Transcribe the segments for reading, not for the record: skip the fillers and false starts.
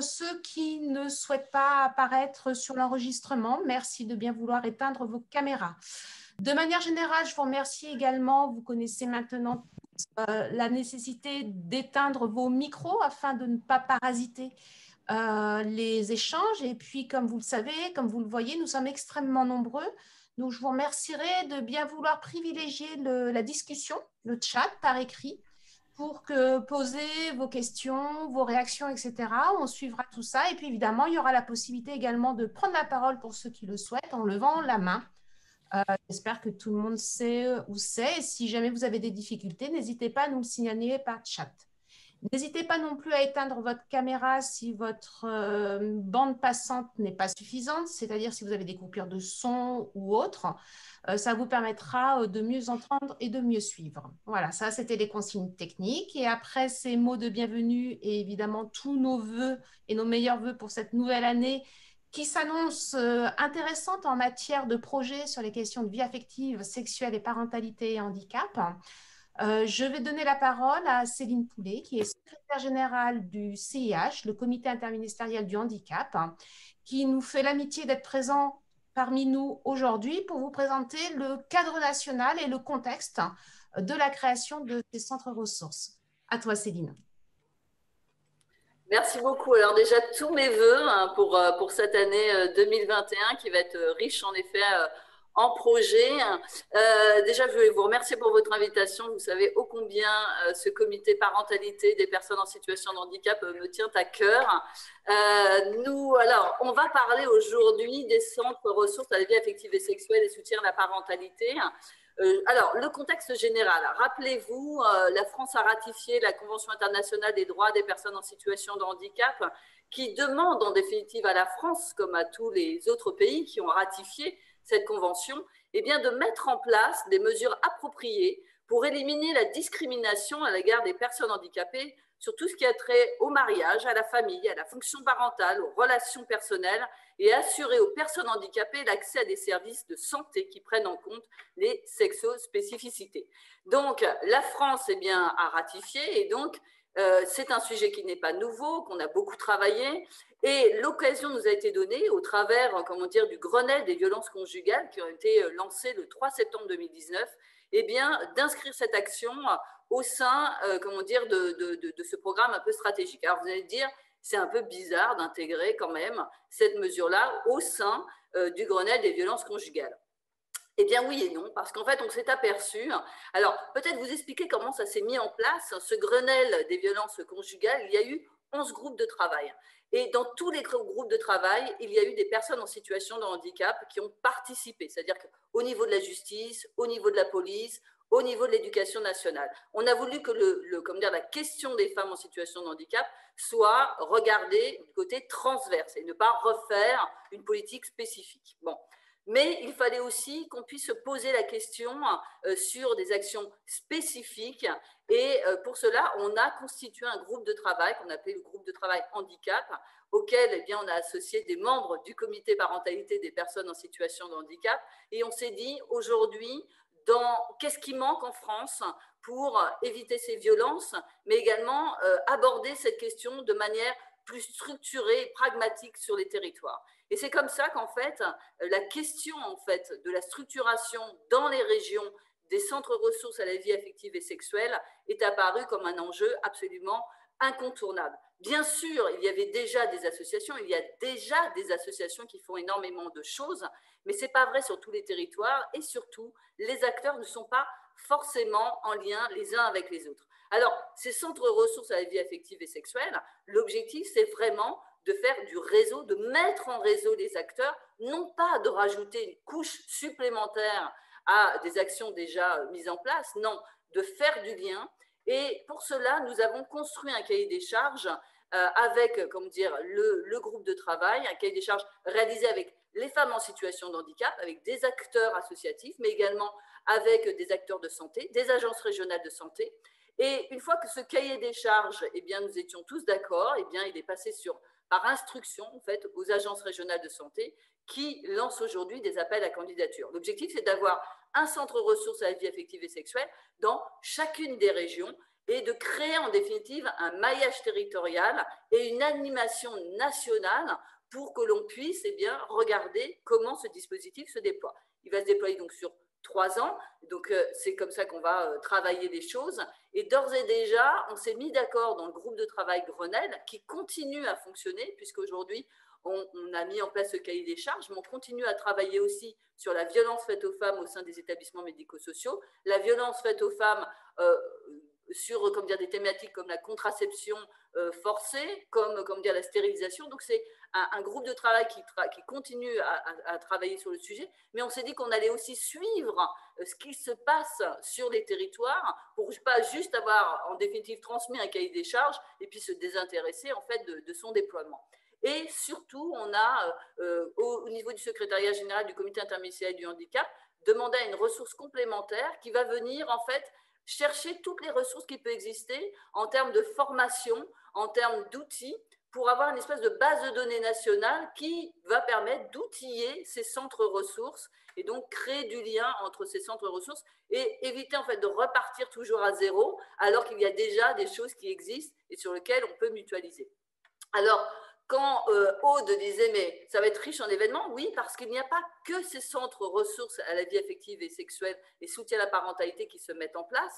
ceux qui ne souhaitent pas apparaître sur l'enregistrement, merci de bien vouloir éteindre vos caméras. De manière générale, je vous remercie également. Vous connaissez maintenant la nécessité d'éteindre vos micros afin de ne pas parasiter les échanges. Et puis, comme vous le savez, comme vous le voyez, nous sommes extrêmement nombreux. Donc, je vous remercierai de bien vouloir privilégier la discussion, le chat par écrit, pour poser vos questions, vos réactions, etc. On suivra tout ça. Et puis, évidemment, il y aura la possibilité également de prendre la parole pour ceux qui le souhaitent en levant la main. J'espère que tout le monde sait où c'est. Et si jamais vous avez des difficultés, n'hésitez pas à nous le signaler par chat. N'hésitez pas non plus à éteindre votre caméra si votre bande passante n'est pas suffisante, c'est-à-dire si vous avez des coupures de son ou autre. Ça vous permettra de mieux entendre et de mieux suivre. Voilà, ça, c'était les consignes techniques. Et après ces mots de bienvenue et évidemment tous nos vœux et nos meilleurs vœux pour cette nouvelle année qui s'annonce intéressante en matière de projets sur les questions de vie affective, sexuelle et parentalité et handicap. Je vais donner la parole à Céline Poulet, qui est secrétaire générale du CIH, le Comité interministériel du handicap, qui nous fait l'amitié d'être présent parmi nous aujourd'hui pour vous présenter le cadre national et le contexte de la création de ces centres ressources. À toi, Céline. Merci beaucoup. Alors déjà, tous mes voeux pour cette année 2021 qui va être riche en effet en projets. Déjà, je voulais vous remercier pour votre invitation. Vous savez ô combien ce comité parentalité des personnes en situation de handicap me tient à cœur. Alors, on va parler aujourd'hui des centres ressources à la vie affective et sexuelle et soutien à la parentalité. Alors, le contexte général. Rappelez-vous, la France a ratifié la Convention internationale des droits des personnes en situation de handicap qui demande en définitive à la France, comme à tous les autres pays qui ont ratifié cette convention, eh bien, de mettre en place des mesures appropriées pour éliminer la discrimination à l'égard des personnes handicapées sur tout ce qui a trait au mariage, à la famille, à la fonction parentale, aux relations personnelles et assurer aux personnes handicapées l'accès à des services de santé qui prennent en compte les sexospécificités. Donc, la France eh bien, a ratifié et donc c'est un sujet qui n'est pas nouveau, qu'on a beaucoup travaillé et l'occasion nous a été donnée au travers, comment dire, du Grenelle des violences conjugales qui ont été lancé le 3 septembre 2019, eh bien, d'inscrire cette action au sein, comment dire, de ce programme un peu stratégique. Alors, vous allez dire, c'est un peu bizarre d'intégrer quand même cette mesure-là au sein du Grenelle des violences conjugales. Eh bien oui et non, parce qu'en fait, on s'est aperçu. Alors, peut-être vous expliquer comment ça s'est mis en place, ce Grenelle des violences conjugales. Il y a eu 11 groupes de travail. Et dans tous les groupes de travail, il y a eu des personnes en situation de handicap qui ont participé. C'est-à-dire qu'au niveau de la justice, au niveau de la police, au niveau de l'éducation nationale. On a voulu que la question des femmes en situation de handicap soit regardée du côté transverse et ne pas refaire une politique spécifique. Bon. Mais il fallait aussi qu'on puisse se poser la question sur des actions spécifiques. Et pour cela, on a constitué un groupe de travail qu'on appelait le groupe de travail handicap, auquel eh bien, on a associé des membres du comité parentalité des personnes en situation de handicap. Et on s'est dit, aujourd'hui, qu'est-ce qui manque en France pour éviter ces violences, mais également aborder cette question de manière plus structurée et pragmatique sur les territoires. Et c'est comme ça qu'en fait, la question en fait, de la structuration dans les régions des centres ressources à la vie affective et sexuelle est apparue comme un enjeu absolument incontournable. Bien sûr, il y avait déjà des associations, il y a déjà des associations qui font énormément de choses, mais ce n'est pas vrai sur tous les territoires et surtout, les acteurs ne sont pas forcément en lien les uns avec les autres. Alors, ces centres ressources à la vie affective et sexuelle, l'objectif, c'est vraiment de faire du réseau, de mettre en réseau les acteurs, non pas de rajouter une couche supplémentaire à des actions déjà mises en place, non, de faire du lien. Et pour cela, nous avons construit un cahier des charges avec, comment dire, le groupe de travail, un cahier des charges réalisé avec les femmes en situation de handicap, avec des acteurs associatifs, mais également avec des acteurs de santé, des agences régionales de santé. Et une fois que ce cahier des charges, eh bien, nous étions tous d'accord, eh bien, il est passé par instruction en fait, aux agences régionales de santé qui lancent aujourd'hui des appels à candidature. L'objectif, c'est d'avoir un centre ressources à la vie affective et sexuelle dans chacune des régions et de créer en définitive un maillage territorial et une animation nationale pour que l'on puisse regarder comment ce dispositif se déploie. Il va se déployer donc sur 3 ans, donc c'est comme ça qu'on va travailler les choses. Et d'ores et déjà, on s'est mis d'accord dans le groupe de travail Grenelle qui continue à fonctionner, puisqu'aujourd'hui, on a mis en place ce cahier des charges, mais on continue à travailler aussi sur la violence faite aux femmes au sein des établissements médico-sociaux, la violence faite aux femmes sur des thématiques comme la contraception forcée, comme la stérilisation. Donc c'est un groupe de travail qui continue à travailler sur le sujet, mais on s'est dit qu'on allait aussi suivre ce qui se passe sur les territoires pour pas juste avoir en définitive transmis un cahier des charges et puis se désintéresser en fait de son déploiement. Et surtout, on a, au niveau du secrétariat général du comité interministériel du handicap, demandé à une ressource complémentaire qui va venir en fait chercher toutes les ressources qui peuvent exister en termes de formation, en termes d'outils, pour avoir une espèce de base de données nationale qui va permettre d'outiller ces centres ressources et donc créer du lien entre ces centres ressources et éviter en fait de repartir toujours à zéro alors qu'il y a déjà des choses qui existent et sur lesquelles on peut mutualiser. Alors, quand Aude disait, mais ça va être riche en événements, oui, parce qu'il n'y a pas que ces centres ressources à la vie affective et sexuelle et soutien à la parentalité qui se mettent en place.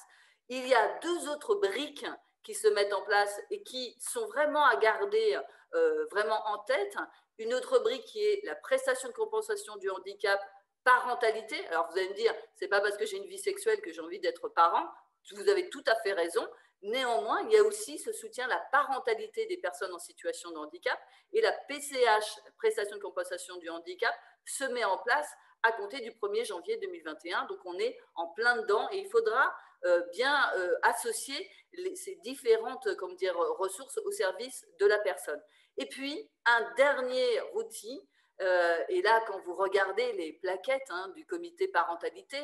Il y a 2 autres briques qui se mettent en place et qui sont vraiment à garder vraiment en tête. Une autre brique qui est la prestation de compensation du handicap parentalité. Alors, vous allez me dire, c'est pas parce que j'ai une vie sexuelle que j'ai envie d'être parent. Vous avez tout à fait raison. Néanmoins, il y a aussi ce soutien à la parentalité des personnes en situation de handicap et la PCH, prestation de compensation du handicap, se met en place à compter du 1er janvier 2021. Donc, on est en plein dedans et il faudra bien associer ces différentes ressources au service de la personne. Et puis, un dernier outil, et là, quand vous regardez les plaquettes du comité parentalité,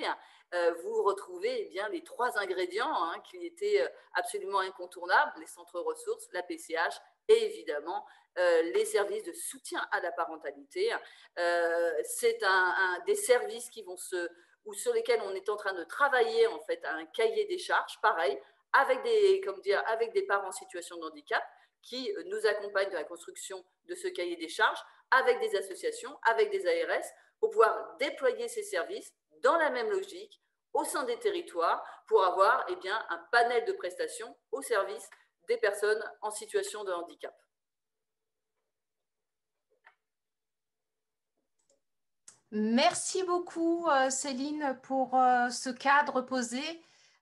vous retrouvez les 3 ingrédients qui étaient absolument incontournables, les centres ressources, la PCH et évidemment les services de soutien à la parentalité. C'est des services qui vont sur lesquels on est en train de travailler en fait à un cahier des charges, pareil, avec des parents en situation de handicap qui nous accompagnent dans la construction de ce cahier des charges, avec des associations, avec des ARS, pour pouvoir déployer ces services dans la même logique au sein des territoires pour avoir un panel de prestations au service des personnes en situation de handicap. Merci beaucoup Céline pour ce cadre posé.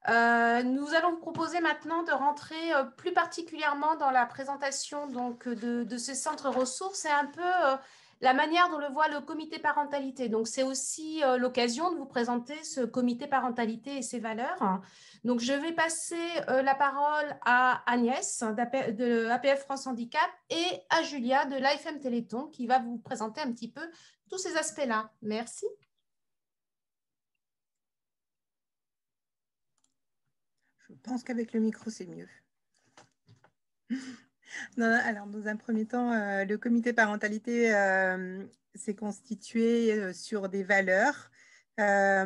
Nous allons vous proposer maintenant de rentrer plus particulièrement dans la présentation de ces centres ressources et un peu la manière dont le voit le comité parentalité. Donc, c'est aussi l'occasion de vous présenter ce comité parentalité et ses valeurs. Donc, je vais passer la parole à Agnès de APF France Handicap et à Julia de l'AFM Téléthon qui va vous présenter un petit peu tous ces aspects-là. Merci. Je pense qu'avec le micro, c'est mieux. Non, alors, dans un premier temps, le comité parentalité s'est constitué sur des valeurs,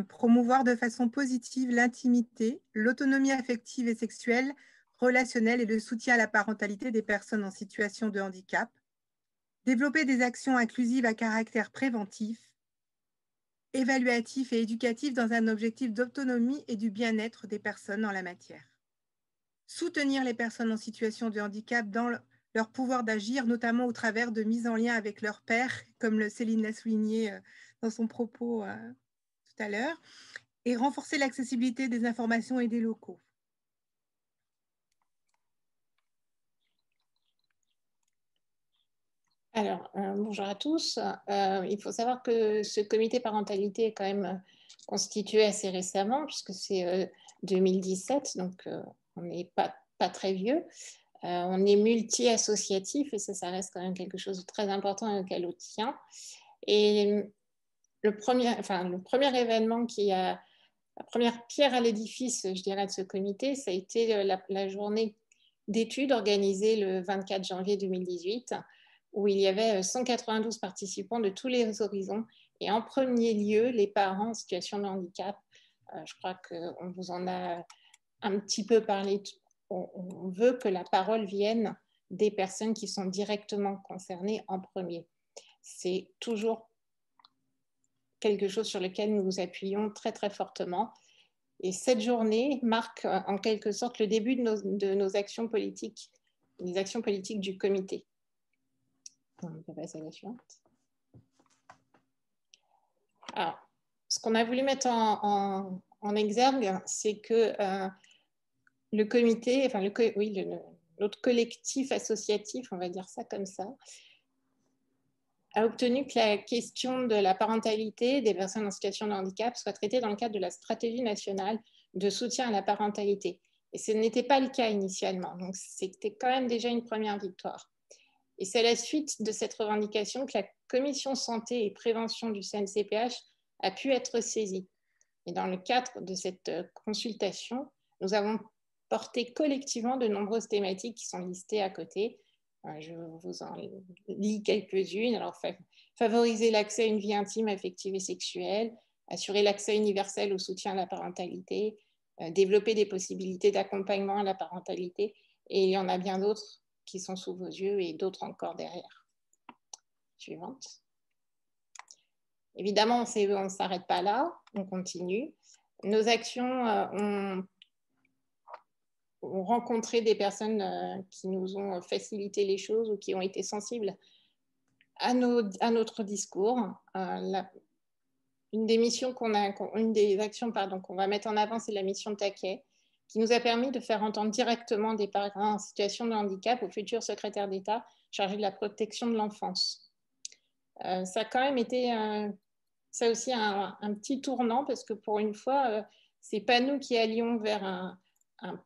promouvoir de façon positive l'intimité, l'autonomie affective et sexuelle, relationnelle et le soutien à la parentalité des personnes en situation de handicap, développer des actions inclusives à caractère préventif, évaluatif et éducatif dans un objectif d'autonomie et du bien-être des personnes en la matière. Soutenir les personnes en situation de handicap dans leur pouvoir d'agir, notamment au travers de mise en lien avec leur père, comme Céline l'a souligné dans son propos tout à l'heure, et renforcer l'accessibilité des informations et des locaux. Alors, bonjour à tous. Il faut savoir que ce comité parentalité est quand même constitué assez récemment, puisque c'est 2017, donc on n'est pas très vieux. On est multi-associatif et ça reste quand même quelque chose de très important auquel on tient. Et le premier événement la première pierre à l'édifice, je dirais, de ce comité, ça a été la journée d'études organisée le 24 janvier 2018, où il y avait 192 participants de tous les horizons. Et en premier lieu, les parents en situation de handicap. Je crois qu'on vous en a un petit peu parlé on veut que la parole vienne des personnes qui sont directement concernées en premier. C'est toujours quelque chose sur lequel nous nous appuyons très, très fortement. Et cette journée marque en quelque sorte le début de nos actions politiques, les actions politiques du comité. On peut passer à la suivante. Alors, ce qu'on a voulu mettre en exergue, c'est que le comité, enfin notre collectif associatif, on va dire ça comme ça, a obtenu que la question de la parentalité des personnes en situation de handicap soit traitée dans le cadre de la stratégie nationale de soutien à la parentalité. Et ce n'était pas le cas initialement, donc c'était quand même déjà une première victoire. Et c'est à la suite de cette revendication que la commission santé et prévention du CNCPH a pu être saisie. Et dans le cadre de cette consultation, nous avons porté collectivement de nombreuses thématiques qui sont listées à côté. Je vous en lis quelques-unes. Alors, favoriser l'accès à une vie intime, affective et sexuelle, assurer l'accès universel au soutien à la parentalité, développer des possibilités d'accompagnement à la parentalité. Et il y en a bien d'autres qui sont sous vos yeux et d'autres encore derrière. Suivante. Évidemment, on ne s'arrête pas là, on continue. Nos actions ont rencontré des personnes qui nous ont facilité les choses ou qui ont été sensibles à notre discours. Une des actions qu'on va mettre en avant, c'est la mission Taquet, qui nous a permis de faire entendre directement des parents en situation de handicap au futur secrétaire d'État chargé de la protection de l'enfance. Ça a quand même été ça aussi un petit tournant parce que pour une fois, ce n'est pas nous qui allions vers un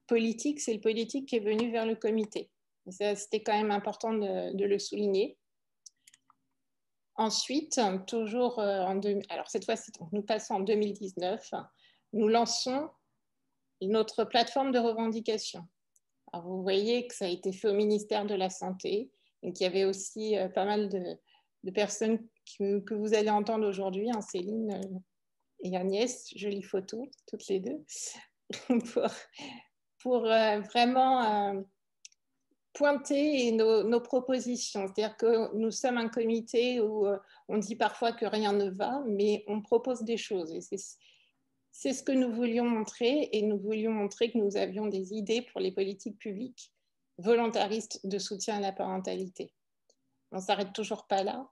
politique, c'est le politique qui est venu vers le comité. C'était quand même important de le souligner. Ensuite, toujours alors cette fois-ci, nous passons en 2019, nous lançons notre plateforme de revendication. Alors vous voyez que ça a été fait au ministère de la Santé, donc il y avait aussi pas mal de personnes que vous allez entendre aujourd'hui, hein, Céline et Agnès, jolie photo, toutes les deux, pour vraiment pointer nos propositions. C'est-à-dire que nous sommes un comité où on dit parfois que rien ne va, mais on propose des choses. Et c'est ce que nous voulions montrer, et nous voulions montrer que nous avions des idées pour les politiques publiques volontaristes de soutien à la parentalité. On ne s'arrête toujours pas là,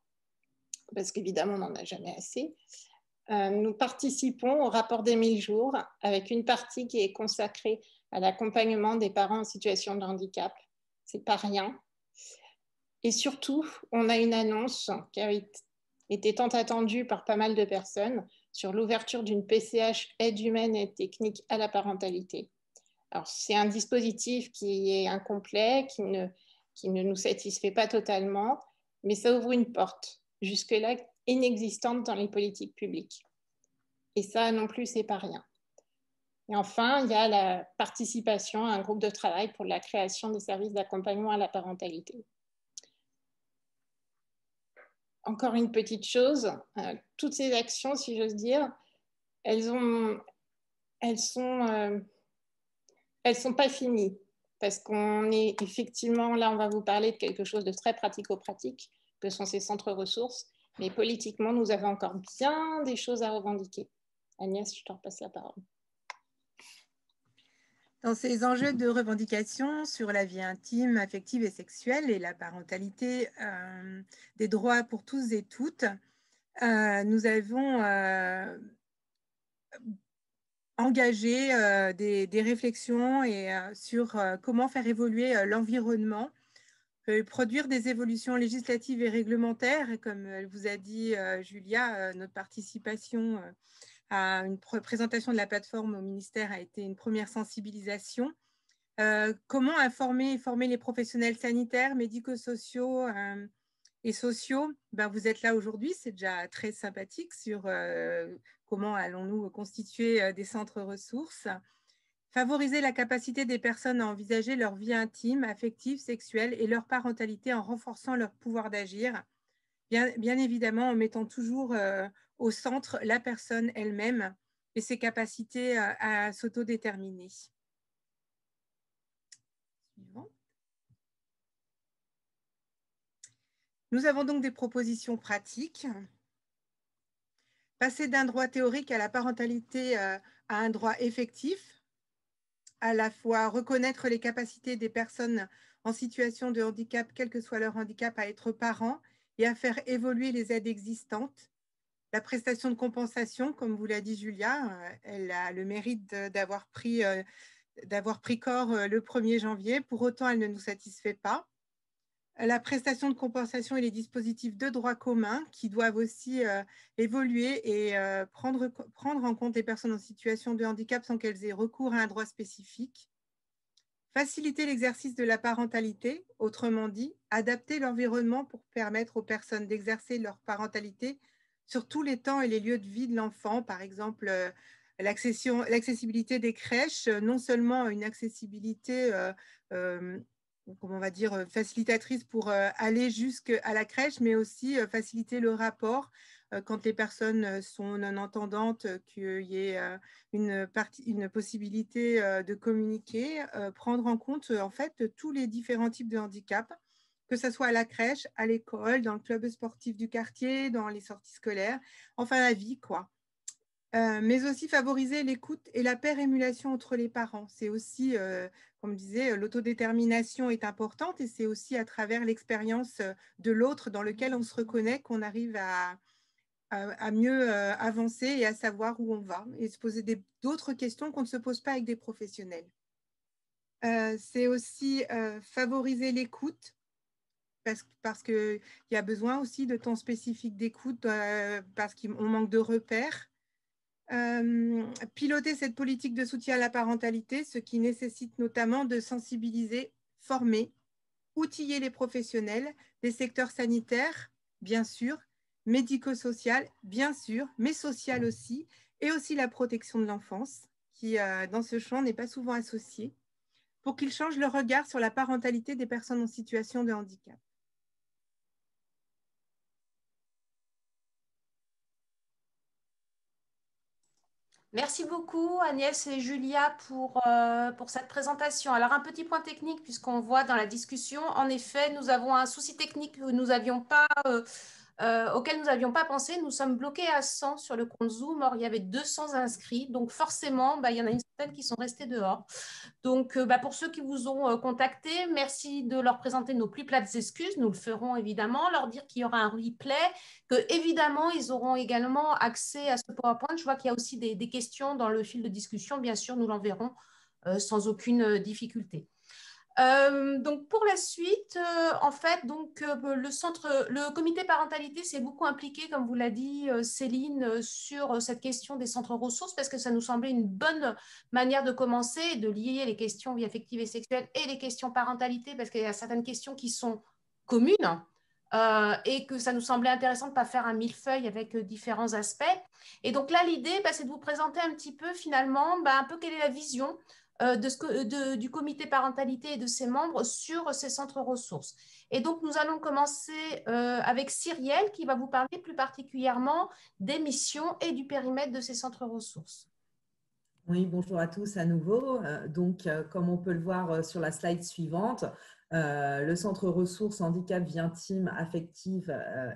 parce qu'évidemment, on n'en a jamais assez. Nous participons au rapport des 1000 jours avec une partie qui est consacrée à l'accompagnement des parents en situation de handicap. Ce n'est pas rien. Et surtout, on a une annonce qui a été tant attendue par pas mal de personnes sur l'ouverture d'une PCH aide humaine et technique à la parentalité. Alors, c'est un dispositif qui est incomplet, qui ne nous satisfait pas totalement, mais ça ouvre une porte, jusque-là inexistante dans les politiques publiques. Et ça non plus, c'est pas rien. Et enfin, il y a la participation à un groupe de travail pour la création des services d'accompagnement à la parentalité. Encore une petite chose, toutes ces actions, si j'ose dire, elles sont pas finies, parce qu'on est effectivement, là on va vous parler de quelque chose de très pratico-pratique, que sont ces centres ressources, mais politiquement, nous avons encore bien des choses à revendiquer. Agnès, je te repasse la parole. Dans ces enjeux de revendication sur la vie intime, affective et sexuelle et la parentalité, des droits pour tous et toutes, nous avons engagé des réflexions sur comment faire évoluer l'environnement, produire des évolutions législatives et réglementaires. Et comme vous a dit Julia, notre participation à une présentation de la plateforme au ministère a été une première sensibilisation. Comment informer et former les professionnels sanitaires, médico-sociaux et sociaux? Vous êtes là aujourd'hui, c'est déjà très sympathique sur comment allons-nous constituer des centres ressources. Favoriser la capacité des personnes à envisager leur vie intime, affective, sexuelle et leur parentalité en renforçant leur pouvoir d'agir, bien évidemment en mettant toujours au centre la personne elle-même et ses capacités à s'autodéterminer. suivante. Nous avons donc des propositions pratiques. Passer d'un droit théorique à la parentalité à un droit effectif, à la fois reconnaître les capacités des personnes en situation de handicap, quel que soit leur handicap, à être parents et à faire évoluer les aides existantes. La prestation de compensation, comme vous l'a dit Julia, elle a le mérite d'avoir pris corps le 1er janvier. Pour autant, elle ne nous satisfait pas. La prestation de compensation et les dispositifs de droit commun qui doivent aussi évoluer et prendre en compte les personnes en situation de handicap sans qu'elles aient recours à un droit spécifique. Faciliter l'exercice de la parentalité, autrement dit, adapter l'environnement pour permettre aux personnes d'exercer leur parentalité sur tous les temps et les lieux de vie de l'enfant, par exemple l'accessibilité des crèches, non seulement une accessibilité comment on va dire, facilitatrice pour aller jusqu'à la crèche, mais aussi faciliter le rapport quand les personnes sont non-entendantes, qu'il y ait une possibilité de communiquer, prendre en compte en fait tous les différents types de handicap, que ce soit à la crèche, à l'école, dans le club sportif du quartier, dans les sorties scolaires, enfin la vie, quoi. Mais aussi favoriser l'écoute et la paire émulation entre les parents. C'est aussi, comme je disais, l'autodétermination est importante et c'est aussi à travers l'expérience de l'autre dans lequel on se reconnaît qu'on arrive à mieux avancer et à savoir où on va et se poser d'autres questions qu'on ne se pose pas avec des professionnels. C'est aussi favoriser l'écoute parce qu'il y a besoin aussi de temps spécifique d'écoute parce qu'on manque de repères. Piloter cette politique de soutien à la parentalité, ce qui nécessite notamment de sensibiliser, former, outiller les professionnels des secteurs sanitaires, bien sûr, médico-social, bien sûr, mais social aussi, et aussi la protection de l'enfance, qui dans ce champ n'est pas souvent associée, pour qu'ils changent leur regard sur la parentalité des personnes en situation de handicap. Merci beaucoup Agnès et Julia pour cette présentation. Alors un petit point technique puisqu'on voit dans la discussion, en effet, nous avons un souci technique que nous avions pas, auquel nous n'avions pas pensé. Nous sommes bloqués à 100 sur le compte Zoom. Or, il y avait 200 inscrits. Donc forcément, il y en a une certaine qui sont restés dehors. Donc, pour ceux qui vous ont contacté, merci de leur présenter nos plus plates excuses. Nous le ferons évidemment, leur dire qu'il y aura un replay, que évidemment, ils auront également accès à ce PowerPoint. Je vois qu'il y a aussi des questions dans le fil de discussion. Bien sûr, nous l'enverrons sans aucune difficulté. Donc pour la suite, en fait, donc le comité parentalité s'est beaucoup impliqué, comme vous l'a dit Céline, sur cette question des centres ressources parce que ça nous semblait une bonne manière de commencer, de lier les questions vie affective et sexuelle et les questions parentalité parce qu'il y a certaines questions qui sont communes et que ça nous semblait intéressant de ne pas faire un millefeuille avec différents aspects. Et donc là, l'idée, c'est de vous présenter un petit peu finalement un peu quelle est la vision du comité parentalité et de ses membres sur ces centres ressources. Et donc, nous allons commencer avec Cyrielle qui va vous parler plus particulièrement des missions et du périmètre de ces centres ressources. Oui, bonjour à tous à nouveau. Comme on peut le voir sur la slide suivante, le centre ressources handicap vie intime, affective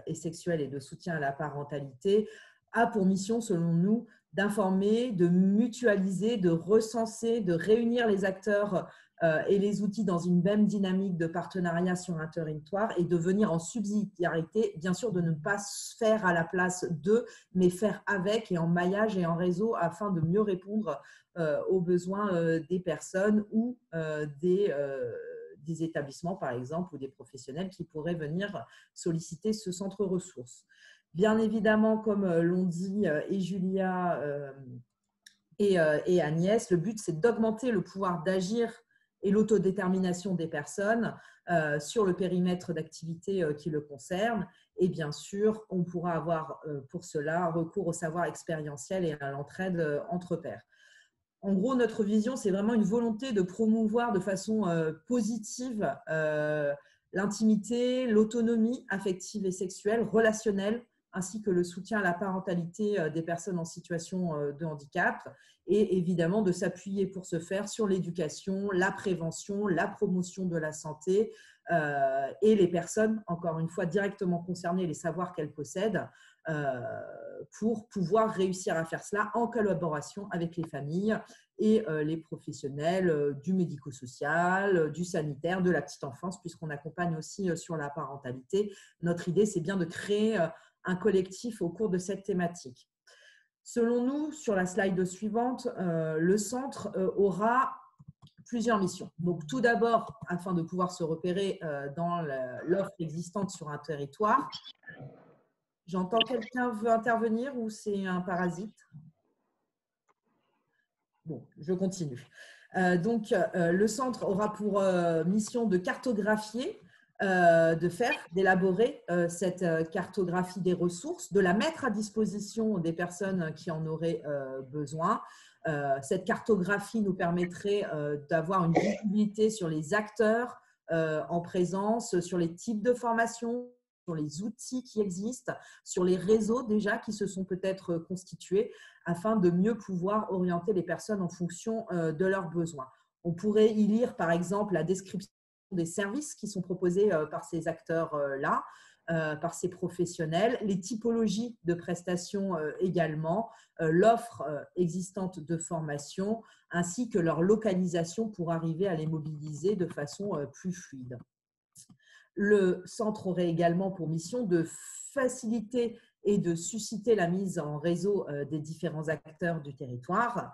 et sexuelle et de soutien à la parentalité a pour mission, selon nous, d'informer, de mutualiser, de recenser, de réunir les acteurs et les outils dans une même dynamique de partenariat sur un territoire et de venir en subsidiarité, bien sûr de ne pas faire à la place d'eux, mais faire avec et en maillage et en réseau afin de mieux répondre aux besoins des personnes ou des établissements, par exemple, ou des professionnels qui pourraient venir solliciter ce centre ressources. Bien évidemment, comme l'ont dit et Julia et Agnès, le but, c'est d'augmenter le pouvoir d'agir et l'autodétermination des personnes sur le périmètre d'activité qui le concerne. Et bien sûr, on pourra avoir pour cela recours au savoir expérientiel et à l'entraide entre pairs. En gros, notre vision, c'est vraiment une volonté de promouvoir de façon positive l'intimité, l'autonomie affective et sexuelle, relationnelle, ainsi que le soutien à la parentalité des personnes en situation de handicap et évidemment de s'appuyer pour ce faire sur l'éducation, la prévention, la promotion de la santé et les personnes, encore une fois, directement concernées, les savoirs qu'elles possèdent pour pouvoir réussir à faire cela en collaboration avec les familles et les professionnels du médico-social, du sanitaire, de la petite enfance, puisqu'on accompagne aussi sur la parentalité. Notre idée, c'est bien de créer un collectif au cours de cette thématique. Selon nous, sur la slide suivante, le centre aura plusieurs missions. Donc, tout d'abord, afin de pouvoir se repérer dans l'offre existante sur un territoire. J'entends quelqu'un veut intervenir ou c'est un parasite? Bon, je continue. Donc, le centre aura pour mission de cartographier, d'élaborer cette cartographie des ressources, de la mettre à disposition des personnes qui en auraient besoin. Cette cartographie nous permettrait d'avoir une visibilité sur les acteurs en présence, sur les types de formations, sur les outils qui existent, sur les réseaux déjà qui se sont peut-être constitués afin de mieux pouvoir orienter les personnes en fonction de leurs besoins. On pourrait y lire par exemple la description des services qui sont proposés par ces acteurs-là, par ces professionnels, les typologies de prestations également, l'offre existante de formation, ainsi que leur localisation pour arriver à les mobiliser de façon plus fluide. Le centre aurait également pour mission de faciliter et de susciter la mise en réseau des différents acteurs du territoire.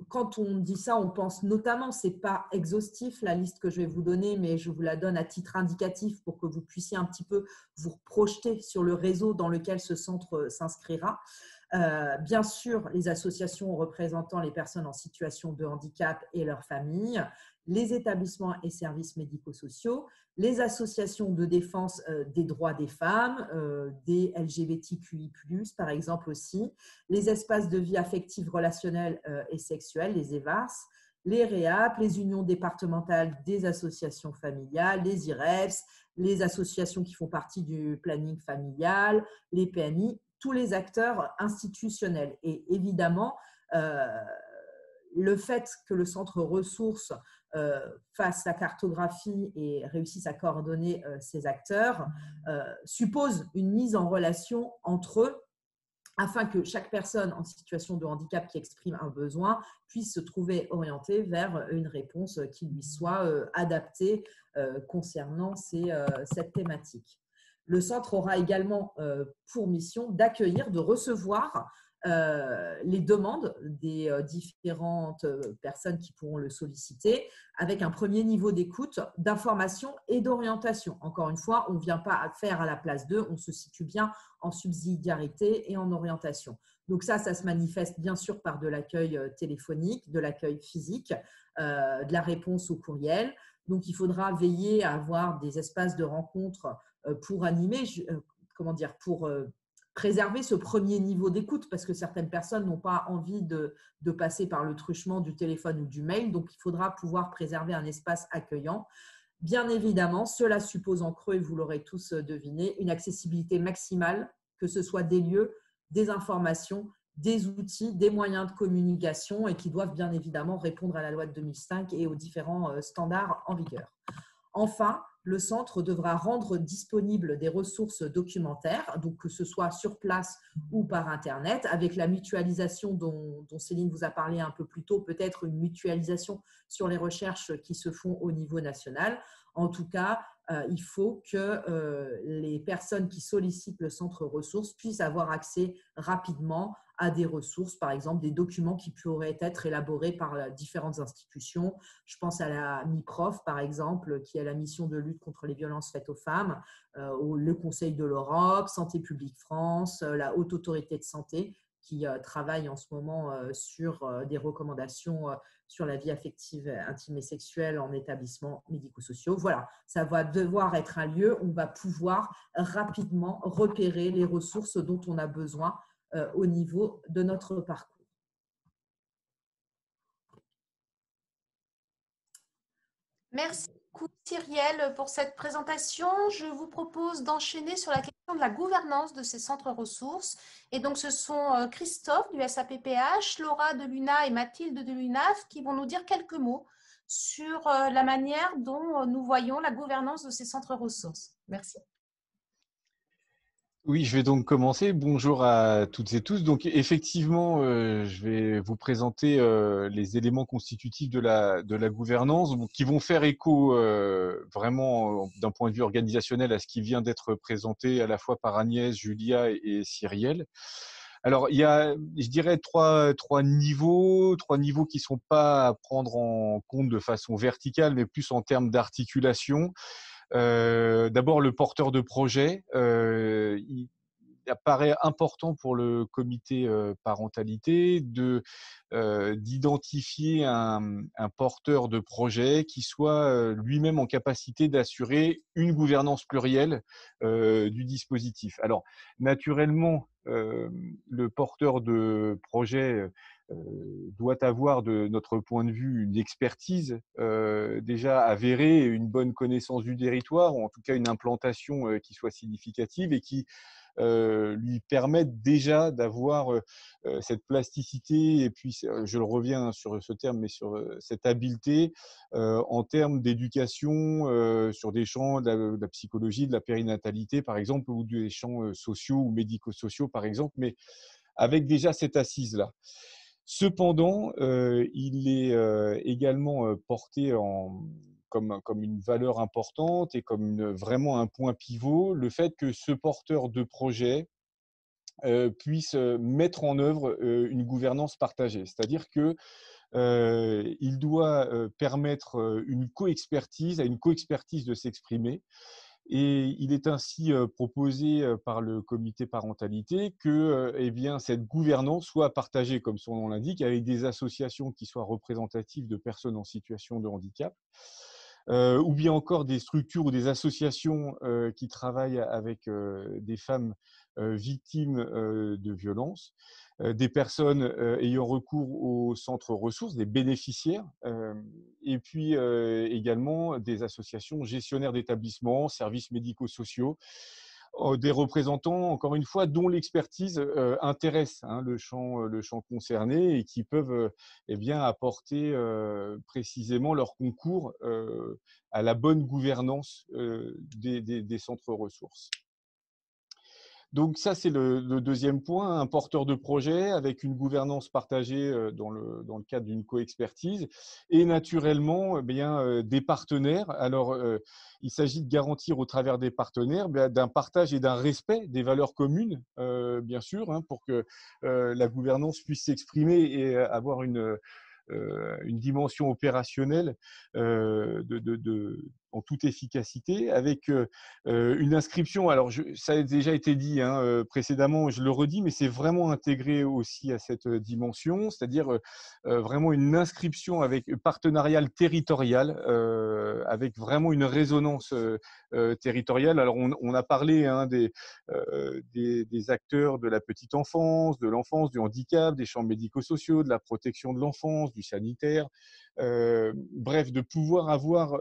Quand on dit ça, on pense notamment, ce n'est pas exhaustif la liste que je vais vous donner, mais je vous la donne à titre indicatif pour que vous puissiez un petit peu vous projeter sur le réseau dans lequel ce centre s'inscrira. Bien sûr, les associations représentant les personnes en situation de handicap et leurs familles, les établissements et services médico-sociaux, les associations de défense des droits des femmes, des LGBTQI+, par exemple aussi, les espaces de vie affective, relationnelle et sexuelle, les EVARS, les REAP, les unions départementales des associations familiales, les IREPS, les associations qui font partie du planning familial, les PMI, tous les acteurs institutionnels. Et évidemment, le fait que le centre ressources fasse la cartographie et réussisse à coordonner ces acteurs suppose une mise en relation entre eux afin que chaque personne en situation de handicap qui exprime un besoin puisse se trouver orientée vers une réponse qui lui soit adaptée concernant cette thématique. Le centre aura également pour mission d'accueillir, de recevoir les demandes des différentes personnes qui pourront le solliciter avec un premier niveau d'écoute, d'information et d'orientation. Encore une fois, on ne vient pas faire à la place d'eux, on se situe bien en subsidiarité et en orientation. Donc ça se manifeste bien sûr par de l'accueil téléphonique, de l'accueil physique, de la réponse au courriel. Donc il faudra veiller à avoir des espaces de rencontre pour animer, pour préserver ce premier niveau d'écoute parce que certaines personnes n'ont pas envie de passer par le truchement du téléphone ou du mail. Donc, il faudra pouvoir préserver un espace accueillant. Bien évidemment, cela suppose en creux, et vous l'aurez tous deviné, une accessibilité maximale, que ce soit des lieux, des informations, des outils, des moyens de communication et qui doivent bien évidemment répondre à la loi de 2005 et aux différents standards en vigueur. Enfin, le centre devra rendre disponibles des ressources documentaires, donc que ce soit sur place ou par Internet, avec la mutualisation dont Céline vous a parlé un peu plus tôt, peut-être une mutualisation sur les recherches qui se font au niveau national. En tout cas, il faut que les personnes qui sollicitent le centre ressources puissent avoir accès rapidement à des ressources, par exemple des documents qui pourraient être élaborés par différentes institutions. Je pense à la MIPROF, par exemple, qui a la mission de lutte contre les violences faites aux femmes, le Conseil de l'Europe, Santé publique France, la Haute Autorité de Santé, qui travaille en ce moment sur des recommandations sur la vie affective, intime et sexuelle en établissements médico-sociaux. Voilà, ça va devoir être un lieu où on va pouvoir rapidement repérer les ressources dont on a besoin au niveau de notre parcours. Merci beaucoup, Cyrielle, pour cette présentation. Je vous propose d'enchaîner sur la question de la gouvernance de ces centres ressources. Et donc, ce sont Christophe du SAPPH, Laura de l'UNA et Mathilde de l'UNAF qui vont nous dire quelques mots sur la manière dont nous voyons la gouvernance de ces centres ressources. Merci. Oui, je vais donc commencer. Bonjour à toutes et tous. Donc, effectivement, je vais vous présenter les éléments constitutifs de la gouvernance qui vont faire écho vraiment d'un point de vue organisationnel à ce qui vient d'être présenté à la fois par Agnès, Julia et Cyrielle. Alors, il y a, je dirais, trois niveaux qui sont pas à prendre en compte de façon verticale, mais plus en termes d'articulation. D'abord, le porteur de projet. Il apparaît important pour le comité parentalité d'identifier un porteur de projet qui soit lui-même en capacité d'assurer une gouvernance plurielle du dispositif. Alors, naturellement, le porteur de projet doit avoir, de notre point de vue, une expertise déjà avérée et une bonne connaissance du territoire, ou en tout cas une implantation qui soit significative et qui lui permettent déjà d'avoir cette plasticité et puis, je le reviens sur ce terme, mais sur cette habileté en termes d'éducation sur des champs de la psychologie, de la périnatalité, par exemple, ou des champs sociaux ou médico-sociaux, par exemple, mais avec déjà cette assise-là. Cependant, il est également porté comme une valeur importante et comme vraiment un point pivot, le fait que ce porteur de projet puisse mettre en œuvre une gouvernance partagée. C'est-à-dire que il doit permettre une co-expertise, à une co-expertise de s'exprimer. Et il est ainsi proposé par le comité parentalité que eh bien, cette gouvernance soit partagée, comme son nom l'indique, avec des associations qui soient représentatives de personnes en situation de handicap, ou bien encore des structures ou des associations qui travaillent avec des femmes victimes de violences, des personnes ayant recours aux centres ressources, des bénéficiaires, et puis également des associations gestionnaires d'établissements, services médico-sociaux, des représentants, encore une fois, dont l'expertise intéresse le champ concerné et qui peuvent eh bien, apporter précisément leur concours à la bonne gouvernance des centres ressources. Donc ça, c'est le deuxième point, un porteur de projet avec une gouvernance partagée dans le cadre d'une co-expertise et naturellement des partenaires. Alors, il s'agit de garantir au travers des partenaires d'un partage et d'un respect des valeurs communes, bien sûr, pour que la gouvernance puisse s'exprimer et avoir une dimension opérationnelle en toute efficacité, avec une inscription. Alors, ça a déjà été dit précédemment, je le redis, mais c'est vraiment intégré aussi à cette dimension, c'est-à-dire vraiment une inscription partenariale territoriale, avec vraiment une résonance territoriale. Alors, on a parlé des acteurs de la petite enfance, de l'enfance, du handicap, des champs médico-sociaux, de la protection de l'enfance, du sanitaire. Bref, de pouvoir avoir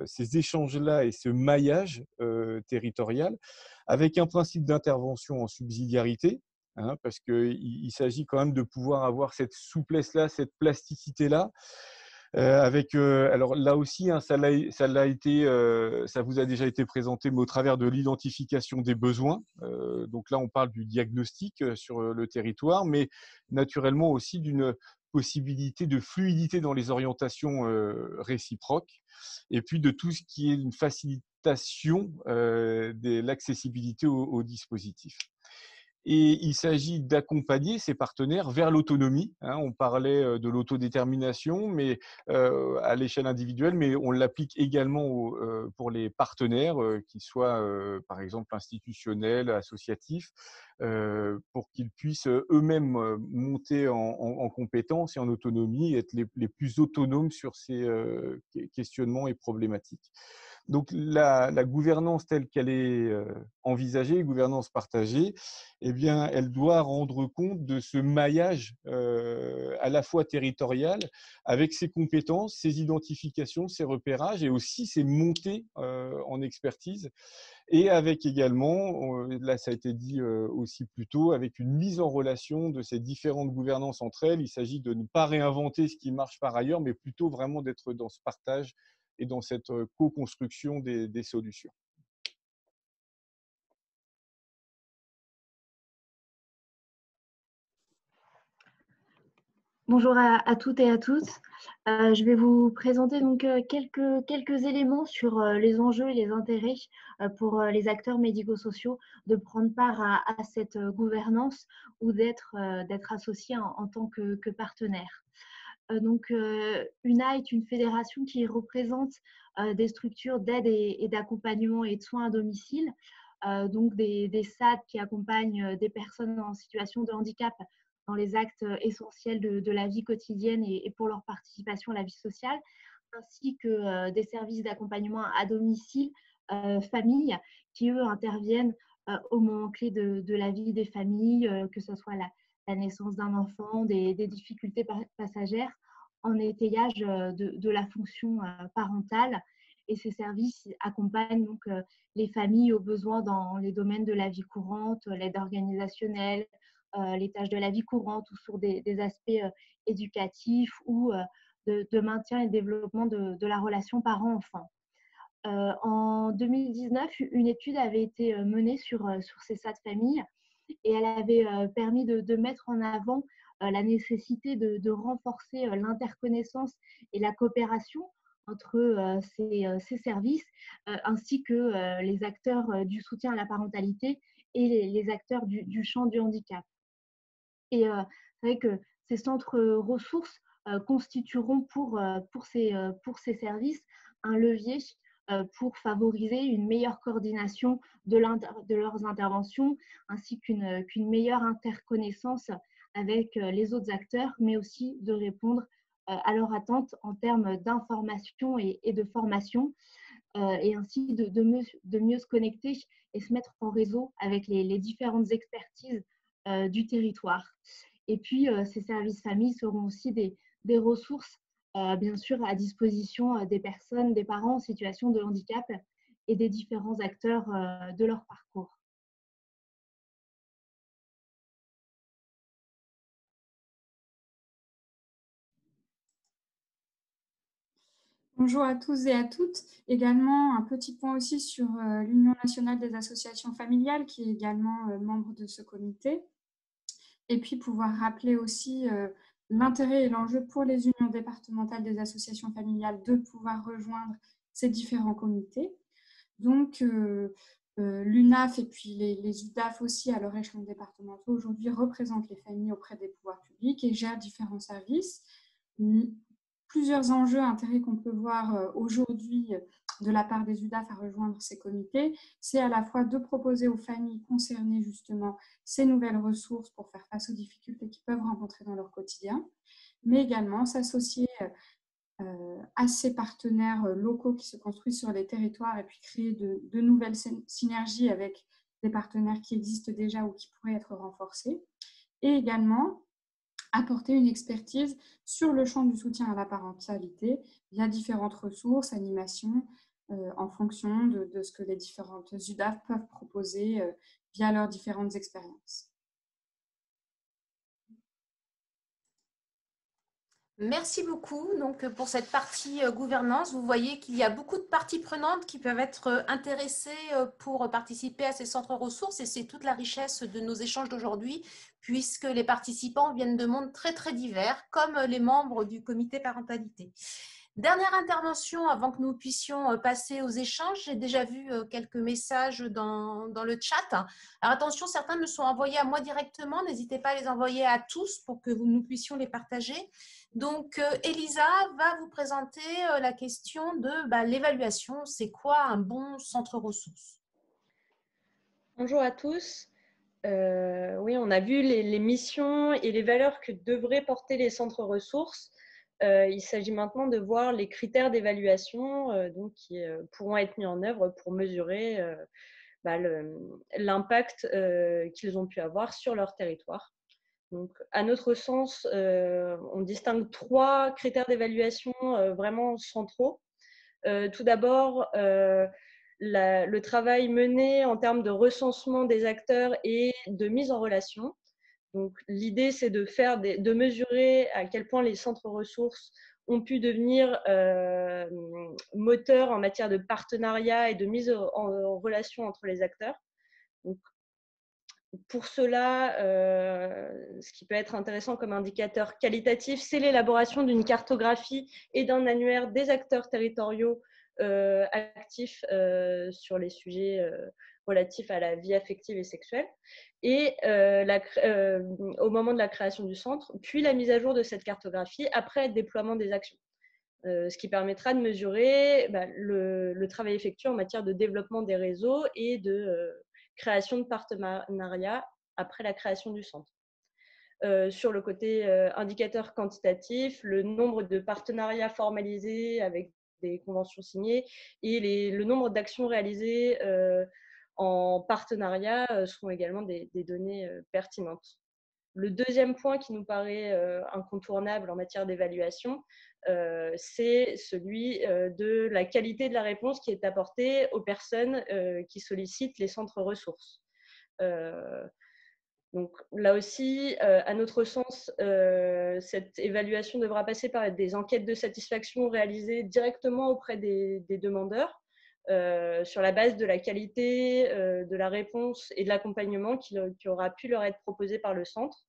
ces échanges-là et ce maillage territorial avec un principe d'intervention en subsidiarité, parce qu'il s'agit quand même de pouvoir avoir cette souplesse-là, cette plasticité-là. Alors là aussi, ça vous a déjà été présenté, mais au travers de l'identification des besoins. Donc là, on parle du diagnostic sur le territoire, mais naturellement aussi d'une possibilité de fluidité dans les orientations réciproques, et puis de tout ce qui est une facilitation de l'accessibilité au dispositif. Et il s'agit d'accompagner ces partenaires vers l'autonomie. On parlait de l'autodétermination, mais à l'échelle individuelle, mais on l'applique également pour les partenaires, qu'ils soient par exemple institutionnels, associatifs, pour qu'ils puissent eux-mêmes monter en compétences et en autonomie, et être les plus autonomes sur ces questionnements et problématiques. Donc, la gouvernance telle qu'elle est envisagée, gouvernance partagée, eh bien, elle doit rendre compte de ce maillage à la fois territorial, avec ses compétences, ses identifications, ses repérages et aussi ses montées en expertise. Et avec également, là ça a été dit aussi plus tôt, avec une mise en relation de ces différentes gouvernances entre elles. Il s'agit de ne pas réinventer ce qui marche par ailleurs, mais plutôt vraiment d'être dans ce partage et dans cette co-construction des solutions. Bonjour à toutes et à tous. Je vais vous présenter donc quelques éléments sur les enjeux et les intérêts pour les acteurs médico-sociaux de prendre part à cette gouvernance ou d'être associés en tant que partenaire. Donc, UNA est une fédération qui représente des structures d'aide et d'accompagnement et de soins à domicile, donc des SAD qui accompagnent des personnes en situation de handicap dans les actes essentiels de la vie quotidienne et pour leur participation à la vie sociale, ainsi que des services d'accompagnement à domicile, famille, qui eux interviennent au moment clé de la vie des familles, que ce soit la naissance d'un enfant, des difficultés passagères, en étayage de la fonction parentale. Et ces services accompagnent donc les familles aux besoins dans les domaines de la vie courante, l'aide organisationnelle, les tâches de la vie courante ou sur des aspects éducatifs ou de maintien et développement de la relation parent-enfant. En 2019, une étude avait été menée sur ces SAD familles et elle avait permis de mettre en avant la nécessité de renforcer l'interconnaissance et la coopération entre ces services, ainsi que les acteurs du soutien à la parentalité et les acteurs du champ du handicap. Et c'est vrai que ces centres ressources constitueront pour ces services un levier pour favoriser une meilleure coordination de leurs interventions, ainsi qu'une meilleure interconnaissance avec les autres acteurs, mais aussi de répondre à leurs attentes en termes d'information et de formation, et ainsi de mieux se connecter et se mettre en réseau avec les différentes expertises du territoire. Et puis, ces services familles seront aussi des ressources, bien sûr, à disposition des personnes, des parents en situation de handicap et des différents acteurs de leur parcours. Bonjour à tous et à toutes. Également, un petit point aussi sur l'Union nationale des associations familiales, qui est également membre de ce comité. Et puis, pouvoir rappeler aussi l'intérêt et l'enjeu pour les unions départementales des associations familiales de pouvoir rejoindre ces différents comités. Donc, l'UNAF et puis les UDAF aussi, à leur échelon départemental, aujourd'hui représentent les familles auprès des pouvoirs publics et gèrent différents services. Plusieurs enjeux, intérêts qu'on peut voir aujourd'hui de la part des UDAF à rejoindre ces comités, c'est à la fois de proposer aux familles concernées justement ces nouvelles ressources pour faire face aux difficultés qu'ils peuvent rencontrer dans leur quotidien, mais également s'associer à ces partenaires locaux qui se construisent sur les territoires et puis créer de nouvelles synergies avec des partenaires qui existent déjà ou qui pourraient être renforcés, et également apporter une expertise sur le champ du soutien à la parentalité via différentes ressources, animations, en fonction de ce que les différentes UDAF peuvent proposer via leurs différentes expériences. Merci beaucoup donc, pour cette partie gouvernance. Vous voyez qu'il y a beaucoup de parties prenantes qui peuvent être intéressées pour participer à ces centres ressources et c'est toute la richesse de nos échanges d'aujourd'hui puisque les participants viennent de mondes très très divers comme les membres du comité parentalité. Dernière intervention avant que nous puissions passer aux échanges. J'ai déjà vu quelques messages dans le chat. Alors attention, certains me sont envoyés à moi directement. N'hésitez pas à les envoyer à tous pour que nous puissions les partager. Donc, Elisa va vous présenter la question de l'évaluation. C'est quoi un bon centre ressources? Bonjour à tous. Oui, on a vu les missions et les valeurs que devraient porter les centres ressources. Il s'agit maintenant de voir les critères d'évaluation qui pourront être mis en œuvre pour mesurer l'impact qu'ils ont pu avoir sur leur territoire. Donc, à notre sens, on distingue 3 critères d'évaluation vraiment centraux. Tout d'abord, le travail mené en termes de recensement des acteurs et de mise en relation. Donc, l'idée, c'est de mesurer à quel point les centres ressources ont pu devenir moteurs en matière de partenariat et de mise en relation entre les acteurs. Donc, pour cela, ce qui peut être intéressant comme indicateur qualitatif, c'est l'élaboration d'une cartographie et d'un annuaire des acteurs territoriaux actifs sur les sujets relatifs à la vie affective et sexuelle, et au moment de la création du centre, puis la mise à jour de cette cartographie après le déploiement des actions. Ce qui permettra de mesurer le travail effectué en matière de développement des réseaux et de création de partenariats après la création du centre. Sur le côté indicateur quantitatif, le nombre de partenariats formalisés avec des conventions signées et le nombre d'actions réalisées en partenariat seront également des données pertinentes. Le deuxième point qui nous paraît incontournable en matière d'évaluation, c'est celui de la qualité de la réponse qui est apportée aux personnes qui sollicitent les centres ressources. Donc là aussi, à notre sens, cette évaluation devra passer par des enquêtes de satisfaction réalisées directement auprès des demandeurs sur la base de la qualité de la réponse et de l'accompagnement qui aura pu leur être proposé par le centre.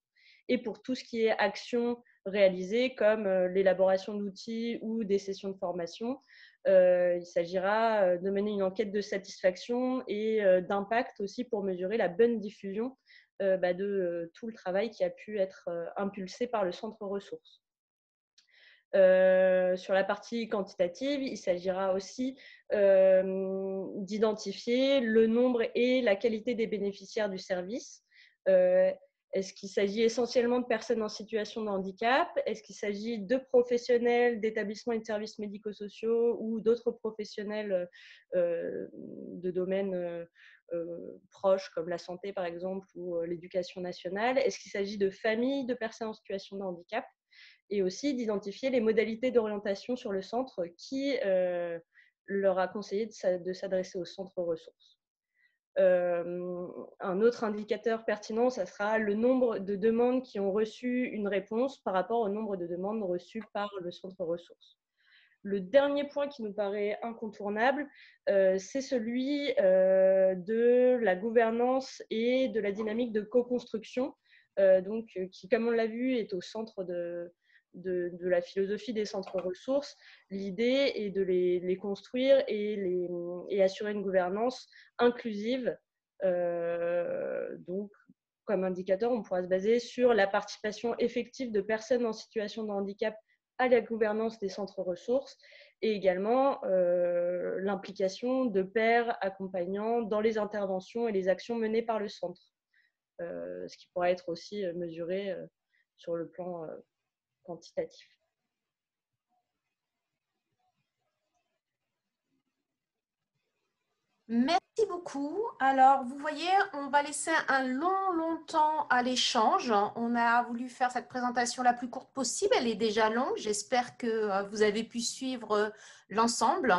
Et pour tout ce qui est action réalisée, comme l'élaboration d'outils ou des sessions de formation, il s'agira de mener une enquête de satisfaction et d'impact aussi pour mesurer la bonne diffusion de tout le travail qui a pu être impulsé par le centre ressources. Sur la partie quantitative, il s'agira aussi d'identifier le nombre et la qualité des bénéficiaires du service. Est-ce qu'il s'agit essentiellement de personnes en situation de handicap? Est-ce qu'il s'agit de professionnels d'établissements et de services médico-sociaux ou d'autres professionnels de domaines proches comme la santé par exemple ou l'éducation nationale? Est-ce qu'il s'agit de familles de personnes en situation de handicap? Et aussi d'identifier les modalités d'orientation sur le centre qui leur a conseillé de s'adresser au centre ressources. Un autre indicateur pertinent, ça sera le nombre de demandes qui ont reçu une réponse par rapport au nombre de demandes reçues par le centre ressources. Le dernier point qui nous paraît incontournable, c'est celui de la gouvernance et de la dynamique de co-construction, qui, comme on l'a vu, est au centre de la philosophie des centres ressources. L'idée est de les construire et assurer une gouvernance inclusive. Donc, comme indicateur, on pourra se baser sur la participation effective de personnes en situation de handicap à la gouvernance des centres ressources et également l'implication de pairs accompagnants dans les interventions et les actions menées par le centre, ce qui pourra être aussi mesuré sur le plan quantitatif. Merci beaucoup. Alors, vous voyez, on va laisser un long temps à l'échange. On a voulu faire cette présentation la plus courte possible. Elle est déjà longue. J'espère que vous avez pu suivre l'ensemble.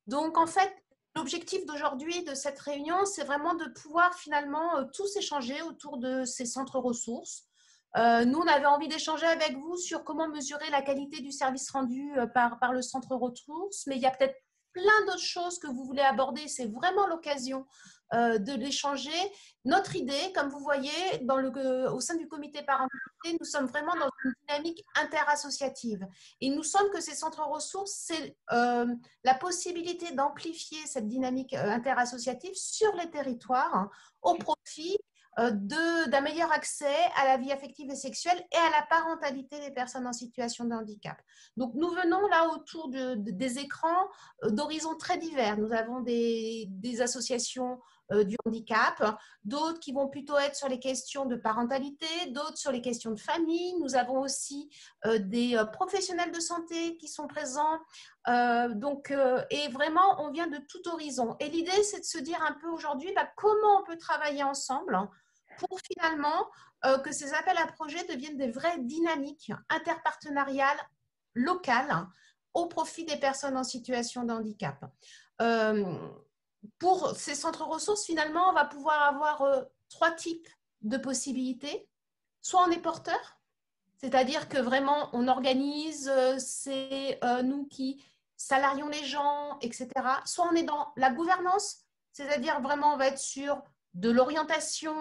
Donc, en fait, l'objectif d'aujourd'hui de cette réunion, c'est vraiment de pouvoir finalement tous échanger autour de ces centres ressources. Nous, on avait envie d'échanger avec vous sur comment mesurer la qualité du service rendu par le centre ressources, mais il y a peut-être plein d'autres choses que vous voulez aborder. C'est vraiment l'occasion de l'échanger. Notre idée, comme vous voyez, au sein du comité parentalité, nous sommes vraiment dans une dynamique interassociative. Et il nous semble que ces centres ressources, c'est la possibilité d'amplifier cette dynamique interassociative sur les territoires au profit d'un meilleur accès à la vie affective et sexuelle et à la parentalité des personnes en situation de handicap. Donc, nous venons là autour des écrans d'horizons très divers. Nous avons des associations du handicap, d'autres qui vont plutôt être sur les questions de parentalité, d'autres sur les questions de famille. Nous avons aussi des professionnels de santé qui sont présents. Et vraiment, on vient de tout horizon. Et l'idée, c'est de se dire un peu aujourd'hui comment on peut travailler ensemble pour finalement que ces appels à projets deviennent des vraies dynamiques interpartenariales locales au profit des personnes en situation de handicap. Pour ces centres ressources, finalement, on va pouvoir avoir 3 types de possibilités. Soit on est porteur, c'est-à-dire que vraiment on organise, c'est nous qui salarions les gens, etc. Soit on est dans la gouvernance, c'est-à-dire vraiment on va être sur de l'orientation,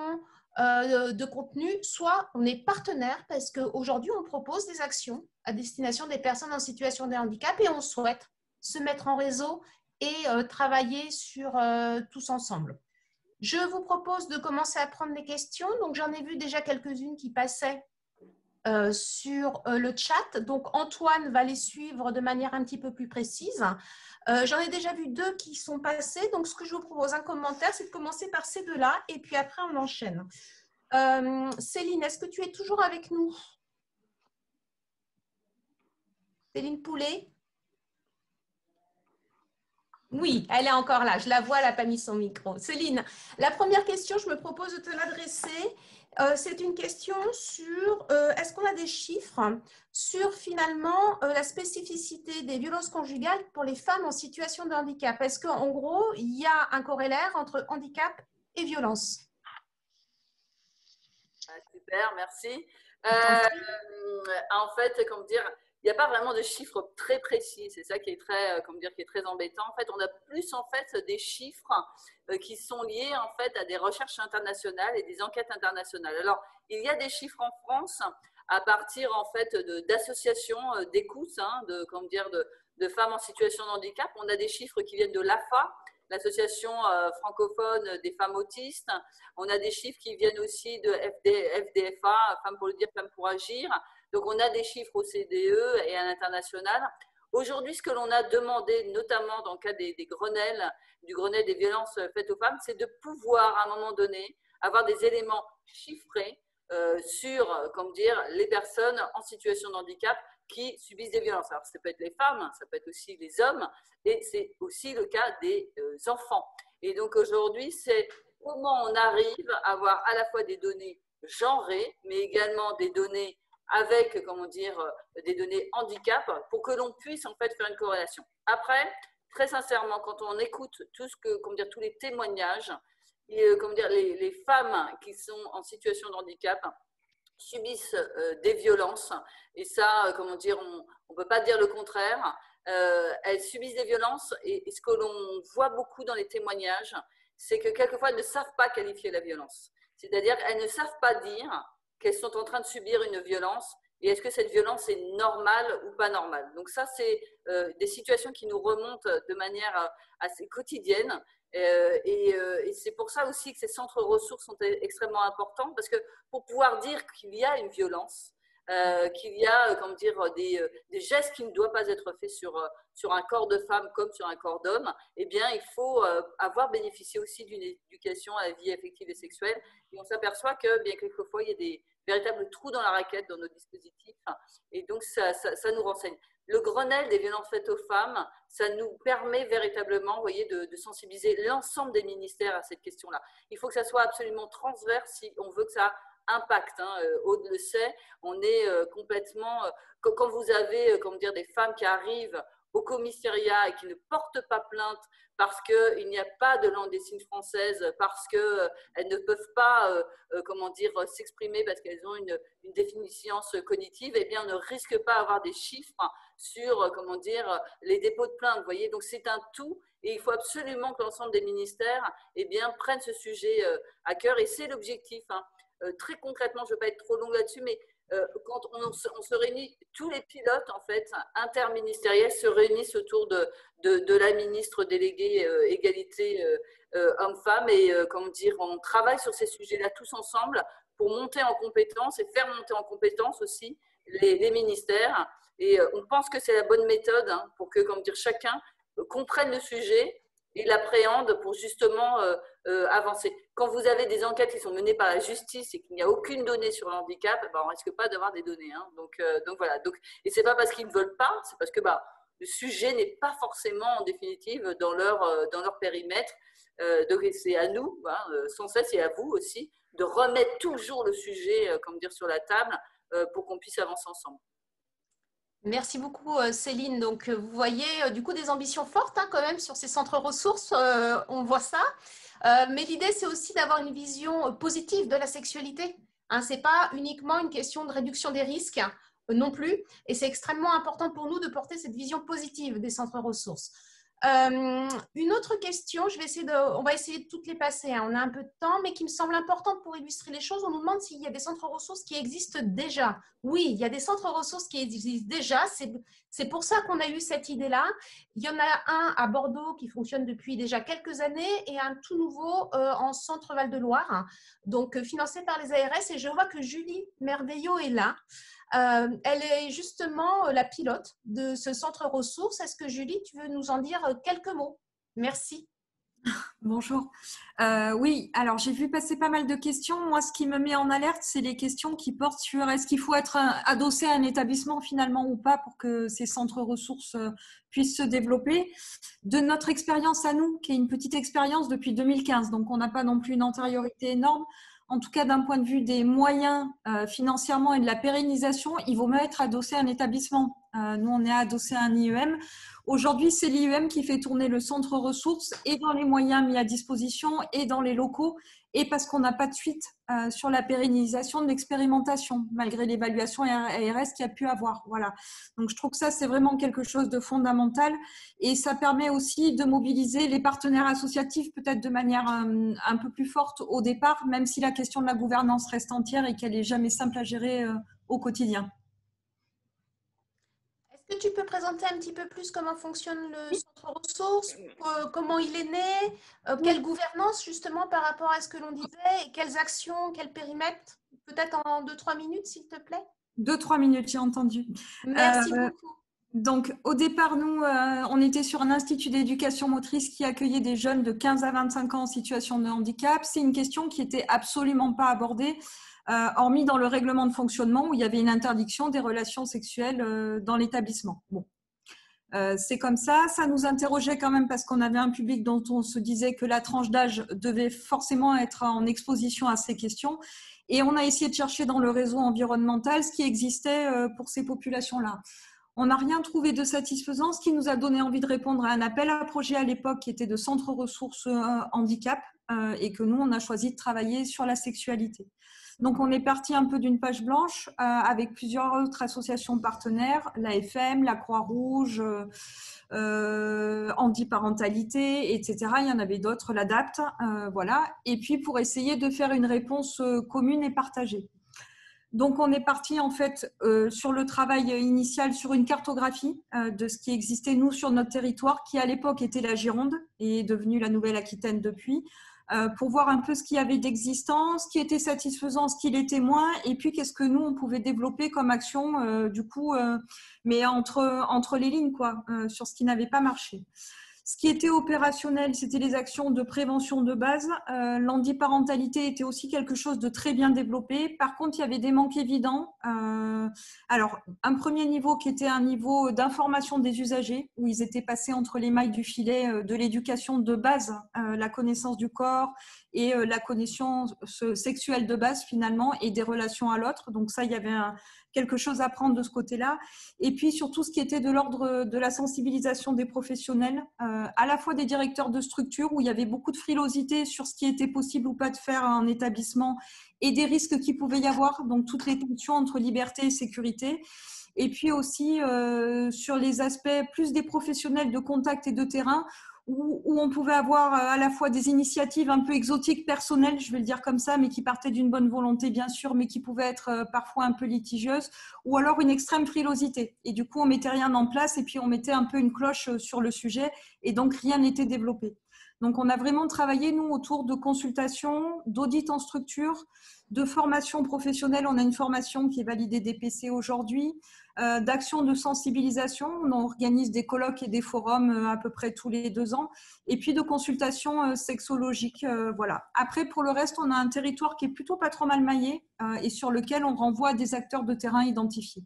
de contenu, soit on est partenaire parce qu'aujourd'hui on propose des actions à destination des personnes en situation de handicap et on souhaite se mettre en réseau et travailler sur tous ensemble. Je vous propose de commencer à prendre les questions. Donc j'en ai vu déjà quelques-unes qui passaient sur le chat. Donc Antoine va les suivre de manière un petit peu plus précise. J'en ai déjà vu 2 qui sont passés. Donc ce que je vous propose, un commentaire, c'est de commencer par ces 2-là et puis après on enchaîne. Céline, est-ce que tu es toujours avec nous? Céline Poulet? Oui, elle est encore là. Je la vois, elle n'a pas mis son micro. Céline, la première question, je me propose de te l'adresser. C'est une question sur, est-ce qu'on a des chiffres sur finalement la spécificité des violences conjugales pour les femmes en situation de handicap? Est-ce qu'en gros, il y a un corrélaire entre handicap et violence? Super, merci. En fait, comment dire, il n'y a pas vraiment de chiffres très précis. C'est ça qui est très, qui est très embêtant. En fait, on a plus en fait des chiffres qui sont liés en fait à des recherches internationales et des enquêtes internationales. Alors, il y a des chiffres en France à partir en fait d'associations d'écoute, de femmes en situation de handicap. On a des chiffres qui viennent de l'AFA, l'association francophone des femmes autistes. On a des chiffres qui viennent aussi de FDFA, Femmes pour le dire, Femmes pour agir. Donc, on a des chiffres au CDE et à l'international. Aujourd'hui, ce que l'on a demandé, notamment dans le cas du Grenelle des violences faites aux femmes, c'est de pouvoir, à un moment donné, avoir des éléments chiffrés sur, les personnes en situation de handicap qui subissent des violences. Alors, ça peut être les femmes, ça peut être aussi les hommes, et c'est aussi le cas des enfants. Et donc, aujourd'hui, c'est comment on arrive à avoir à la fois des données genrées, mais également des données avec, des données handicap pour que l'on puisse en fait faire une corrélation. Après, très sincèrement, quand on écoute tous les témoignages, les femmes qui sont en situation de handicap subissent des violences et ça, on ne peut pas dire le contraire. Elles subissent des violences et ce que l'on voit beaucoup dans les témoignages, c'est que quelquefois elles ne savent pas qualifier la violence. C'est-à-dire qu'elles ne savent pas dire qu'elles sont en train de subir une violence et est-ce que cette violence est normale ou pas normale. Donc ça, c'est des situations qui nous remontent de manière assez quotidienne et c'est pour ça aussi que ces centres ressources sont extrêmement importants parce que pour pouvoir dire qu'il y a une violence, qu'il y a des gestes qui ne doivent pas être faits sur un corps de femme comme sur un corps d'homme, eh bien, il faut avoir bénéficié aussi d'une éducation à la vie affective et sexuelle. Et on s'aperçoit que bien quelquefois, il y a des véritables trous dans la raquette dans nos dispositifs. Et donc, ça nous renseigne. Le Grenelle des violences faites aux femmes, ça nous permet véritablement, de sensibiliser l'ensemble des ministères à cette question-là. Il faut que ça soit absolument transverse si on veut que ça impact. Aude le sait, on est complètement… Quand vous avez des femmes qui arrivent au commissariat et qui ne portent pas plainte parce qu'il n'y a pas de langue des signes française, parce qu'elles ne peuvent pas s'exprimer parce qu'elles ont une déficience cognitive, eh bien, on ne risque pas d'avoir des chiffres sur les dépôts de plainte. Vous voyez, donc c'est un tout et il faut absolument que l'ensemble des ministères prennent ce sujet à cœur et c'est l'objectif. Très concrètement, je ne vais pas être trop longue là-dessus, mais quand on se réunit, tous les pilotes en fait interministériels se réunissent autour de la ministre déléguée égalité hommes-femmes et on travaille sur ces sujets-là tous ensemble pour monter en compétences et faire monter en compétences aussi les ministères. Et on pense que c'est la bonne méthode pour que chacun comprenne le sujet il appréhende pour justement avancer. Quand vous avez des enquêtes qui sont menées par la justice et qu'il n'y a aucune donnée sur le handicap, ben, on ne risque pas d'avoir des données. Hein. Donc voilà. Et ce n'est pas parce qu'ils ne veulent pas, c'est parce que le sujet n'est pas forcément en définitive dans leur périmètre. Donc c'est à nous, sans cesse, et à vous aussi, de remettre toujours le sujet sur la table pour qu'on puisse avancer ensemble. Merci beaucoup Céline. Donc vous voyez du coup des ambitions fortes quand même sur ces centres ressources, on voit ça. Mais l'idée c'est aussi d'avoir une vision positive de la sexualité. Ce n'est pas uniquement une question de réduction des risques non plus. Et c'est extrêmement important pour nous de porter cette vision positive des centres ressources. Une autre question, on va essayer de toutes les passer, on a un peu de temps, mais qui me semble importante pour illustrer les choses. On nous demande s'il y a des centres ressources qui existent déjà. Oui, il y a des centres ressources qui existent déjà, c'est pour ça qu'on a eu cette idée-là. Il y en a un à Bordeaux qui fonctionne depuis déjà quelques années et un tout nouveau en centre Val-de-Loire, donc financé par les ARS, et je vois que Julie Merveillot est là. Elle est justement la pilote de ce centre ressources. Est-ce que Julie, tu veux nous en dire quelques mots? Merci. Bonjour. Oui, alors j'ai vu passer pas mal de questions. Moi, ce qui me met en alerte, c'est les questions qui portent sur est-ce qu'il faut être adossé à un établissement finalement ou pas pour que ces centres ressources puissent se développer. De notre expérience à nous, qui est une petite expérience depuis 2015, donc on n'a pas non plus une antériorité énorme, en tout cas d'un point de vue des moyens financièrement et de la pérennisation, il vaut mieux être adossé à un établissement. Nous, on est adossé à un IEM. Aujourd'hui, c'est l'IEM qui fait tourner le centre ressources et dans les moyens mis à disposition et dans les locaux, et parce qu'on n'a pas de suite sur la pérennisation de l'expérimentation, malgré l'évaluation ARS qu'il y a pu avoir. Voilà. Donc, je trouve que ça, c'est vraiment quelque chose de fondamental et ça permet aussi de mobiliser les partenaires associatifs peut-être de manière un peu plus forte au départ, même si la question de la gouvernance reste entière et qu'elle n'est jamais simple à gérer au quotidien. Est-ce que tu peux présenter un petit peu plus comment fonctionne le centre ressources, comment il est né, quelle gouvernance justement par rapport à ce que l'on disait, et quelles actions, quel périmètre? Peut-être en 2-3 minutes, s'il te plaît. 2-3 minutes, j'ai entendu. Merci beaucoup. Donc, au départ, nous, on était sur un institut d'éducation motrice qui accueillait des jeunes de 15 à 25 ans en situation de handicap. C'est une question qui n'était absolument pas abordée, hormis dans le règlement de fonctionnement où il y avait une interdiction des relations sexuelles dans l'établissement. Bon. C'est comme ça. Ça nous interrogeait quand même parce qu'on avait un public dont on se disait que la tranche d'âge devait forcément être en exposition à ces questions. Et on a essayé de chercher dans le réseau environnemental ce qui existait pour ces populations-là. On n'a rien trouvé de satisfaisant, ce qui nous a donné envie de répondre à un appel à projet à l'époque qui était de centre ressources handicap et que nous, on a choisi de travailler sur la sexualité. Donc, on est parti un peu d'une page blanche avec plusieurs autres associations partenaires, l'AFM, la Croix-Rouge, Handiparentalité, etc. Il y en avait d'autres, l'ADAPT, voilà. Et puis, pour essayer de faire une réponse commune et partagée. Donc, on est parti en fait sur le travail initial sur une cartographie de ce qui existait, nous, sur notre territoire, qui à l'époque était la Gironde et est devenue la Nouvelle-Aquitaine depuis, pour voir un peu ce qu'il y avait d'existant, ce qui était satisfaisant, ce qui l'était moins, et puis qu'est-ce que nous, on pouvait développer comme action, du coup, mais entre les lignes, quoi, sur ce qui n'avait pas marché. Ce qui était opérationnel, c'était les actions de prévention de base. L'handiparentalité était aussi quelque chose de très bien développé. Par contre, il y avait des manques évidents. Alors, un premier niveau qui était un niveau d'information des usagers, où ils étaient passés entre les mailles du filet de l'éducation de base, la connaissance du corps et la connaissance sexuelle de base finalement, et des relations à l'autre. Donc ça, il y avait quelque chose à prendre de ce côté-là. Et puis, surtout, ce qui était de l'ordre de la sensibilisation des professionnels, à la fois des directeurs de structure, où il y avait beaucoup de frilosité sur ce qui était possible ou pas de faire en établissement, et des risques qu'il pouvait y avoir, donc toutes les tensions entre liberté et sécurité. Et puis aussi, sur les aspects plus des professionnels de contact et de terrain, où on pouvait avoir à la fois des initiatives un peu exotiques, personnelles, je vais le dire comme ça, mais qui partaient d'une bonne volonté, bien sûr, mais qui pouvaient être parfois un peu litigieuses, ou alors une extrême frilosité. Et du coup, on mettait rien en place et puis on mettait un peu une cloche sur le sujet et donc rien n'était développé. Donc, on a vraiment travaillé, nous, autour de consultations, d'audits en structure, de formation professionnelle. On a une formation qui est validée DPC aujourd'hui, d'actions de sensibilisation. On organise des colloques et des forums à peu près tous les 2 ans, et puis de consultations sexologiques. Voilà. Après, pour le reste, on a un territoire qui est plutôt pas trop mal maillé et sur lequel on renvoie à des acteurs de terrain identifiés.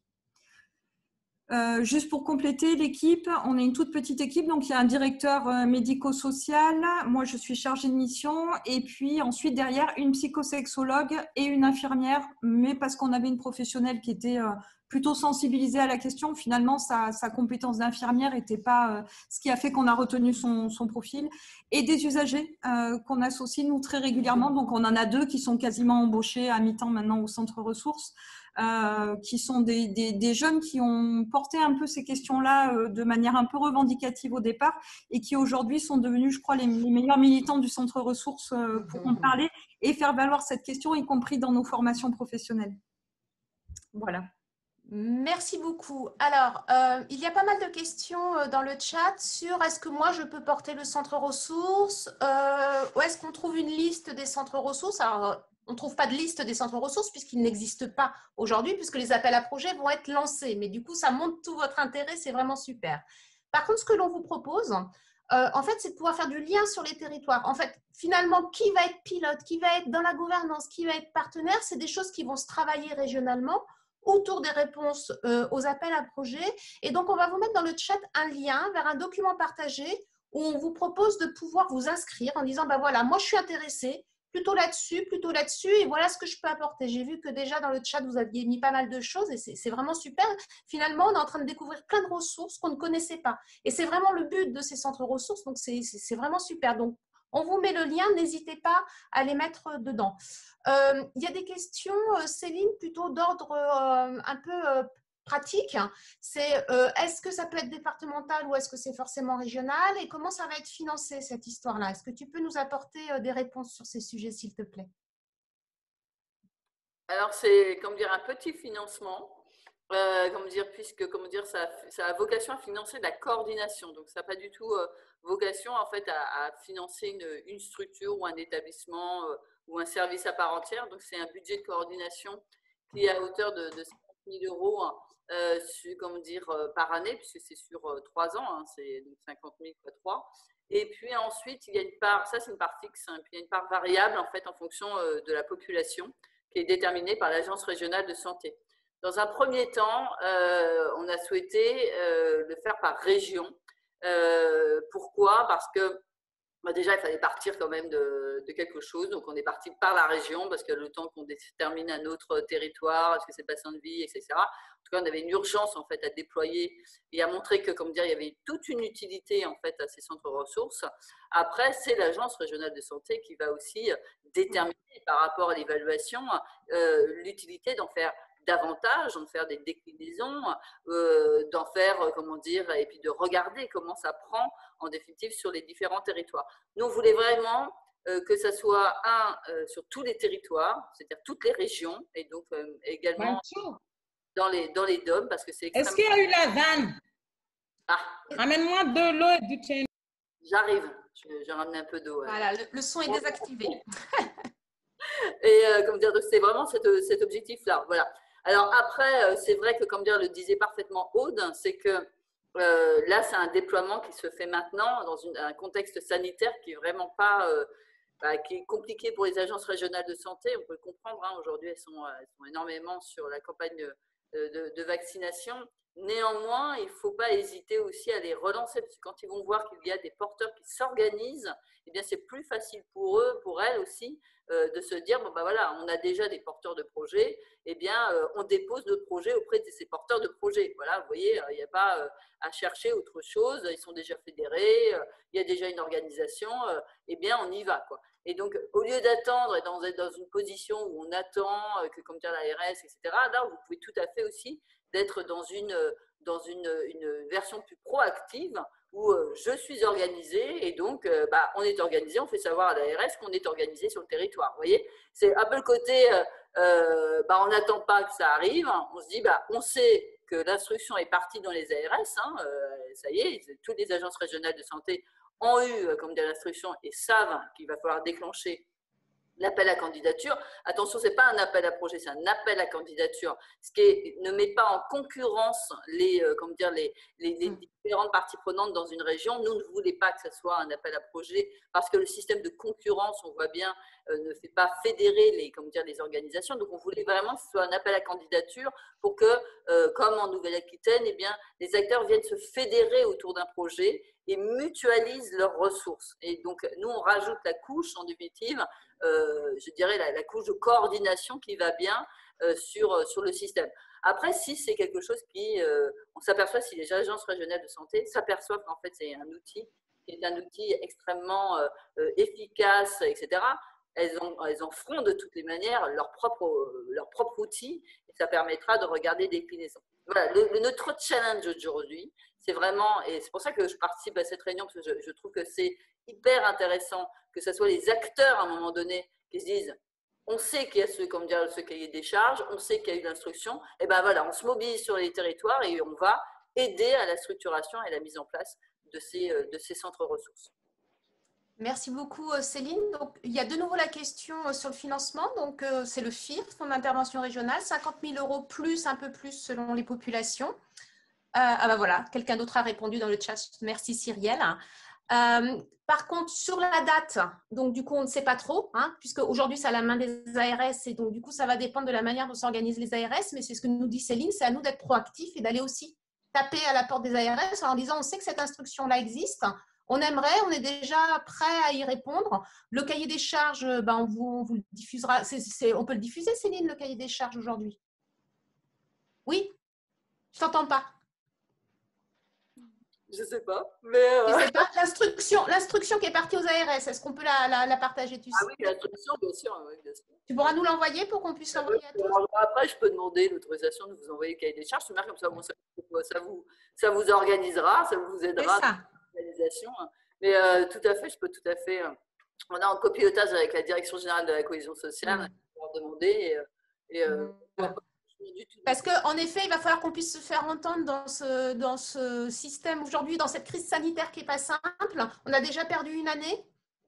Juste pour compléter l'équipe, on est une toute petite équipe, donc il y a un directeur médico-social, moi je suis chargée de mission, et puis ensuite derrière une psychosexologue et une infirmière, mais parce qu'on avait une professionnelle qui était plutôt sensibilisée à la question, finalement sa compétence d'infirmière n'était pas ce qui a fait qu'on a retenu son profil, et des usagers qu'on associe nous très régulièrement, donc on en a 2 qui sont quasiment embauchés à mi-temps maintenant au centre ressources. Qui sont des jeunes qui ont porté un peu ces questions-là de manière un peu revendicative au départ et qui aujourd'hui sont devenus, je crois, les meilleurs militants du centre ressources pour en parler et faire valoir cette question, y compris dans nos formations professionnelles. Voilà. Merci beaucoup. Alors, il y a pas mal de questions dans le chat sur est-ce que moi je peux porter le centre ressources ou est-ce qu'on trouve une liste des centres ressources. Alors, on ne trouve pas de liste des centres ressources puisqu'ils n'existent pas aujourd'hui, puisque les appels à projets vont être lancés. Mais du coup, ça montre tout votre intérêt, c'est vraiment super. Par contre, ce que l'on vous propose, en fait, c'est de pouvoir faire du lien sur les territoires. En fait, finalement, qui va être pilote, qui va être dans la gouvernance, qui va être partenaire, c'est des choses qui vont se travailler régionalement autour des réponses aux appels à projets. Et donc, on va vous mettre dans le chat un lien vers un document partagé où on vous propose de pouvoir vous inscrire en disant, ben voilà, moi je suis intéressée, plutôt là-dessus, et voilà ce que je peux apporter. J'ai vu que déjà dans le chat, vous aviez mis pas mal de choses et c'est vraiment super. Finalement, on est en train de découvrir plein de ressources qu'on ne connaissait pas. Et c'est vraiment le but de ces centres ressources, donc c'est vraiment super. Donc, on vous met le lien, n'hésitez pas à les mettre dedans. Il y a des questions, Céline, plutôt d'ordre un peu pratique. C'est est-ce que ça peut être départemental ou est-ce que c'est forcément régional et comment ça va être financé cette histoire-là? Est-ce que tu peux nous apporter des réponses sur ces sujets, s'il te plaît? Alors, c'est, comme dire, un petit financement. Puisque ça a vocation à financer de la coordination. Donc, ça n'a pas du tout vocation en fait à financer une structure ou un établissement ou un service à part entière. Donc, c'est un budget de coordination qui est à hauteur de 50 000 € par année, puisque c'est sur 3 ans, hein, c'est 50 000 x 3. Et puis ensuite, il y a une part, ça c'est une part fixe, hein, puis il y a une part variable en fait en fonction de la population qui est déterminée par l'Agence régionale de santé. Dans un premier temps, on a souhaité le faire par région. Pourquoi? Parce que déjà, il fallait partir quand même de quelque chose. Donc, on est parti par la région parce que le temps qu'on détermine un autre territoire, est-ce que c'est bassin de vie, etc. En tout cas, on avait une urgence en fait à déployer et à montrer que, il y avait toute une utilité en fait à ces centres ressources. Après, c'est l'Agence régionale de santé qui va aussi déterminer par rapport à l'évaluation l'utilité d'en faire davantage, d'en faire des déclinaisons, d'en faire, et puis de regarder comment ça prend en définitive sur les différents territoires. Nous, on voulait vraiment que ça soit sur tous les territoires, c'est-à-dire toutes les régions, et donc également dans les DOM, parce que c'est extrêmement… Est-ce qu'il y a eu la vanne? Amène-moi de l'eau et du thé. J'arrive, j'ai ramené un peu d'eau. Voilà, le son est désactivé. Et donc c'est vraiment cet objectif-là. Voilà. Alors après, c'est vrai que, le disait parfaitement Aude, c'est que là, c'est un déploiement qui se fait maintenant dans un contexte sanitaire qui est vraiment pas, qui est compliqué pour les agences régionales de santé. On peut le comprendre. Hein, aujourd'hui, elles sont énormément sur la campagne de vaccination. Néanmoins, il ne faut pas hésiter aussi à les relancer parce que quand ils vont voir qu'il y a des porteurs qui s'organisent, eh bien, c'est plus facile pour eux, pour elles aussi, de se dire bon, voilà, on a déjà des porteurs de projets, eh bien, on dépose notre projet auprès de ces porteurs de projets. Voilà, vous voyez, il n'y a pas à chercher autre chose, ils sont déjà fédérés, il y a déjà une organisation, eh bien, on y va, quoi. Et donc, au lieu d'attendre et d'être dans une position où on attend que, l'ARS, etc., là, vous pouvez tout à fait aussi d'être dans une version plus proactive où je suis organisée et donc on est organisé, on fait savoir à l'ARS qu'on est organisé sur le territoire. Vous voyez, c'est un peu le côté on n'attend pas que ça arrive, on se dit on sait que l'instruction est partie dans les ARS, ça y est, toutes les agences régionales de santé ont eu l'instruction et savent qu'il va falloir déclencher l'appel à candidature. Attention, ce n'est pas un appel à projet, c'est un appel à candidature, ce qui ne met pas en concurrence les différentes parties prenantes dans une région. Nous ne voulons pas que ce soit un appel à projet parce que le système de concurrence, on voit bien, ne fait pas fédérer les organisations. Donc, on voulait vraiment que ce soit un appel à candidature pour que, comme en Nouvelle-Aquitaine, eh bien, les acteurs viennent se fédérer autour d'un projet et mutualisent leurs ressources. Et donc, nous, on rajoute la couche, en définitive, je dirais la couche de coordination qui va bien sur le système. Après, si c'est quelque chose on s'aperçoit, si les agences régionales de santé s'aperçoivent qu'en fait, c'est un outil qui est un outil extrêmement efficace, etc., elles en feront de toutes les manières leur propre outil et ça permettra de regarder des déclinaisons. Voilà, notre challenge aujourd'hui, c'est vraiment, et c'est pour ça que je participe à cette réunion, parce que je trouve que c'est hyper intéressant que ce soit les acteurs à un moment donné qui se disent on sait qu'il y a ce cahier des charges, on sait qu'il y a eu l'instruction, et ben voilà, on se mobilise sur les territoires et on va aider à la structuration et à la mise en place de ces centres ressources. Merci beaucoup Céline. Donc, il y a de nouveau la question sur le financement. Donc, c'est le FIR, Fonds d'intervention régionale, 50 000 € plus, un peu plus selon les populations. Ben voilà, quelqu'un d'autre a répondu dans le chat. Merci Cyrielle. Par contre, sur la date, donc du coup, on ne sait pas trop, puisque aujourd'hui, c'est à la main des ARS et donc du coup, ça va dépendre de la manière dont s'organisent les ARS, mais c'est ce que nous dit Céline, c'est à nous d'être proactifs et d'aller aussi taper à la porte des ARS en disant, on sait que cette instruction-là existe, on aimerait, on est déjà prêt à y répondre. Le cahier des charges, on vous le diffusera. On peut le diffuser, Céline, le cahier des charges aujourd'hui? Oui? Je ne t'entends pas. Je ne sais pas. Mais l'instruction qui est partie aux ARS, est-ce qu'on peut la partager, tu sais? Ah oui, l'instruction, bien sûr, oui, bien sûr. Tu pourras nous l'envoyer pour qu'on puisse l'envoyer à tous? Alors, après, je peux demander l'autorisation de vous envoyer le cahier des charges. Comme ça, ça vous organisera, ça vous aidera dans l'organisation. Mais tout à fait, je peux tout à fait. On est en copilotage avec la Direction générale de la cohésion sociale pour leur demander. Parce qu'en effet, il va falloir qu'on puisse se faire entendre dans ce système aujourd'hui, dans cette crise sanitaire qui n'est pas simple. On a déjà perdu une année.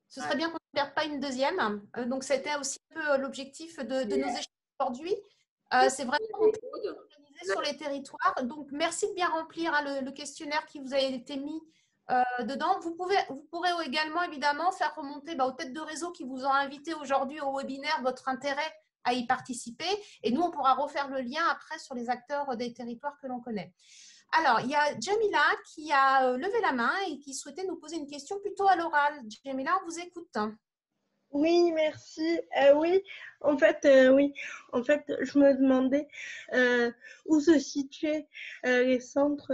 Ce serait bien qu'on ne perde pas une deuxième. Donc, c'était aussi un peu l'objectif de nos échanges aujourd'hui. C'est vraiment organiser sur les territoires. Donc, merci de bien remplir le questionnaire qui vous a été mis dedans. Vous pourrez également, évidemment, faire remonter aux têtes de réseau qui vous ont invité aujourd'hui au webinaire votre intérêt à y participer. Et nous, on pourra refaire le lien après sur les acteurs des territoires que l'on connaît. Alors, il y a Jamila qui a levé la main et qui souhaitait nous poser une question plutôt à l'oral. Jamila, on vous écoute. Oui, merci. Oui, en fait, je me demandais où se situaient les centres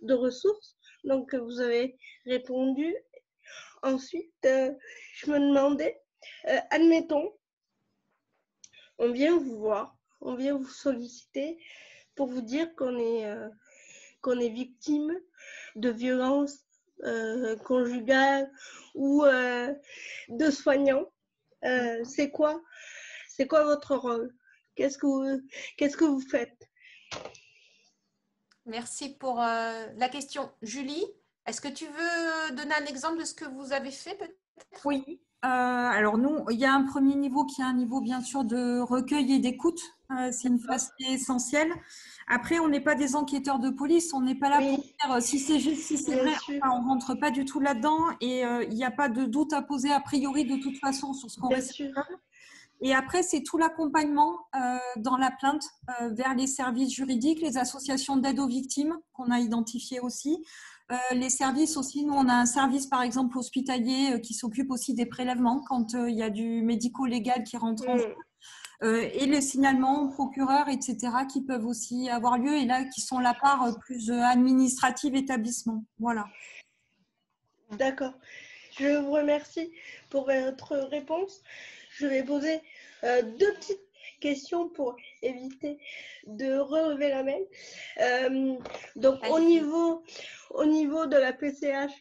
de ressources. Donc, vous avez répondu. Ensuite, je me demandais, admettons, on vient vous voir, on vient vous solliciter pour vous dire qu'on est victime de violences conjugales ou de soignants. C'est quoi votre rôle? Qu'est-ce que vous faites? Merci pour la question. Julie, est-ce que tu veux donner un exemple de ce que vous avez fait peut-être? Oui. Alors nous, il y a un premier niveau qui est un niveau bien sûr de recueil et d'écoute. C'est une phase qui est essentielle. Après, on n'est pas des enquêteurs de police, on n'est pas là pour dire si c'est juste, si c'est vrai. Enfin, on ne rentre pas du tout là-dedans et il n'y a pas de doute à poser a priori de toute façon sur ce qu'on réclame. Et après, c'est tout l'accompagnement dans la plainte vers les services juridiques, les associations d'aide aux victimes qu'on a identifiées aussi. Les services aussi, nous on a un service par exemple hospitalier qui s'occupe aussi des prélèvements quand il y a du médico-légal qui rentre en jeu. Et les signalements aux procureurs, etc. qui peuvent aussi avoir lieu et là qui sont la part plus administrative établissement. Voilà. D'accord. Je vous remercie pour votre réponse. Je vais poser deux petites questions pour éviter de relever la main. Donc au niveau de la PCH,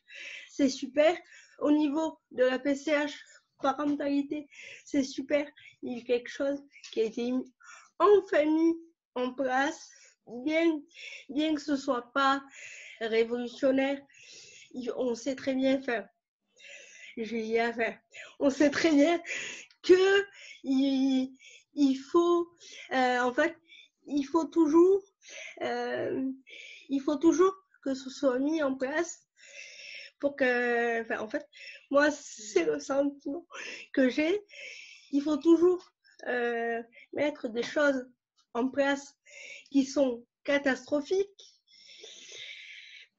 c'est super. Au niveau de la PCH parentalité, c'est super. Il y a quelque chose qui a été mis en famille, en place, bien que ce soit pas révolutionnaire. On sait très bien faire. On sait très bien que il faut, en fait, il faut toujours que ce soit mis en place pour que, enfin, en fait, moi, c'est le sentiment que j'ai. Il faut toujours mettre des choses en place qui sont catastrophiques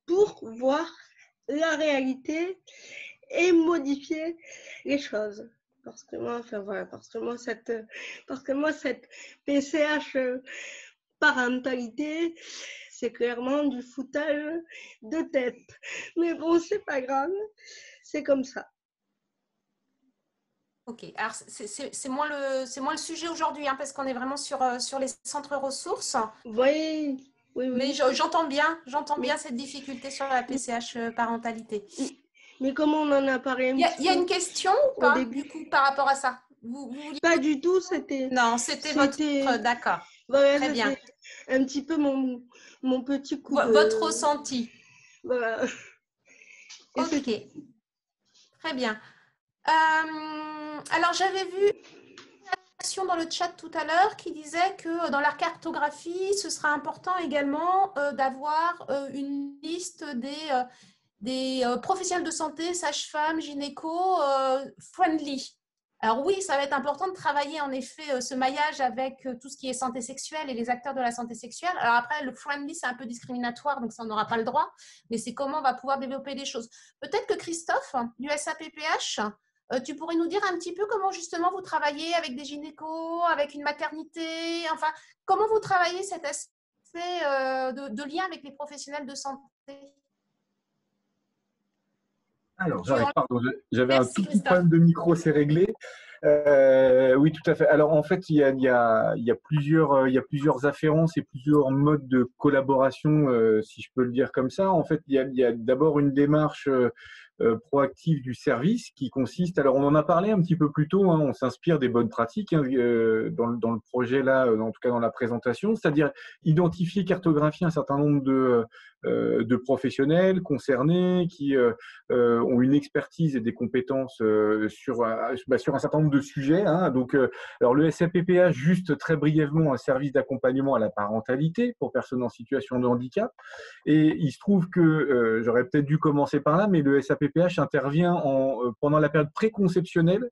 pour voir la réalité et modifier les choses. Parce que moi, enfin voilà, parce que moi cette PCH parentalité, c'est clairement du foutage de tête. Mais bon, c'est pas grave, c'est comme ça. Ok, alors c'est moins le sujet aujourd'hui, hein, parce qu'on est vraiment sur les centres ressources. Oui. Mais j'entends bien cette difficulté sur la PCH parentalité. Mais comme on en a parlé il y a une question ou pas, du coup, par rapport à ça? Vous pas du tout, c'était... Non, c'était votre... D'accord, voilà, très bien. Un petit peu mon petit coup de... Votre ressenti. Voilà. Ok, très bien. Alors, j'avais vu une action dans le chat tout à l'heure qui disait que dans la cartographie, ce sera important également d'avoir une liste des professionnels de santé, sages-femmes, gynéco, friendly. Alors oui, ça va être important de travailler en effet ce maillage avec tout ce qui est santé sexuelle et les acteurs de la santé sexuelle. Alors après, le friendly, c'est un peu discriminatoire, donc ça, on n'aura pas le droit, mais c'est comment on va pouvoir développer les choses. Peut-être que Christophe, du SAPPH, tu pourrais nous dire un petit peu comment justement vous travaillez avec des gynécos, avec une maternité, enfin, comment vous travaillez cet aspect de lien avec les professionnels de santé? Alors, j'arrive, pardon, j'avais un tout petit problème de micro, c'est réglé. Oui, tout à fait. Alors, en fait, il y a plusieurs afférences et plusieurs modes de collaboration, si je peux le dire comme ça. En fait, il y a d'abord une démarche proactive du service qui consiste, alors on en a parlé un petit peu plus tôt, hein, on s'inspire des bonnes pratiques hein, dans le projet là, en tout cas dans la présentation, c'est-à-dire identifier, cartographier un certain nombre de professionnels concernés qui ont une expertise et des compétences sur un certain nombre de sujets. Hein. Donc, alors le SAPPH, juste très brièvement, un service d'accompagnement à la parentalité pour personnes en situation de handicap. Et il se trouve que, j'aurais peut-être dû commencer par là, mais le SAPPH intervient pendant la période préconceptionnelle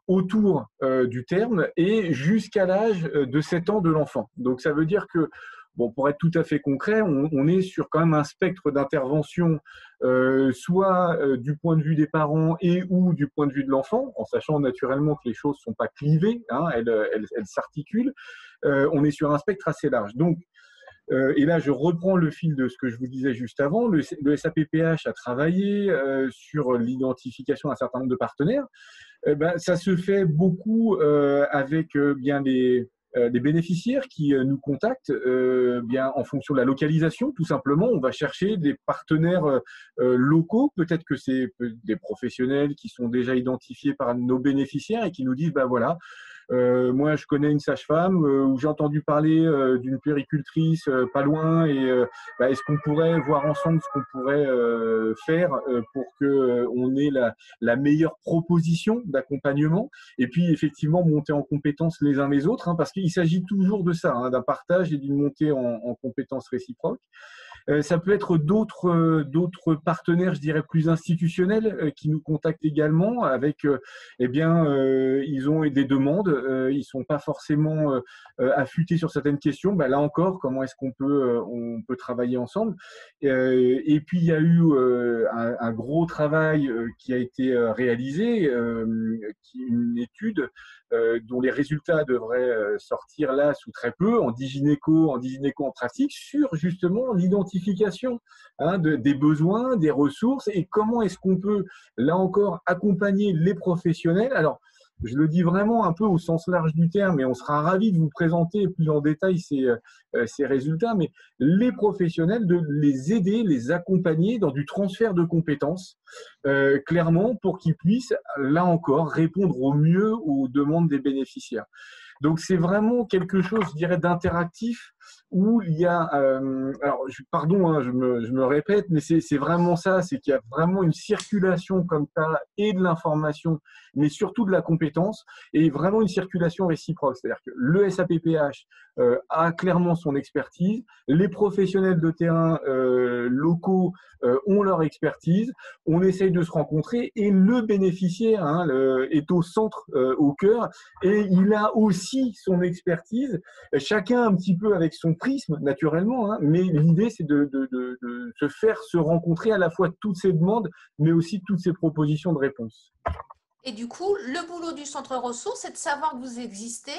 autour du terme et jusqu'à l'âge de 7 ans de l'enfant. Donc, ça veut dire que, bon, pour être tout à fait concret, on est sur quand même un spectre d'intervention, soit du point de vue des parents et ou du point de vue de l'enfant, en sachant naturellement que les choses ne sont pas clivées, hein, elles s'articulent. On est sur un spectre assez large. Donc, et là, je reprends le fil de ce que je vous disais juste avant. Le SAPPH a travaillé sur l'identification d'un certain nombre de partenaires. Ça se fait beaucoup avec bien les bénéficiaires qui nous contactent bien en fonction de la localisation, tout simplement. On va chercher des partenaires locaux. Peut-être que c'est des professionnels qui sont déjà identifiés par nos bénéficiaires et qui nous disent, voilà, moi, je connais une sage-femme où j'ai entendu parler d'une puéricultrice pas loin et est-ce qu'on pourrait voir ensemble ce qu'on pourrait faire pour qu'on ait la meilleure proposition d'accompagnement et puis effectivement monter en compétences les uns les autres, hein, parce qu'il s'agit toujours de ça, hein, d'un partage et d'une montée en compétences réciproques. Ça peut être d'autres partenaires, je dirais, plus institutionnels qui nous contactent également avec, ils ont des demandes, ils ne sont pas forcément affûtés sur certaines questions. Là encore, comment est-ce qu'on peut travailler ensemble? Et puis, il y a eu un gros travail qui a été réalisé, une étude dont les résultats devraient sortir là sous très peu, en digynéco en pratique, sur justement l'identification des besoins, des ressources et comment est-ce qu'on peut, là encore, accompagner les professionnels. Alors, je le dis vraiment un peu au sens large du terme et on sera ravis de vous présenter plus en détail ces résultats, mais les professionnels, de les aider, les accompagner dans du transfert de compétences, clairement, pour qu'ils puissent, là encore, répondre au mieux aux demandes des bénéficiaires. Donc, c'est vraiment quelque chose, je dirais, d'interactif où il y a, alors pardon, hein, je me répète, mais c'est vraiment ça, c'est qu'il y a vraiment une circulation comme ça et de l'information, mais surtout de la compétence, et vraiment une circulation réciproque. C'est-à-dire que le SAPPH a clairement son expertise, les professionnels de terrain locaux ont leur expertise, on essaye de se rencontrer et le bénéficiaire est au centre, au cœur, et il a aussi son expertise, chacun un petit peu avec son prisme naturellement, mais l'idée c'est de se faire se rencontrer à la fois toutes ces demandes, mais aussi toutes ces propositions de réponse. Et du coup, le boulot du centre ressources, c'est de savoir que vous existez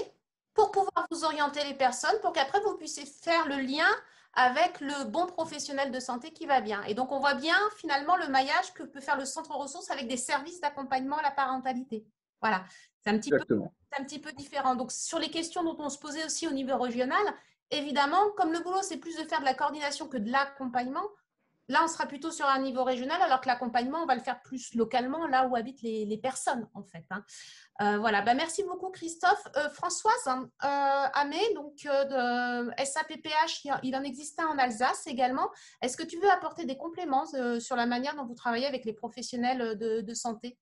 pour pouvoir vous orienter les personnes, pour qu'après vous puissiez faire le lien avec le bon professionnel de santé qui va bien. Et donc, on voit bien finalement le maillage que peut faire le centre ressources avec des services d'accompagnement à la parentalité. Voilà, c'est un petit peu différent. Donc, sur les questions dont on se posait aussi au niveau régional, évidemment, comme le boulot, c'est plus de faire de la coordination que de l'accompagnement, là, on sera plutôt sur un niveau régional, alors que l'accompagnement, on va le faire plus localement, là où habitent les personnes, en fait. Voilà, merci beaucoup, Christophe. Françoise Amé, donc de SAPPH, il en existe un en Alsace également. Est-ce que tu veux apporter des compléments sur la manière dont vous travaillez avec les professionnels de santé?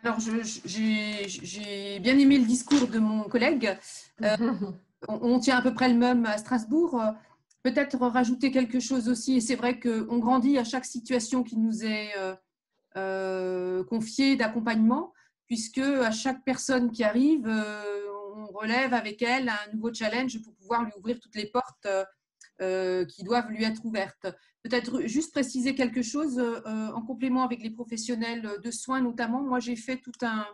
Alors, j'ai bien aimé le discours de mon collègue. On tient à peu près le même à Strasbourg. Peut-être rajouter quelque chose aussi, et c'est vrai qu'on grandit à chaque situation qui nous est confiée d'accompagnement, puisque à chaque personne qui arrive, on relève avec elle un nouveau challenge pour pouvoir lui ouvrir toutes les portes qui doivent lui être ouvertes. Peut-être juste préciser quelque chose en complément avec les professionnels de soins notamment. Moi, j'ai fait tout un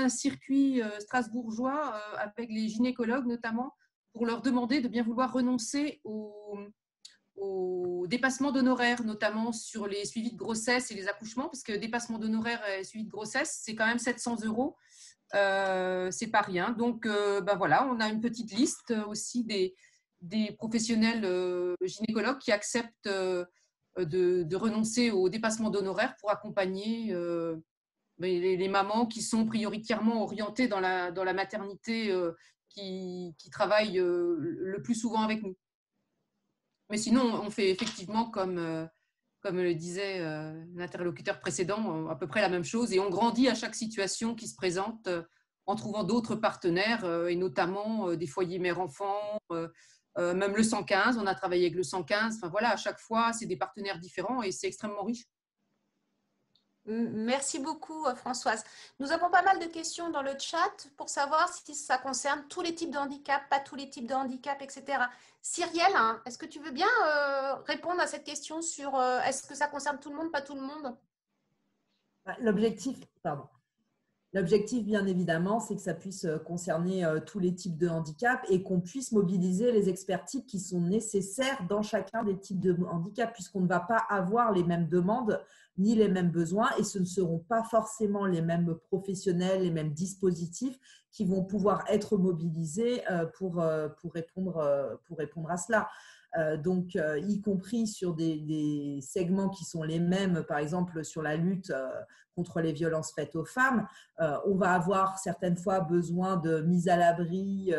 circuit strasbourgeois avec les gynécologues notamment, pour leur demander de bien vouloir renoncer au dépassement d'honoraires, notamment sur les suivis de grossesse et les accouchements, parce que dépassement d'honoraires et suivi de grossesse, c'est quand même 700 €. C'est pas rien. Donc, voilà, on a une petite liste aussi des professionnels gynécologues qui acceptent de renoncer au dépassement d'honoraires pour accompagner les mamans qui sont prioritairement orientées dans la maternité, qui travaillent le plus souvent avec nous. Mais sinon, on fait effectivement, comme le disait l'interlocuteur précédent, à peu près la même chose, et on grandit à chaque situation qui se présente en trouvant d'autres partenaires, et notamment des foyers mère-enfant, même le 115, on a travaillé avec le 115, enfin voilà, à chaque fois, c'est des partenaires différents et c'est extrêmement riche. Merci beaucoup, Françoise. Nous avons pas mal de questions dans le chat pour savoir si ça concerne tous les types de handicap, pas tous les types de handicap, etc. Cyrielle, est-ce que tu veux bien répondre à cette question sur est-ce que ça concerne tout le monde, pas tout le monde? L'objectif, bien évidemment, c'est que ça puisse concerner tous les types de handicap et qu'on puisse mobiliser les expertises qui sont nécessaires dans chacun des types de handicap, puisqu'on ne va pas avoir les mêmes demandes ni les mêmes besoins, et ce ne seront pas forcément les mêmes professionnels, les mêmes dispositifs qui vont pouvoir être mobilisés pour répondre à cela. Donc, y compris sur des segments qui sont les mêmes, par exemple sur la lutte contre les violences faites aux femmes, on va avoir certaines fois besoin de mise à l'abri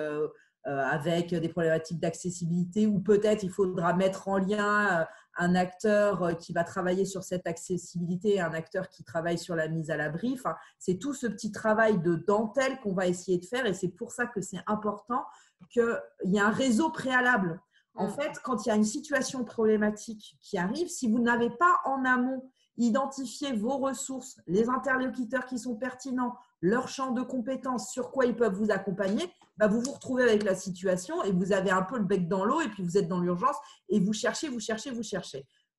avec des problématiques d'accessibilité, ou peut-être il faudra mettre en lien un acteur qui va travailler sur cette accessibilité et un acteur qui travaille sur la mise à l'abri. Enfin, c'est tout ce petit travail de dentelle qu'on va essayer de faire, et c'est pour ça que c'est important qu'il y ait un réseau préalable. En fait, quand il y a une situation problématique qui arrive, si vous n'avez pas en amont identifié vos ressources, les interlocuteurs qui sont pertinents, leur champ de compétences, sur quoi ils peuvent vous accompagner, vous vous retrouvez avec la situation et vous avez un peu le bec dans l'eau, et puis vous êtes dans l'urgence et vous cherchez.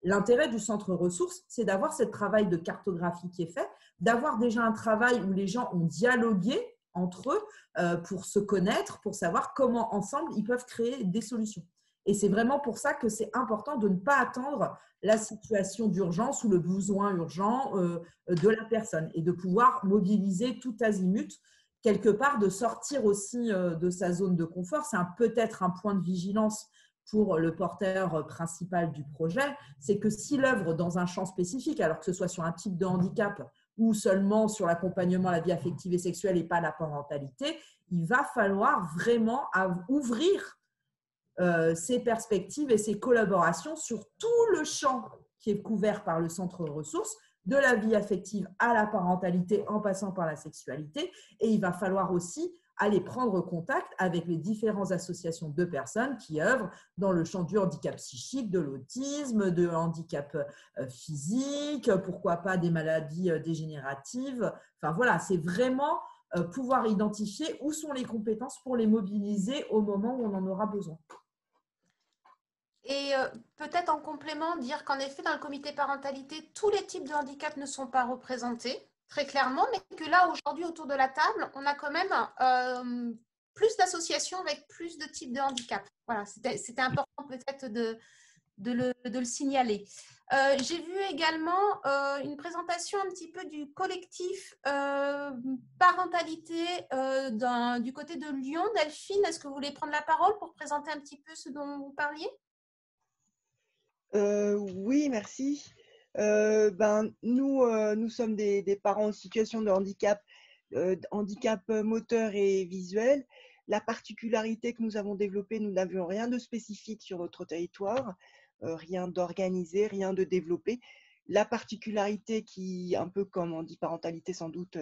L'intérêt du centre ressources, c'est d'avoir ce travail de cartographie qui est fait, d'avoir déjà un travail où les gens ont dialogué entre eux pour se connaître, pour savoir comment ensemble ils peuvent créer des solutions. Et c'est vraiment pour ça que c'est important de ne pas attendre la situation d'urgence ou le besoin urgent de la personne, et de pouvoir mobiliser tout azimut, quelque part de sortir aussi de sa zone de confort. C'est peut-être un point de vigilance pour le porteur principal du projet, c'est que s'il œuvre dans un champ spécifique, alors que ce soit sur un type de handicap ou seulement sur l'accompagnement à la vie affective et sexuelle et pas la parentalité, il va falloir vraiment ouvrir ses perspectives et ses collaborations sur tout le champ qui est couvert par le centre ressources, de la vie affective à la parentalité en passant par la sexualité. Et il va falloir aussi aller prendre contact avec les différentes associations de personnes qui œuvrent dans le champ du handicap psychique, de l'autisme, de handicap physique, pourquoi pas des maladies dégénératives. Enfin voilà, c'est vraiment pouvoir identifier où sont les compétences pour les mobiliser au moment où on en aura besoin. Et peut-être en complément, dire qu'en effet, dans le comité parentalité, tous les types de handicap ne sont pas représentés, très clairement, mais que là, aujourd'hui, autour de la table, on a quand même plus d'associations avec plus de types de handicap. Voilà, c'était important peut-être de le signaler. J'ai vu également une présentation un petit peu du collectif parentalité du côté de Lyon. Delphine, est-ce que vous voulez prendre la parole pour présenter un petit peu ce dont vous parliez ? Oui, merci. Nous sommes des parents en situation de handicap, handicap moteur et visuel. La particularité que nous avons développée, nous n'avions rien de spécifique sur notre territoire, rien d'organisé, rien de développé. La particularité qui, un peu comme on dit parentalité sans doute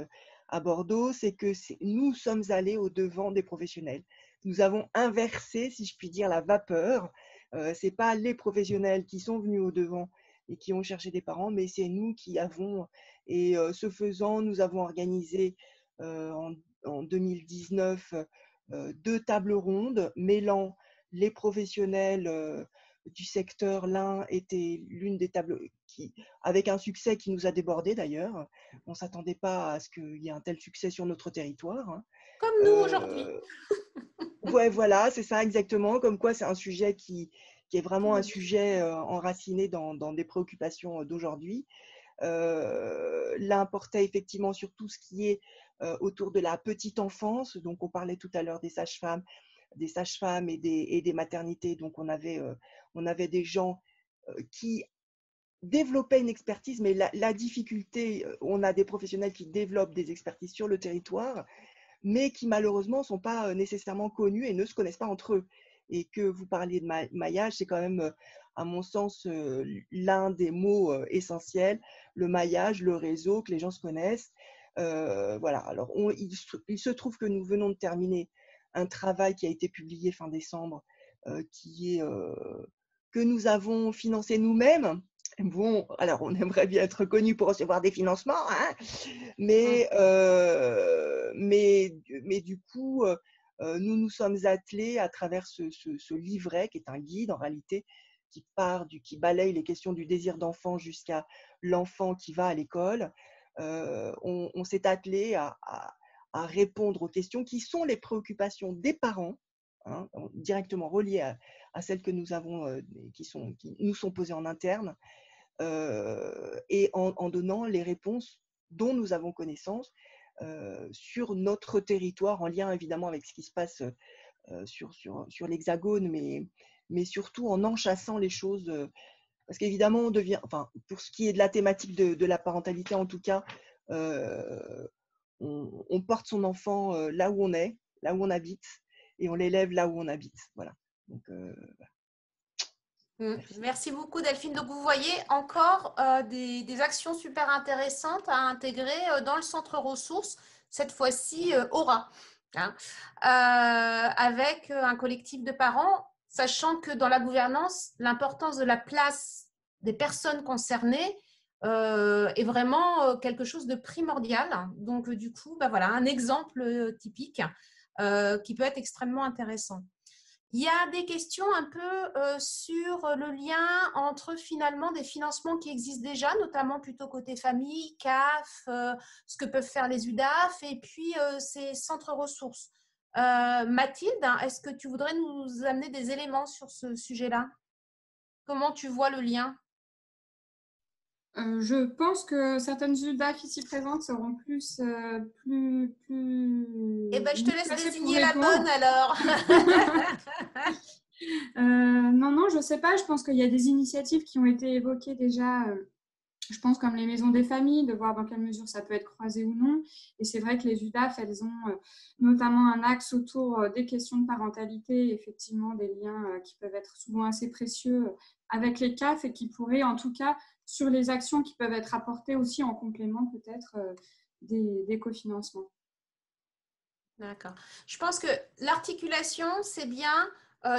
à Bordeaux, c'est que nous sommes allés au-devant des professionnels. Nous avons inversé, si je puis dire, la vapeur. Ce n'est pas les professionnels qui sont venus au-devant et qui ont cherché des parents, mais c'est nous qui avons, et ce faisant, nous avons organisé en 2019 2 tables rondes mêlant les professionnels du secteur. L'un était l'une des tables avec un succès qui nous a débordé d'ailleurs. On ne s'attendait pas à ce qu'il y ait un tel succès sur notre territoire. Hein. Comme nous aujourd'hui. Ouais, voilà, c'est ça exactement. Comme quoi, c'est un sujet qui est vraiment un sujet enraciné dans des préoccupations d'aujourd'hui. L'un portait effectivement sur tout ce qui est autour de la petite enfance. Donc, on parlait tout à l'heure des sages-femmes et des maternités. Donc, on avait des gens qui développaient une expertise, mais la difficulté, on a des professionnels qui développent des expertises sur le territoire, mais qui malheureusement ne sont pas nécessairement connus et ne se connaissent pas entre eux. Et que vous parliez de maillage, c'est quand même, à mon sens, l'un des mots essentiels, le maillage, le réseau, que les gens se connaissent. Voilà. Alors, il se trouve que nous venons de terminer un travail qui a été publié fin décembre, que nous avons financé nous-mêmes. Bon, alors on aimerait bien être reconnu pour recevoir des financements, hein, mais du coup, nous nous sommes attelés à travers ce livret, qui est un guide en réalité, qui balaye les questions du désir d'enfant jusqu'à l'enfant qui va à l'école. On s'est attelé à répondre aux questions qui sont les préoccupations des parents, hein, directement reliées à celles que nous avons, qui nous sont posées en interne. Et en donnant les réponses dont nous avons connaissance sur notre territoire, en lien évidemment avec ce qui se passe sur l'Hexagone, mais surtout en enchâssant les choses, parce qu'évidemment on devient, enfin pour ce qui est de la thématique de la parentalité en tout cas, on porte son enfant là où on est, là où on habite, et on l'élève là où on habite. Voilà. Donc, voilà. Merci beaucoup Delphine. Donc vous voyez encore des actions super intéressantes à intégrer dans le centre ressources, cette fois-ci Aura, hein, avec un collectif de parents, sachant que dans la gouvernance, l'importance de la place des personnes concernées est vraiment quelque chose de primordial. Donc du coup, voilà, un exemple typique qui peut être extrêmement intéressant. Il y a des questions un peu sur le lien entre finalement des financements qui existent déjà, notamment plutôt côté famille, CAF, ce que peuvent faire les UDAF et puis ces centres ressources. Mathilde, est-ce que tu voudrais nous amener des éléments sur ce sujet-là? Comment tu vois le lien? Je pense que certaines UDAF ici présentes seront plus... Eh bien, je te laisse désigner la bonne alors. Non, je ne sais pas. Je pense qu'il y a des initiatives qui ont été évoquées déjà je pense comme les maisons des familles, de voir dans quelle mesure ça peut être croisé ou non. Et c'est vrai que les UDAF, elles ont notamment un axe autour des questions de parentalité, effectivement des liens qui peuvent être souvent assez précieux avec les CAF et qui pourraient en tout cas, sur les actions qui peuvent être apportées aussi en complément peut-être des cofinancements. D'accord. Je pense que l'articulation, c'est bien.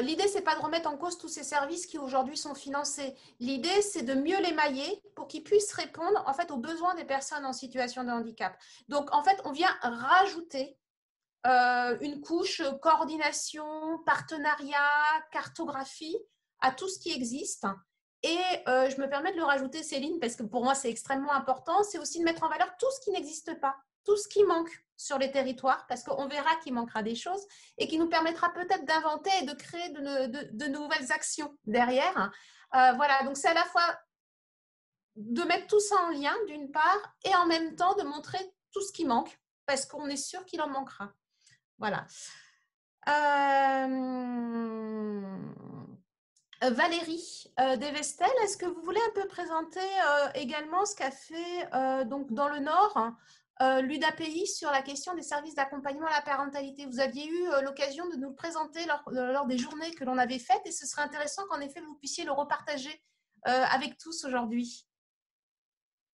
L'idée, c'est pas de remettre en cause tous ces services qui aujourd'hui sont financés. L'idée, c'est de mieux les mailler pour qu'ils puissent répondre en fait aux besoins des personnes en situation de handicap. Donc, en fait, on vient rajouter une couche coordination, partenariat, cartographie à tout ce qui existe. Et je me permets de le rajouter, Céline, parce que pour moi, c'est extrêmement important. C'est aussi de mettre en valeur tout ce qui n'existe pas, tout ce qui manque sur les territoires, parce qu'on verra qu'il manquera des choses et qui nous permettra peut-être d'inventer et de créer de nouvelles actions derrière. Voilà, donc c'est à la fois de mettre tout ça en lien, d'une part, et en même temps de montrer tout ce qui manque, parce qu'on est sûr qu'il en manquera. Voilà. Valérie Desvestel, est-ce que vous voulez un peu présenter également ce qu'a fait donc dans le Nord l'UDAPI sur la question des services d'accompagnement à la parentalité? Vous aviez eu l'occasion de nous le présenter lors des journées que l'on avait faites et ce serait intéressant qu'en effet vous puissiez le repartager avec tous aujourd'hui.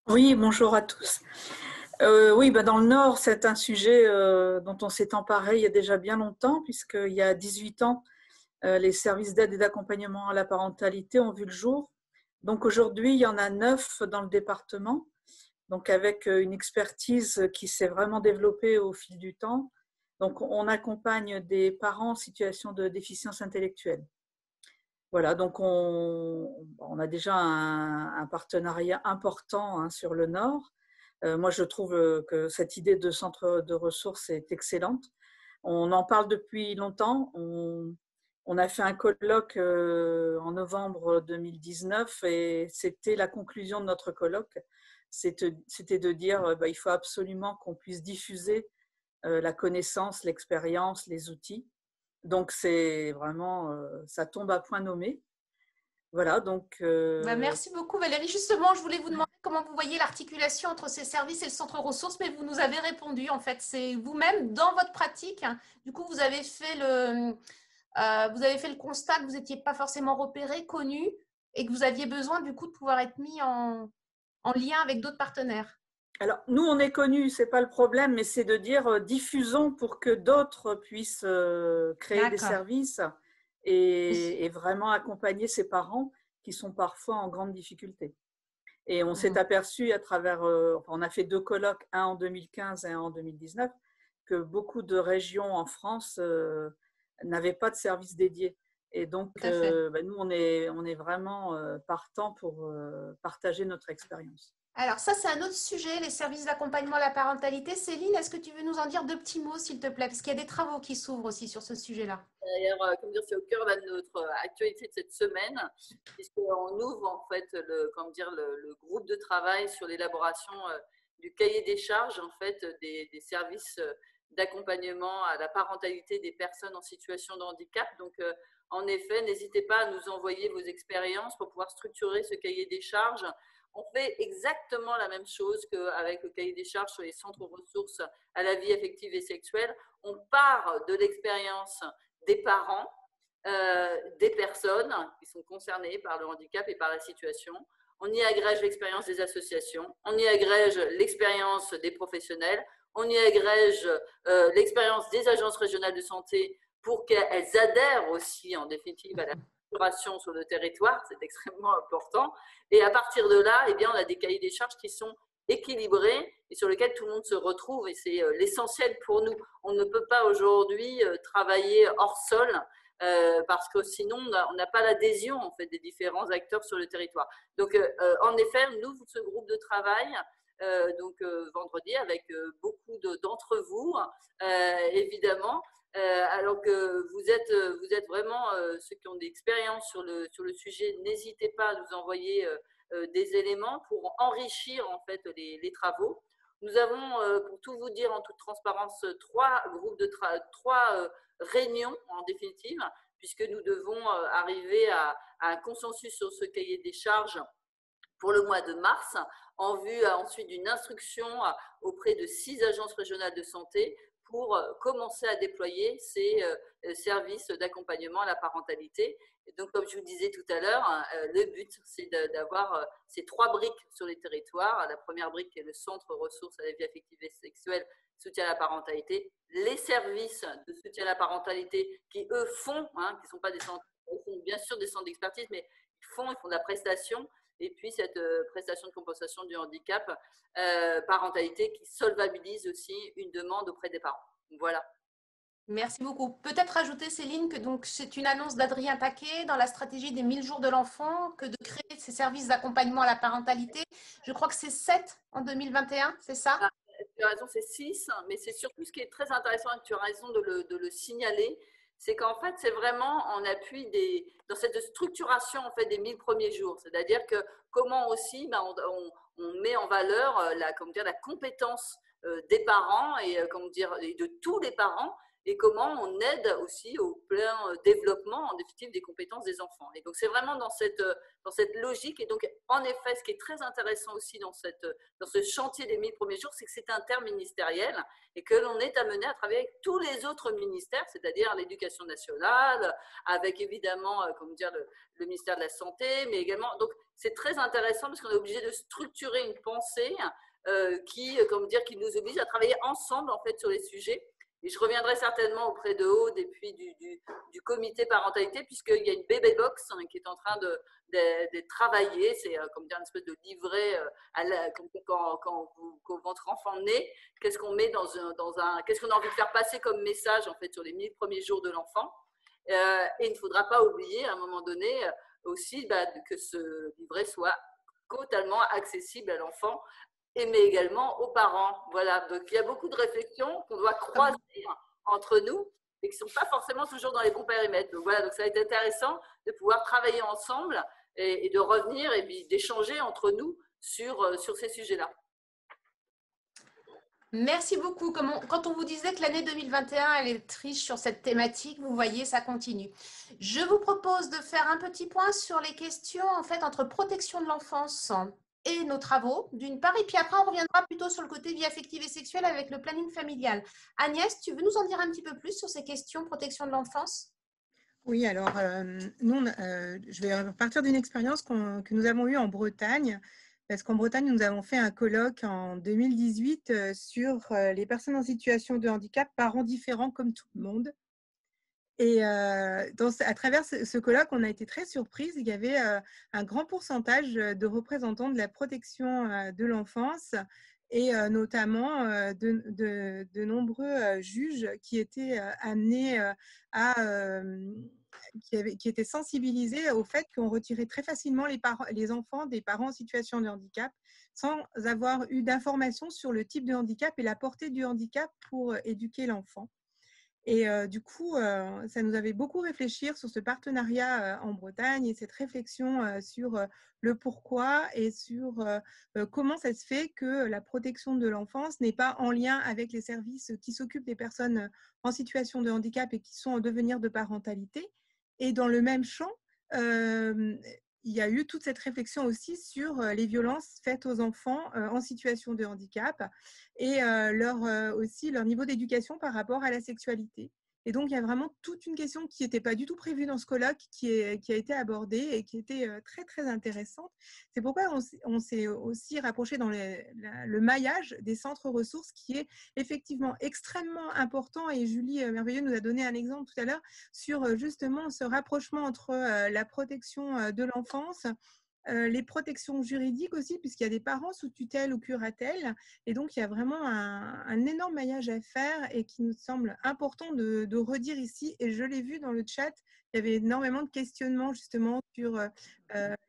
Oui, bonjour à tous. Oui, dans le Nord, c'est un sujet dont on s'est emparé il y a déjà bien longtemps, puisqu'il y a 18 ans, les services d'aide et d'accompagnement à la parentalité ont vu le jour. Donc aujourd'hui, il y en a 9 dans le département, donc avec une expertise qui s'est vraiment développée au fil du temps. Donc on accompagne des parents en situation de déficience intellectuelle. Voilà, donc on a déjà un partenariat important sur le Nord. Moi, je trouve que cette idée de centre de ressources est excellente. On en parle depuis longtemps. On a fait un colloque en novembre 2019 et c'était la conclusion de notre colloque. C'était de dire il faut absolument qu'on puisse diffuser la connaissance, l'expérience, les outils. Donc, c'est vraiment, ça tombe à point nommé. Voilà, donc… Merci beaucoup Valérie. Justement, je voulais vous demander comment vous voyez l'articulation entre ces services et le centre ressources, mais vous nous avez répondu. En fait, c'est vous-même, dans votre pratique, du coup, vous avez fait le constat que vous n'étiez pas forcément repéré, connu, et que vous aviez besoin, du coup, de pouvoir être mis en lien avec d'autres partenaires. Alors, nous, on est connus, ce n'est pas le problème, mais c'est de dire diffusons pour que d'autres puissent créer des services et vraiment accompagner ces parents qui sont parfois en grande difficulté. Et on s'est aperçu à travers, on a fait 2 colloques, un en 2015 et un en 2019, que beaucoup de régions en France n'avaient pas de service dédié. Et donc, nous, on est vraiment partants pour partager notre expérience. Alors ça, c'est un autre sujet, les services d'accompagnement à la parentalité. Céline, est-ce que tu veux nous en dire 2 petits mots, s'il te plaît? Parce qu'il y a des travaux qui s'ouvrent aussi sur ce sujet-là. D'ailleurs, comme dire, c'est au cœur de notre actualité de cette semaine, puisqu'on ouvre en fait le groupe de travail sur l'élaboration du cahier des charges en fait, des services d'accompagnement à la parentalité des personnes en situation de handicap. Donc, en effet, n'hésitez pas à nous envoyer vos expériences pour pouvoir structurer ce cahier des charges. On fait exactement la même chose qu'avec le cahier des charges sur les centres ressources à la vie affective et sexuelle. On part de l'expérience des parents, des personnes qui sont concernées par le handicap et par la situation. On y agrège l'expérience des associations, on y agrège l'expérience des professionnels, on y agrège l'expérience des agences régionales de santé pour qu'elles adhèrent aussi en définitive à la structuration sur le territoire, c'est extrêmement important. Et à partir de là, on a des cahiers des charges qui sont équilibrés et sur lesquels tout le monde se retrouve et c'est l'essentiel pour nous. On ne peut pas aujourd'hui travailler hors sol parce que sinon on n'a pas l'adhésion en fait des différents acteurs sur le territoire. Donc en effet, on ouvre ce groupe de travail vendredi avec beaucoup d'entre vous évidemment. Alors que vous êtes vraiment ceux qui ont des expériences sur le sujet, n'hésitez pas à nous envoyer des éléments pour enrichir en fait les travaux. Nous avons, pour tout vous dire en toute transparence, 3 réunions en définitive, puisque nous devons arriver à un consensus sur ce cahier des charges pour le mois de mars, en vue ensuite d'une instruction auprès de 6 agences régionales de santé pour commencer à déployer ces services d'accompagnement à la parentalité. Et donc, comme je vous disais tout à l'heure, le but, c'est d'avoir ces 3 briques sur les territoires. La première brique est le centre ressources à la vie affective et sexuelle, soutien à la parentalité, les services de soutien à la parentalité qui, eux, font, qui ne sont pas des centres, ils font bien sûr des centres d'expertise, mais ils font de la prestation. Et puis, cette prestation de compensation du handicap, parentalité, qui solvabilise aussi une demande auprès des parents. Voilà. Merci beaucoup. Peut-être ajouter, Céline, que donc c'est une annonce d'Adrien Taquet dans la stratégie des 1000 jours de l'enfant que de créer ces services d'accompagnement à la parentalité. Je crois que c'est 7 en 2021, c'est ça? Tu as raison, c'est 6, mais c'est surtout ce qui est très intéressant, et tu as raison de le signaler, c'est qu'en fait, c'est vraiment en appui dans cette structuration en fait, des 1000 premiers jours. C'est-à-dire que comment aussi on met en valeur la compétence des parents et, et de tous les parents, et comment on aide aussi au plein développement, en définitive, des compétences des enfants. Et donc, c'est vraiment dans cette logique. Et donc, en effet, ce qui est très intéressant aussi dans ce chantier des 1000 premiers jours, c'est que c'est interministériel et que l'on est amené à travailler avec tous les autres ministères, c'est-à-dire l'éducation nationale, avec évidemment, le ministère de la Santé, mais également… Donc, c'est très intéressant parce qu'on est obligé de structurer une pensée qui nous oblige à travailler ensemble, en fait, sur les sujets. Et je reviendrai certainement auprès de Aude et puis du comité parentalité, puisqu'il y a une bébé box qui est en train de travailler. C'est une espèce de livret quand votre enfant naît. Qu'est-ce qu'on met qu'est-ce qu'on a envie de faire passer comme message en fait sur les 1000 premiers jours de l'enfant. Et il ne faudra pas oublier à un moment donné aussi que ce livret soit totalement accessible à l'enfant, mais également aux parents. Voilà, donc il y a beaucoup de réflexions qu'on doit croiser entre nous et qui ne sont pas forcément toujours dans les bons périmètres. Donc voilà, donc ça va être intéressant de pouvoir travailler ensemble et de revenir et puis d'échanger entre nous sur ces sujets-là. Merci beaucoup. Quand on vous disait que l'année 2021, elle est riche sur cette thématique, vous voyez, ça continue. Je vous propose de faire un petit point sur les questions en fait entre protection de l'enfance et nos travaux, d'une part, et puis après, on reviendra plutôt sur le côté vie affective et sexuelle avec le planning familial. Agnès, tu veux nous en dire un petit peu plus sur ces questions protection de l'enfance? Oui, alors, nous, je vais partir d'une expérience que nous avons eue en Bretagne, parce qu'en Bretagne, nous avons fait un colloque en 2018 sur les personnes en situation de handicap, parents différents comme tout le monde. Et à travers ce colloque, on a été très surprise. Il y avait un grand pourcentage de représentants de la protection de l'enfance et notamment de nombreux juges qui étaient amenés qui étaient sensibilisés au fait qu'on retirait très facilement les enfants des parents en situation de handicap sans avoir eu d'informations sur le type de handicap et la portée du handicap pour éduquer l'enfant. Et du coup, ça nous avait beaucoup réfléchir sur ce partenariat en Bretagne et cette réflexion sur le pourquoi et sur comment ça se fait que la protection de l'enfance n'est pas en lien avec les services qui s'occupent des personnes en situation de handicap et qui sont en devenir de parentalité. Et dans le même champ, il y a eu toute cette réflexion aussi sur les violences faites aux enfants en situation de handicap et aussi leur niveau d'éducation par rapport à la sexualité. Et donc, il y a vraiment toute une question qui n'était pas du tout prévue dans ce colloque, qui a été abordée et qui était très, très intéressante. C'est pourquoi on s'est aussi rapproché dans le maillage des centres ressources, qui est effectivement extrêmement important. Et Julie Merveilleux nous a donné un exemple tout à l'heure sur justement ce rapprochement entre la protection de l'enfance, les protections juridiques aussi, puisqu'il y a des parents sous tutelle ou curatelle. Et donc, il y a vraiment un énorme maillage à faire et qui nous semble important de redire ici. Et je l'ai vu dans le chat, il y avait énormément de questionnements justement sur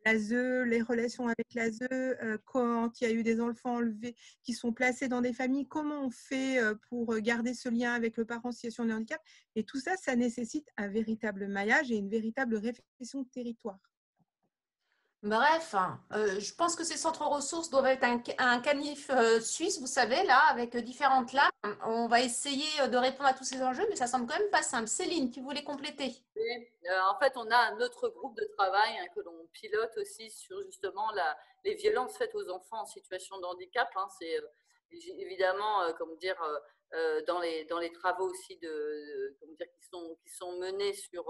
l'ASE, les relations avec l'ASE, quand il y a eu des enfants enlevés qui sont placés dans des familles, comment on fait pour garder ce lien avec le parent en situation de handicap. Et tout ça, ça nécessite un véritable maillage et une véritable réflexion de territoire. Bref, je pense que ces centres ressources doivent être un canif suisse, vous savez, là, avec différentes lames. On va essayer de répondre à tous ces enjeux, mais ça semble quand même pas simple. Céline, tu voulais compléter? Oui, en fait, on a un autre groupe de travail que l'on pilote aussi sur justement les violences faites aux enfants en situation de handicap. C'est évidemment, comment dire, dans les travaux aussi comment dire, qui sont menés sur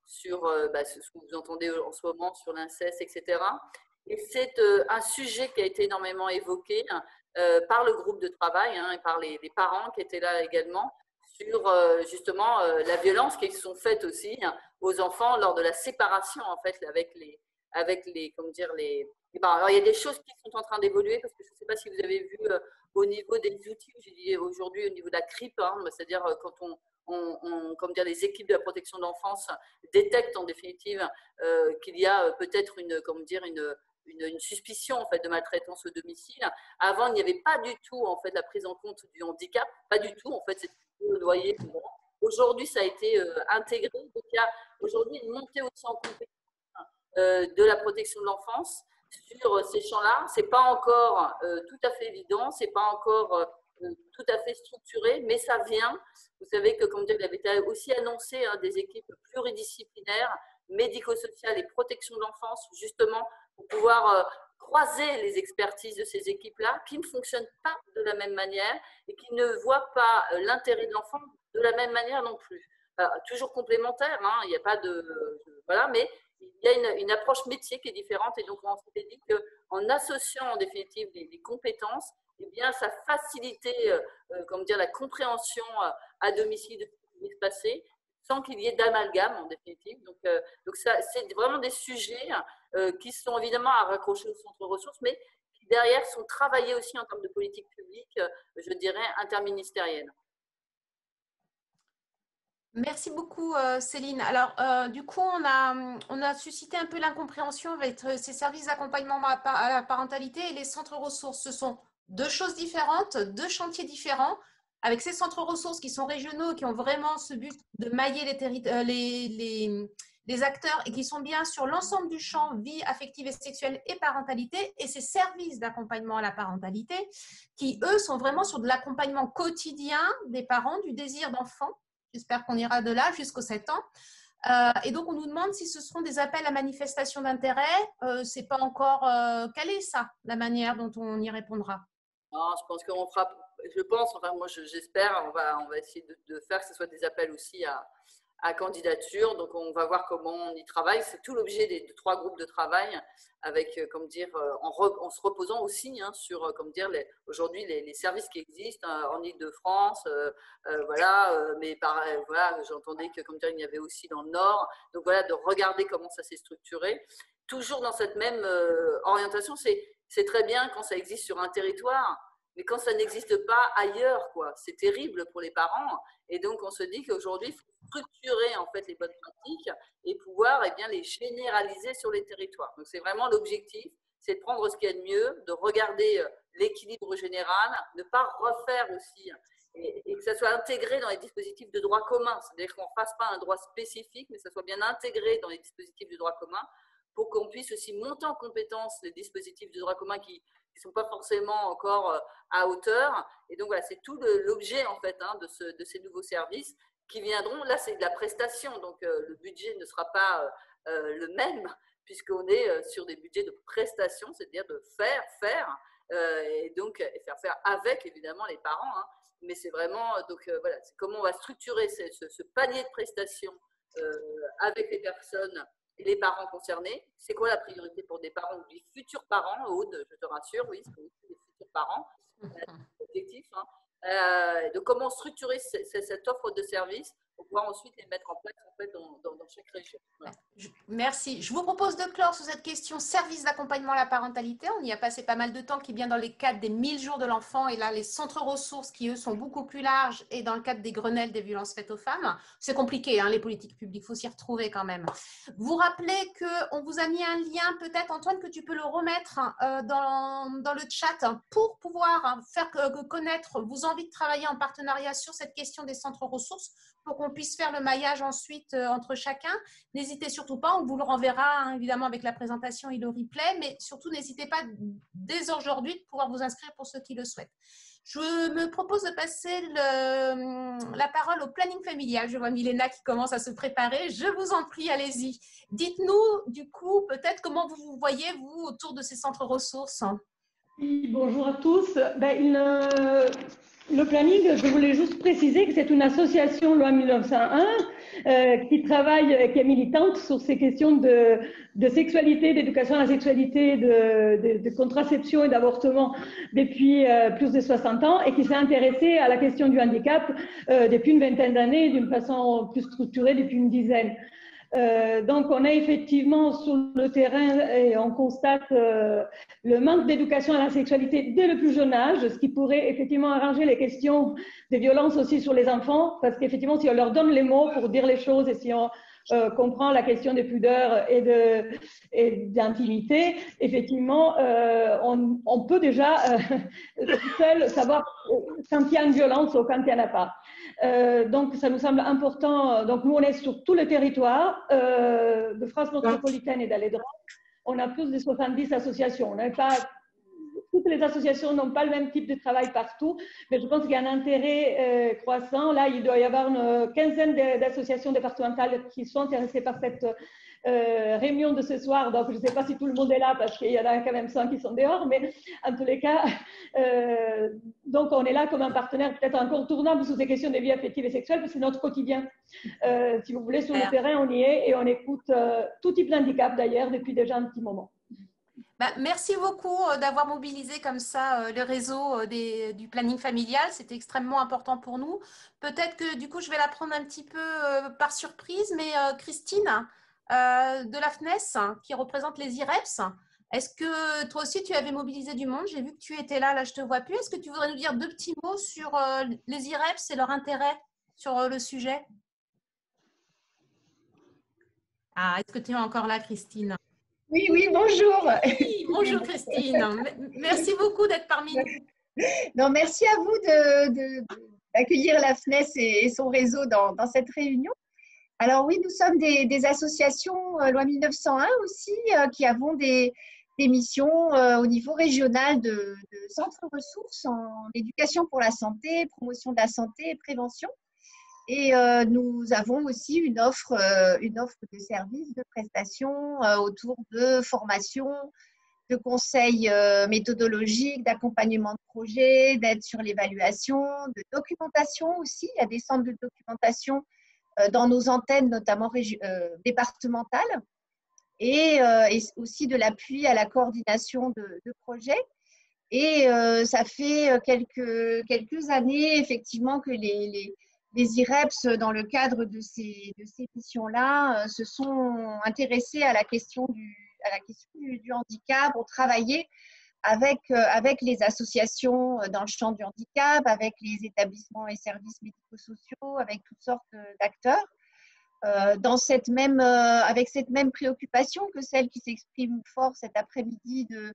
ce que vous entendez en ce moment sur l'inceste, etc. Et c'est un sujet qui a été énormément évoqué par le groupe de travail et par les parents qui étaient là également, sur justement la violence qui sont faites aussi aux enfants lors de la séparation en fait avec les comment dire alors il y a des choses qui sont en train d'évoluer parce que je ne sais pas si vous avez vu au niveau des outils, j'ai dit aujourd'hui au niveau de la CRIP, c'est-à-dire quand comme dire, les équipes de la protection de l'enfance détectent en définitive qu'il y a peut-être une suspicion en fait de maltraitance au domicile. Avant, il n'y avait pas du tout en fait la prise en compte du handicap, pas du tout en fait. Doyer. Aujourd'hui, ça a été intégré. Donc, il y a aujourd'hui une montée aussi en compétence de la protection de l'enfance sur ces champs-là. Ce n'est pas encore tout à fait évident, ce n'est pas encore tout à fait structuré, mais ça vient. Vous savez que, comme il avait été aussi annoncé, des équipes pluridisciplinaires, médico-sociales et protection de l'enfance, justement, pour pouvoir croiser les expertises de ces équipes-là, qui ne fonctionnent pas de la même manière et qui ne voient pas l'intérêt de l'enfant de la même manière non plus. Toujours complémentaire, il n'y a pas voilà, mais il y a une approche métier qui est différente et donc on s'était dit qu'en associant en définitive les compétences, eh bien, ça facilitait comment dire, la compréhension à domicile de ce qui pouvait se passer sans qu'il y ait d'amalgame en définitive. Donc c'est vraiment des sujets qui sont évidemment à raccrocher au centre ressources, mais qui derrière sont travaillés aussi en termes de politique publique, je dirais, interministérielle. Merci beaucoup, Céline. Alors, du coup, on a suscité un peu l'incompréhension avec ces services d'accompagnement à la parentalité et les centres ressources. Ce sont deux choses différentes, deux chantiers différents, avec ces centres ressources qui sont régionaux, qui ont vraiment ce but de mailler les acteurs et qui sont bien sur l'ensemble du champ vie affective et sexuelle et parentalité, et ces services d'accompagnement à la parentalité qui, eux, sont vraiment sur de l'accompagnement quotidien des parents, du désir d'enfant. J'espère qu'on ira de là jusqu'aux 7 ans. Et donc, on nous demande si ce seront des appels à manifestation d'intérêt. Ce n'est pas encore calé, ça, la manière dont on y répondra. Non, je pense qu'on fera, enfin moi j'espère, on va essayer de faire que ce soit des appels aussi à candidature. Donc, on va voir comment on y travaille. C'est tout l'objet des 3 groupes de travail avec, comme dire, en se reposant aussi sur, comme dire, aujourd'hui les services qui existent en Île-de-France, voilà. Mais voilà, j'entendais que, comme dire, il y avait aussi dans le Nord. Donc voilà, de regarder comment ça s'est structuré. Toujours dans cette même orientation, c'est très bien quand ça existe sur un territoire. Mais quand ça n'existe pas ailleurs, quoi, c'est terrible pour les parents. Et donc, on se dit qu'aujourd'hui, il faut structurer en fait les bonnes pratiques et pouvoir bien les généraliser sur les territoires. Donc, c'est vraiment l'objectif, c'est de prendre ce qu'il y a de mieux, de regarder l'équilibre général, ne pas refaire aussi et que ça soit intégré dans les dispositifs de droit commun. C'est-à-dire qu'on ne fasse pas un droit spécifique, mais que ça soit bien intégré dans les dispositifs de droit commun pour qu'on puisse aussi monter en compétence les dispositifs de droit commun qui ne sont pas forcément encore à hauteur. Et donc, voilà, c'est tout l'objet, en fait, de ces nouveaux services qui viendront. Là, c'est de la prestation, donc le budget ne sera pas le même, puisqu'on est sur des budgets de prestation, c'est-à-dire de faire, et donc faire avec, évidemment, les parents. Mais c'est vraiment, donc voilà, c'est comment on va structurer ce panier de prestations avec les personnes et les parents concernés. C'est quoi la priorité pour des parents ou des futurs parents, Aude, je te rassure, oui, c'est aussi des futurs parents, objectif. De comment structurer cette offre de services pour pouvoir ensuite les mettre en place en fait, dans chaque région. Voilà. Merci. Je vous propose de clore sur cette question service d'accompagnement à la parentalité. On y a passé pas mal de temps, qui est bien dans les cadres des 1000 jours de l'enfant. Et là, les centres ressources qui, eux, sont beaucoup plus larges et dans le cadre des Grenelles des violences faites aux femmes. C'est compliqué, les politiques publiques. Il faut s'y retrouver quand même. Vous rappelez qu'on vous a mis un lien, peut-être, Antoine, que tu peux le remettre dans le chat pour pouvoir faire connaître vos envies de travailler en partenariat sur cette question des centres ressources. pour qu'on puisse faire le maillage ensuite entre chacun. N'hésitez surtout pas, on vous le renverra hein, évidemment avec la présentation et le replay, mais surtout n'hésitez pas dès aujourd'hui de pouvoir vous inscrire pour ceux qui le souhaitent. Je me propose de passer la parole au planning familial. Je vois Milena qui commence à se préparer. Je vous en prie, allez-y. Dites-nous, du coup, peut-être comment vous vous voyez, vous, autour de ces centres ressources. Oui, bonjour à tous. Le planning, je voulais juste préciser que c'est une association loi 1901 qui travaille, qui est militante sur ces questions de sexualité, d'éducation à la sexualité, de contraception et d'avortement depuis plus de 60 ans et qui s'est intéressée à la question du handicap depuis une vingtaine d'années, d'une façon plus structurée depuis une dizaine. Donc, on est effectivement sur le terrain et on constate le manque d'éducation à la sexualité dès le plus jeune âge, ce qui pourrait effectivement arranger les questions des violences aussi sur les enfants, parce qu'effectivement, si on leur donne les mots pour dire les choses et si on comprend la question des pudeurs et d'intimité, effectivement, on peut déjà seul savoir quand il y a une violence ou quand il n'y en a pas. Donc, ça nous semble important. Donc, nous, on est sur tout le territoire de France métropolitaine et d'Alédron. On a plus de 70 associations. Toutes les associations n'ont pas le même type de travail partout, mais je pense qu'il y a un intérêt croissant. Là, il doit y avoir une quinzaine d'associations départementales qui sont intéressées par cette réunion de ce soir. Donc, je ne sais pas si tout le monde est là parce qu'il y en a quand même 100 qui sont dehors, mais en tous les cas, donc on est là comme un partenaire peut-être incontournable sur ces questions de vie affective et sexuelle, parce que c'est notre quotidien. Si vous voulez, sur le terrain, on y est et on écoute tout type d'handicap d'ailleurs depuis déjà un petit moment. Merci beaucoup d'avoir mobilisé comme ça le réseau du planning familial. C'était extrêmement important pour nous. Peut-être que du coup, je vais la prendre un petit peu par surprise, mais Christine de la FNES, qui représente les IREPS, est-ce que toi aussi, tu avais mobilisé du monde? J'ai vu que tu étais là, je ne te vois plus. Est-ce que tu voudrais nous dire 2 petits mots sur les IREPS et leur intérêt sur le sujet? Ah, est-ce que tu es encore là, Christine? Oui, bonjour. Oui, bonjour Christine. Merci beaucoup d'être parmi nous. Non, merci à vous d'accueillir la FNES et son réseau dans cette réunion. Alors oui, nous sommes des associations loi 1901 aussi qui avons des missions au niveau régional de centres ressources en éducation pour la santé, promotion de la santé et prévention. Et nous avons aussi une offre de services, de prestations autour de formation, de conseils méthodologiques, d'accompagnement de projets, d'aide sur l'évaluation, de documentation aussi. Il y a des centres de documentation dans nos antennes, notamment départementales, et aussi de l'appui à la coordination de projets. Et ça fait quelques années, effectivement, que les IREPS, dans le cadre de ces missions-là, se sont intéressés à la question du handicap, ont travaillé avec les associations dans le champ du handicap, avec les établissements et services médico-sociaux, avec toutes sortes d'acteurs, avec cette même préoccupation que celle qui s'exprime fort cet après-midi de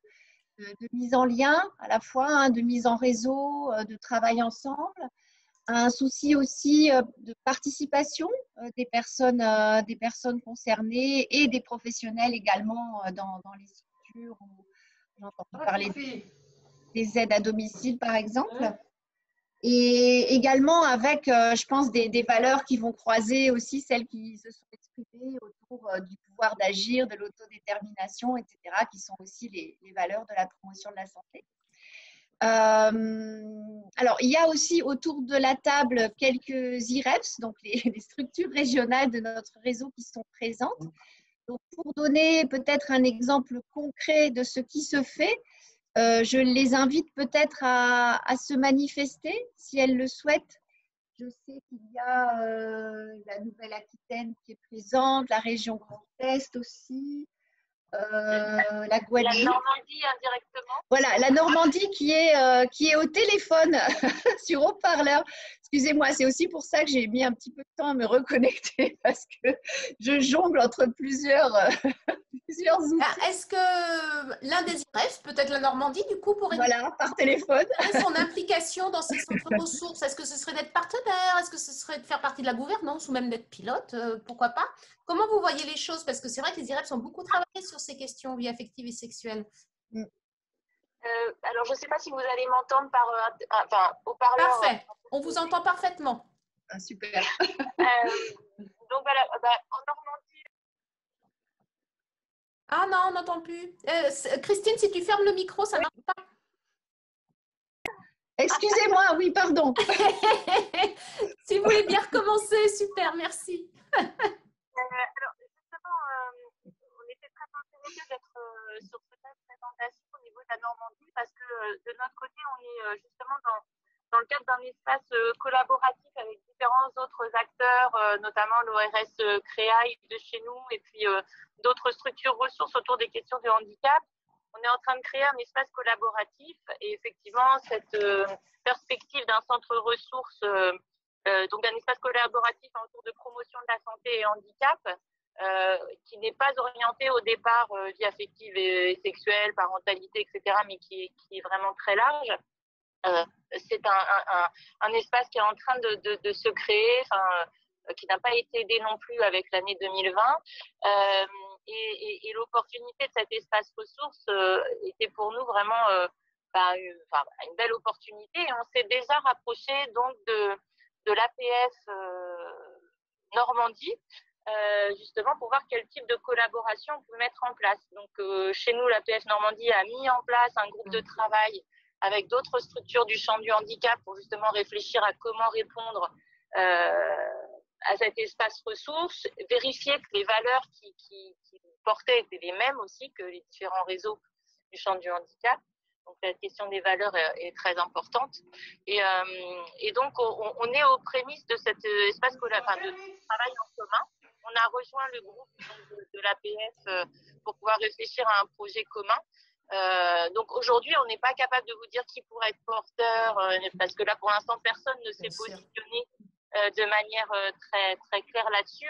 mise en lien, à la fois de mise en réseau, de travail ensemble. Un souci aussi de participation des personnes concernées et des professionnels également dans les structures où j'entends parler des aides à domicile par exemple. Et également avec, je pense, des valeurs qui vont croiser aussi celles qui se sont exprimées autour du pouvoir d'agir, de l'autodétermination, etc., qui sont aussi les valeurs de la promotion de la santé. Alors, il y a aussi autour de la table quelques IREPS, donc les structures régionales de notre réseau qui sont présentes. Donc, pour donner peut-être un exemple concret de ce qui se fait, je les invite peut-être à se manifester si elles le souhaitent. Je sais qu'il y a la Nouvelle-Aquitaine qui est présente, la région Grand Est aussi. La Guadeloupe. La Normandie indirectement. Voilà, la Normandie qui est au téléphone sur haut-parleur. Excusez-moi, c'est aussi pour ça que j'ai mis un petit peu de temps à me reconnecter parce que je jongle entre plusieurs outils. Est-ce que l'un des IREF, peut-être la Normandie, du coup, pourrait par téléphone, son implication dans ces centres ressources? Est-ce que ce serait d'être partenaire? Est-ce que ce serait de faire partie de la gouvernance ou même d'être pilote? Pourquoi pas? Comment vous voyez les choses? Parce que c'est vrai que les IREF sont beaucoup travaillés sur ces questions, vie affective et sexuelle. Alors, je ne sais pas si vous allez m'entendre par haut-parleur. Parfait, on vous entend parfaitement. Super. Donc voilà, en Normandie. Ah non, on n'entend plus. Christine, si tu fermes le micro, ça ne marche pas. Excusez-moi, oui, pardon. Si vous voulez bien recommencer, super, merci. Alors, justement, on était très intéressés d'être sur cette présentation au niveau de la Normandie parce que de notre côté, on est justement dans le cadre d'un espace collaboratif avec différents autres acteurs, notamment l'ORS Créaille de chez nous et puis d'autres structures ressources autour des questions de handicap. On est en train de créer un espace collaboratif et effectivement, cette perspective d'un centre ressources, donc d'un espace collaboratif autour de promotion de la santé et handicap, qui n'est pas orienté au départ vie affective et sexuelle, parentalité, etc., mais qui est vraiment très large. C'est un espace qui est en train de se créer, qui n'a pas été aidé non plus avec l'année 2020. Et l'opportunité de cet espace ressources était pour nous vraiment une belle opportunité. Et on s'est déjà rapproché donc de l'APF Normandie, justement pour voir quel type de collaboration on peut mettre en place. Donc chez nous, l'APF Normandie a mis en place un groupe de travail avec d'autres structures du champ du handicap pour justement réfléchir à comment répondre à cet espace ressources, vérifier que les valeurs qui portaient étaient les mêmes aussi que les différents réseaux du champ du handicap. Donc la question des valeurs est très importante. Et donc on est aux prémices de cet espace de travail en commun. On a rejoint le groupe de l'APF pour pouvoir réfléchir à un projet commun. Donc aujourd'hui, on n'est pas capable de vous dire qui pourrait être porteur, parce que là, pour l'instant, personne ne s'est positionné de manière très, très claire là-dessus.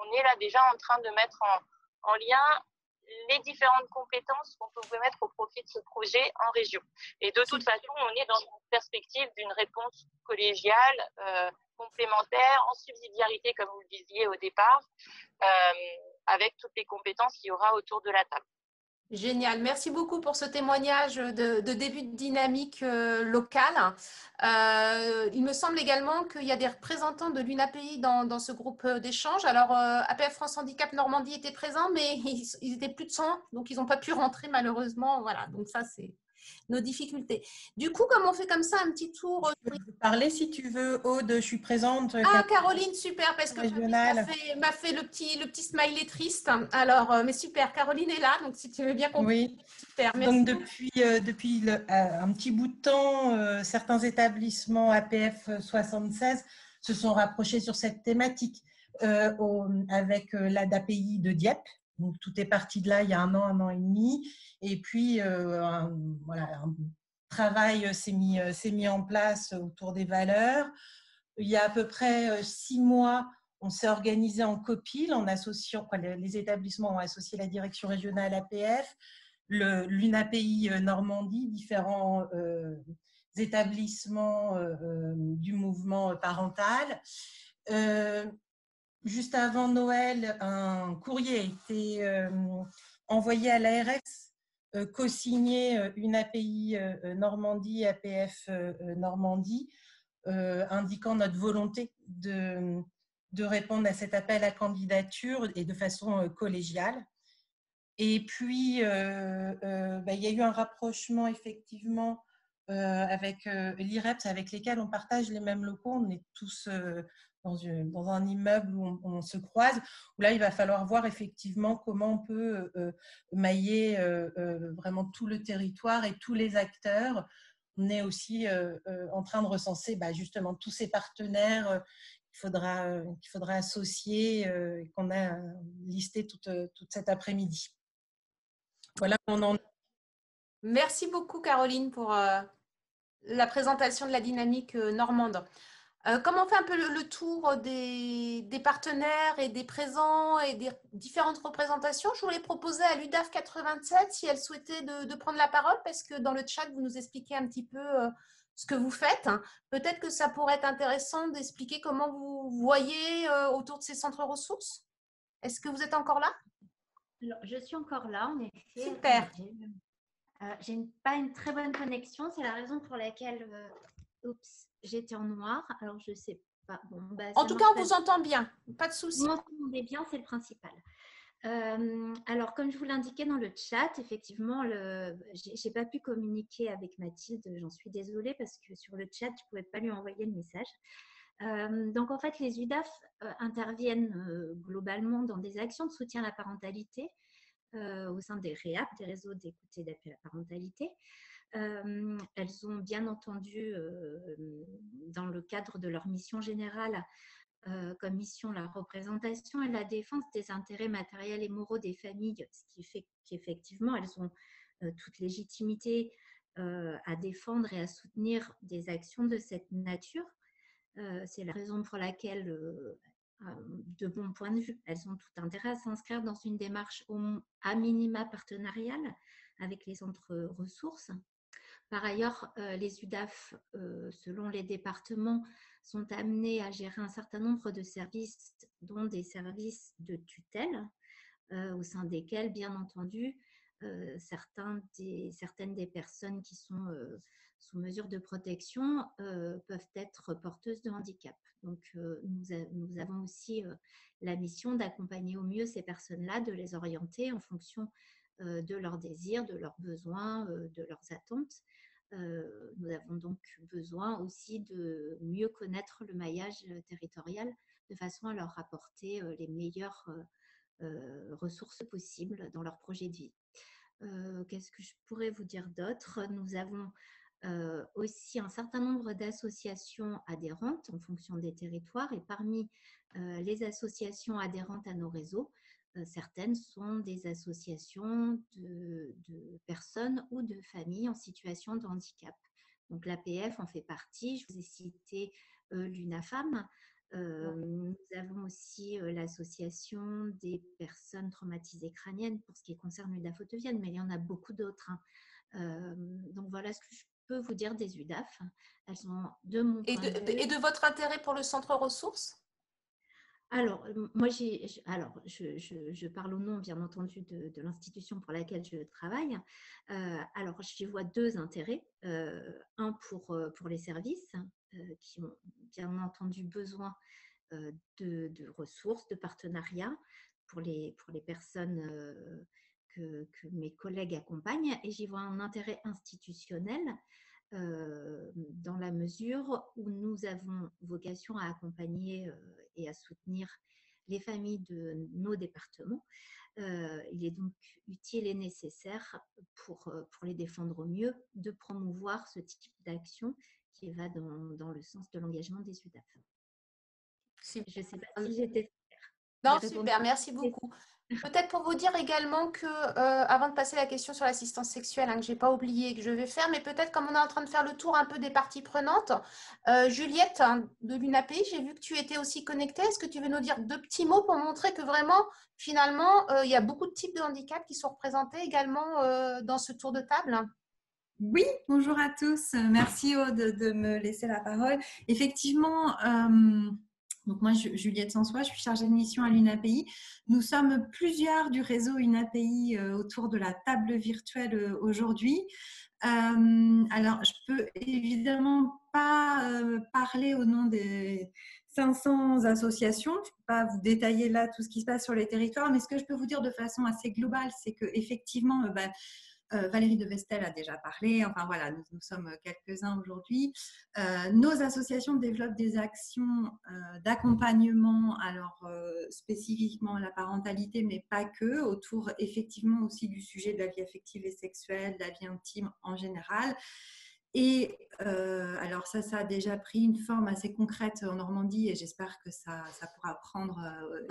On est là déjà en train de mettre en lien les différentes compétences qu'on pouvait mettre au profit de ce projet en région. Et de toute façon, on est dans une perspective d'une réponse collégiale, complémentaire, en subsidiarité, comme vous le disiez au départ, avec toutes les compétences qu'il y aura autour de la table. Génial, merci beaucoup pour ce témoignage de début de dynamique locale. Il me semble également qu'il y a des représentants de l'UNAPI dans ce groupe d'échange. Alors, APF France Handicap Normandie était présent, mais ils étaient plus de 100, donc ils n'ont pas pu rentrer malheureusement. Voilà, donc ça, c'est nos difficultés. Du coup, comme on fait comme ça un petit tour… Je peux vous parler si tu veux, Aude, je suis présente. Ah, Caroline, super, parce que m'a fait le petit smiley triste. Alors, mais super, Caroline est là, donc si tu veux bien comprendre. Oui, super, merci. Donc depuis un petit bout de temps, certains établissements APF 76 se sont rapprochés sur cette thématique avec l'ADAPI de Dieppe. Donc, tout est parti de là il y a un an et demi. Et puis, un travail s'est mis en place autour des valeurs. Il y a à peu près 6 mois, on s'est organisé en COPIL, en associant, les établissements ont associé la direction régionale APF, l'UNAPI Normandie, différents établissements du mouvement parental. Juste avant Noël, un courrier a été envoyé à l'ARS, co-signé UNAPI Normandie, APF Normandie, indiquant notre volonté de répondre à cet appel à candidature et de façon collégiale. Et puis, il y a eu un rapprochement effectivement avec l'IREPS, avec lesquels on partage les mêmes locaux. On est tous dans un immeuble où on se croise, où là, il va falloir voir effectivement comment on peut mailler vraiment tout le territoire et tous les acteurs. On est aussi en train de recenser justement tous ces partenaires qu'il faudra associer et qu'on a listé toute cet après-midi. Voilà, on en… Merci beaucoup, Caroline, pour la présentation de la dynamique normande. Comme on fait un peu le tour des partenaires et des présents et des différentes représentations, je voulais proposer à l'UDAF 87 si elle souhaitait de prendre la parole, parce que dans le chat, vous nous expliquez un petit peu ce que vous faites. Peut-être que ça pourrait être intéressant d'expliquer comment vous voyez autour de ces centres ressources. Est-ce que vous êtes encore là? Alors, je suis encore là, en effet. Super. J'ai pas une très bonne connexion. C'est la raison pour laquelle j'étais en noir. Alors, je ne sais pas. Bon, en tout cas, on vous entend bien. Pas de souci. Vous m'entendez bien, c'est le principal. Alors, comme je vous l'indiquais dans le chat, effectivement, je n'ai pas pu communiquer avec Mathilde. J'en suis désolée parce que sur le chat, je ne pouvais pas lui envoyer le message. Donc, en fait, les UDAF interviennent globalement dans des actions de soutien à la parentalité au sein des REAP, des réseaux d'écoute et d'appui à la parentalité. Elles ont bien entendu, dans le cadre de leur mission générale, comme mission la représentation et la défense des intérêts matériels et moraux des familles, ce qui fait qu'effectivement, elles ont toute légitimité à défendre et à soutenir des actions de cette nature. C'est la raison pour laquelle, de bon point de vue, elles ont tout intérêt à s'inscrire dans une démarche à minima partenariale avec les centres ressources. Par ailleurs, les UDAF, selon les départements, sont amenés à gérer un certain nombre de services, dont des services de tutelle, au sein desquels, bien entendu, certaines des personnes qui sont sous mesure de protection peuvent être porteuses de handicap. Donc, nous avons aussi la mission d'accompagner au mieux ces personnes-là, de les orienter en fonction de leurs désirs, de leurs besoins, de leurs attentes. Nous avons donc besoin aussi de mieux connaître le maillage territorial de façon à leur apporter les meilleures ressources possibles dans leur projet de vie. Qu'est-ce que je pourrais vous dire d'autre? Nous avons aussi un certain nombre d'associations adhérentes en fonction des territoires, et parmi les associations adhérentes à nos réseaux, certaines sont des associations de personnes ou de familles en situation de handicap. Donc l'APF en fait partie. Je vous ai cité l'UNAFAM. Nous avons aussi l'association des personnes traumatisées crâniennes pour ce qui concerne l'UDAF Haute-Vienne, mais il y en a beaucoup d'autres. Donc voilà ce que je peux vous dire des UDAF. Elles sont de mon point de vue. Et de votre intérêt pour le centre ressources? Alors, moi, je parle au nom, bien entendu, de l'institution pour laquelle je travaille. Alors, j'y vois deux intérêts. Un pour les services qui ont bien entendu besoin de ressources, de partenariats pour les personnes que mes collègues accompagnent. Et j'y vois un intérêt institutionnel dans la mesure où nous avons vocation à accompagner et à soutenir les familles de nos départements. Il est donc utile et nécessaire pour les défendre au mieux de promouvoir ce type d'action qui va dans le sens de l'engagement des UDAF. Je ne sais pas si j'étais claire. Non, super, merci beaucoup. Peut-être pour vous dire également que, avant de passer la question sur l'assistance sexuelle, que je n'ai pas oublié, que je vais faire, mais peut-être comme on est en train de faire le tour un peu des parties prenantes, Juliette de l'UNAPI, j'ai vu que tu étais aussi connectée. Est-ce que tu veux nous dire deux petits mots pour montrer que vraiment, finalement, il y a beaucoup de types de handicaps qui sont représentés également dans ce tour de table? Oui, bonjour à tous. Merci Aude de me laisser la parole. Effectivement, donc moi, Juliette Sansois, je suis chargée de mission à l'UNAPI. Nous sommes plusieurs du réseau UNAPI autour de la table virtuelle aujourd'hui. Alors, je peux évidemment pas parler au nom des 500 associations. Je ne peux pas vous détailler là tout ce qui se passe sur les territoires, mais ce que je peux vous dire de façon assez globale, c'est qu'effectivement, Valérie de Vestel a déjà parlé, enfin voilà, nous sommes quelques-uns aujourd'hui. Nos associations développent des actions d'accompagnement, alors spécifiquement la parentalité, mais pas que, autour effectivement aussi du sujet de la vie affective et sexuelle, de la vie intime en général. Et alors ça a déjà pris une forme assez concrète en Normandie et j'espère que ça pourra prendre…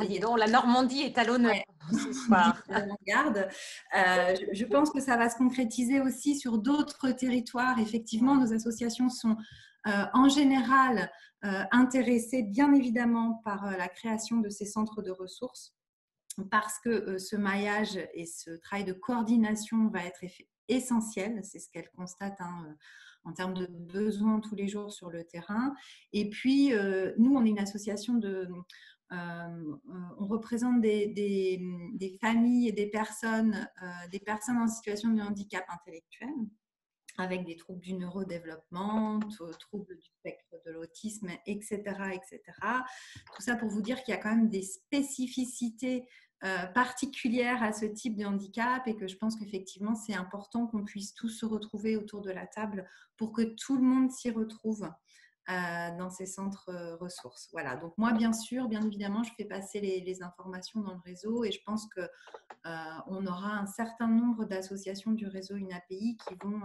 dis donc, la Normandie est à l'honneur ce soir. Je pense que ça va se concrétiser aussi sur d'autres territoires. Effectivement, nos associations sont en général intéressés bien évidemment par la création de ces centres de ressources, parce que ce maillage et ce travail de coordination va être essentiel, c'est ce qu'elle constate en termes de besoins tous les jours sur le terrain. Et puis, nous, on est une association on représente des familles et des personnes en situation de handicap intellectuel, avec des troubles du neurodéveloppement, troubles du spectre de l'autisme, etc., etc. Tout ça pour vous dire qu'il y a quand même des spécificités particulières à ce type de handicap et que je pense qu'effectivement, c'est important qu'on puisse tous se retrouver autour de la table pour que tout le monde s'y retrouve dans ces centres ressources. Voilà, donc moi, bien sûr, bien évidemment, je fais passer les informations dans le réseau et je pense qu'on aura un certain nombre d'associations du réseau UNAPI qui vont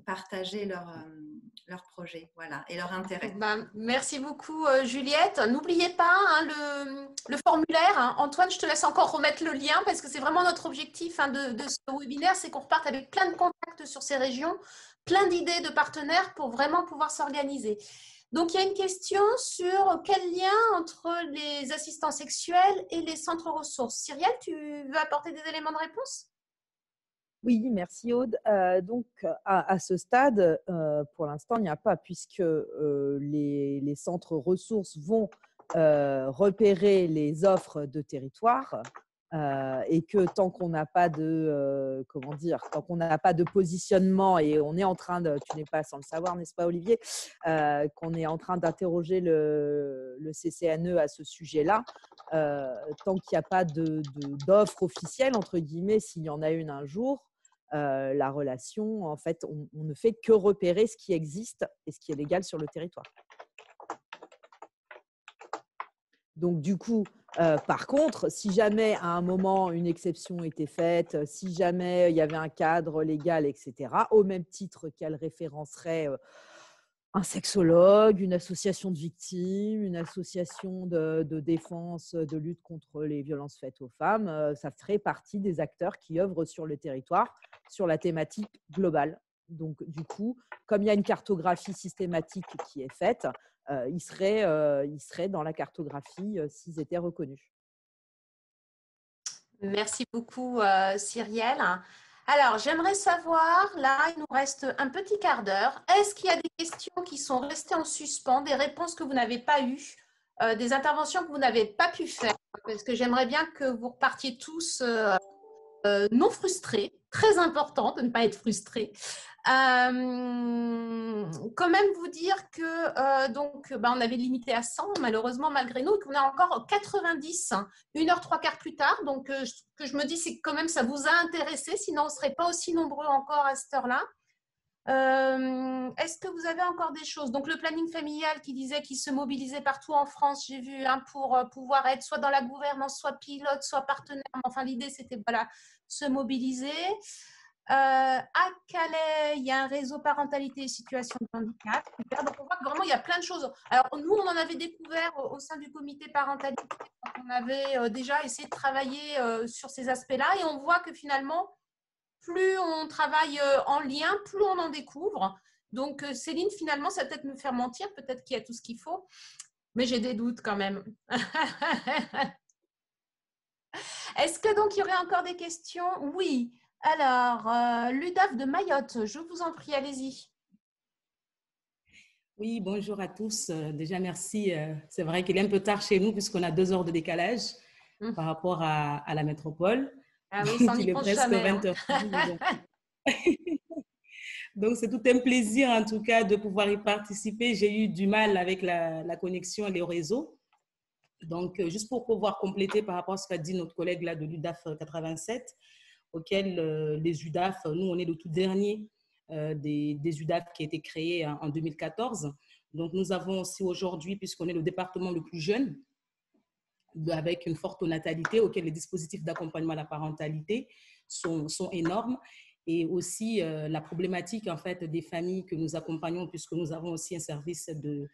partager leur projet, voilà, et leur intérêt. Merci beaucoup Juliette. N'oubliez pas le formulaire. Hein. Antoine, je te laisse encore remettre le lien parce que c'est vraiment notre objectif de ce webinaire, c'est qu'on reparte avec plein de contacts sur ces régions, plein d'idées de partenaires pour vraiment pouvoir s'organiser. Donc, il y a une question sur quel lien entre les assistants sexuels et les centres ressources. Cyrielle, tu veux apporter des éléments de réponse ? Oui, merci Aude. Donc, à ce stade, pour l'instant, il n'y a pas, puisque les centres ressources vont repérer les offres de territoire et que tant qu'on n'a pas de, tant qu'on n'a pas de positionnement et on est en train de, tu n'es pas sans le savoir, n'est-ce pas Olivier, qu'on est en train d'interroger le CCNE à ce sujet-là, tant qu'il n'y a pas d'offre officielle, entre guillemets, s'il y en a une un jour, la relation, en fait, on ne fait que repérer ce qui existe et ce qui est légal sur le territoire. Donc, du coup, par contre, si jamais à un moment une exception était faite, si jamais il y avait un cadre légal, etc., au même titre qu'elle référencerait un sexologue, une association de victimes, une association de défense, de lutte contre les violences faites aux femmes, ça ferait partie des acteurs qui œuvrent sur le territoire, sur la thématique globale. Donc, du coup, comme il y a une cartographie systématique qui est faite, ils seraient dans la cartographie s'ils étaient reconnus. Merci beaucoup, Cyrielle. Alors, j'aimerais savoir, là, il nous reste un petit quart d'heure. Est-ce qu'il y a des questions qui sont restées en suspens, des réponses que vous n'avez pas eues, des interventions que vous n'avez pas pu faire? Parce que j'aimerais bien que vous repartiez tous non frustrés. Très important de ne pas être frustrés. Quand même vous dire que on avait limité à 100 malheureusement malgré nous, qu'on est encore 90, 1h 3/4 plus tard. Donc que je me dis c'est que quand même ça vous a intéressé, sinon on ne serait pas aussi nombreux encore à cette heure-là. Est-ce que vous avez encore des choses? Donc le planning familial qui disait qu'il se mobilisait partout en France, j'ai vu pour pouvoir être soit dans la gouvernance, soit pilote, soit partenaire. Enfin l'idée c'était voilà, se mobiliser. À Calais, il y a un réseau parentalité et situation de handicap. Donc, on voit que vraiment, il y a plein de choses. Alors, nous, on en avait découvert au sein du comité parentalité. On avait déjà essayé de travailler sur ces aspects-là et on voit que finalement, plus on travaille en lien, plus on en découvre. Donc, Céline, finalement, ça va peut-être me faire mentir. Peut-être qu'il y a tout ce qu'il faut. Mais j'ai des doutes quand même. Est-ce que donc, il y aurait encore des questions? Oui. Alors, l'UDAF de Mayotte, je vous en prie, allez-y. Oui, bonjour à tous. Déjà, merci. C'est vrai qu'il est un peu tard chez nous puisqu'on a 2 heures de décalage par rapport à la métropole. Ah oui, ça n'y pense jamais. 20 heures. Donc, c'est tout un plaisir en tout cas de pouvoir y participer. J'ai eu du mal avec la connexion et les réseaux. Donc, juste pour pouvoir compléter par rapport à ce qu'a dit notre collègue là de l'UDAF 87, auquel les UDAF, nous, on est le tout dernier des UDAF qui a été créé en 2014. Donc, nous avons aussi aujourd'hui, puisqu'on est le département le plus jeune, avec une forte natalité, auquel les dispositifs d'accompagnement à la parentalité sont énormes. Et aussi la problématique en fait, des familles que nous accompagnons, puisque nous avons aussi un service de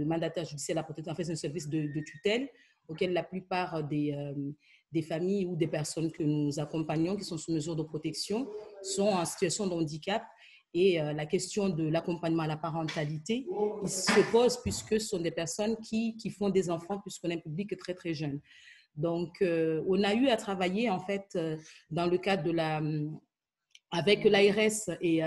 mandataire judiciaire à la protection, en fait, un service de tutelle, auquel la plupart des familles ou des personnes que nous accompagnons qui sont sous mesure de protection sont en situation de handicap Et la question de l'accompagnement à la parentalité, il se pose puisque ce sont des personnes qui font des enfants, puisqu'on est un public très, très jeune. Donc, on a eu à travailler, en fait, dans le cadre de avec l'ARS et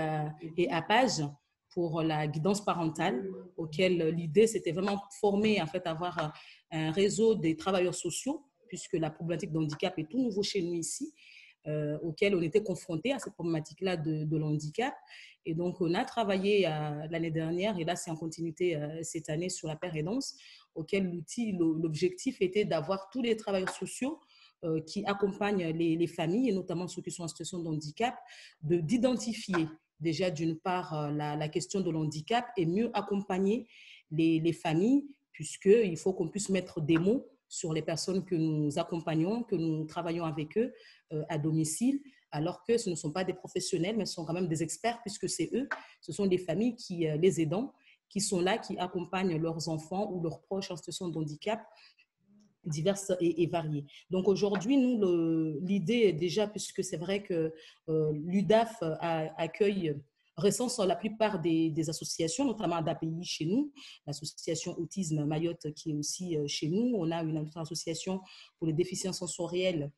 APAGE pour la guidance parentale, auquel l'idée, c'était vraiment former, en fait, avoir un réseau des travailleurs sociaux, puisque la problématique de handicap est tout nouveau chez nous ici, auquel on était confrontés à cette problématique-là de handicap. Et donc, on a travaillé l'année dernière, et là, c'est en continuité cette année sur la pérédance, auquel l'objectif était d'avoir tous les travailleurs sociaux qui accompagnent les familles, et notamment ceux qui sont en situation de handicap, d'identifier déjà d'une part la question de l'handicap et mieux accompagner les familles, puisqu'il faut qu'on puisse mettre des mots sur les personnes que nous accompagnons, que nous travaillons avec eux à domicile, alors que ce ne sont pas des professionnels, mais ce sont quand même des experts, puisque c'est eux, ce sont des familles les aidants, qui sont là, qui accompagnent leurs enfants ou leurs proches en situation de handicap diverses et variées. Donc aujourd'hui, nous, l'idée est déjà, puisque c'est vrai que l'UDAF accueille, recense la plupart des associations, notamment d'API chez nous, l'association Autisme Mayotte qui est aussi chez nous. On a une autre association pour les déficiences sensorielles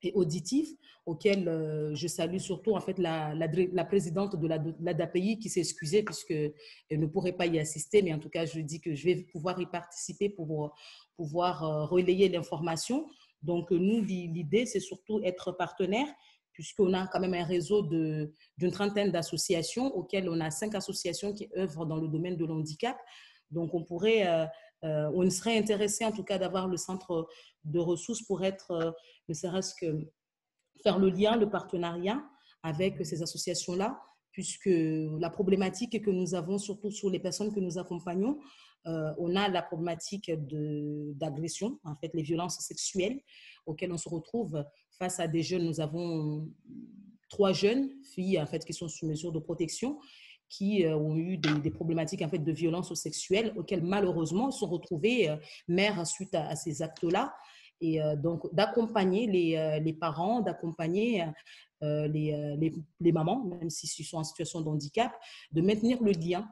et auditifs, auquel je salue surtout en fait la présidente de l'ADAPI qui s'est excusée puisqu'elle ne pourrait pas y assister, mais en tout cas je dis que je vais pouvoir y participer pour pouvoir relayer l'information. Donc nous, l'idée c'est surtout être partenaire, puisqu'on a quand même un réseau d'une trentaine d'associations, auxquelles on a 5 associations qui œuvrent dans le domaine de l'handicap. Donc on serait intéressé en tout cas d'avoir le centre de ressources pour être, ne serait-ce que faire le lien, le partenariat avec ces associations-là, puisque la problématique que nous avons, surtout sur les personnes que nous accompagnons, on a la problématique d'agression, en fait, les violences sexuelles auxquelles on se retrouve face à des jeunes. Nous avons 3 jeunes filles en fait, qui sont sous mesure de protection, qui ont eu des problématiques en fait, de violences sexuelles auxquelles malheureusement sont retrouvées mères suite à ces actes-là. Et donc d'accompagner les parents, d'accompagner les mamans, même s'ils sont en situation de handicap, de maintenir le lien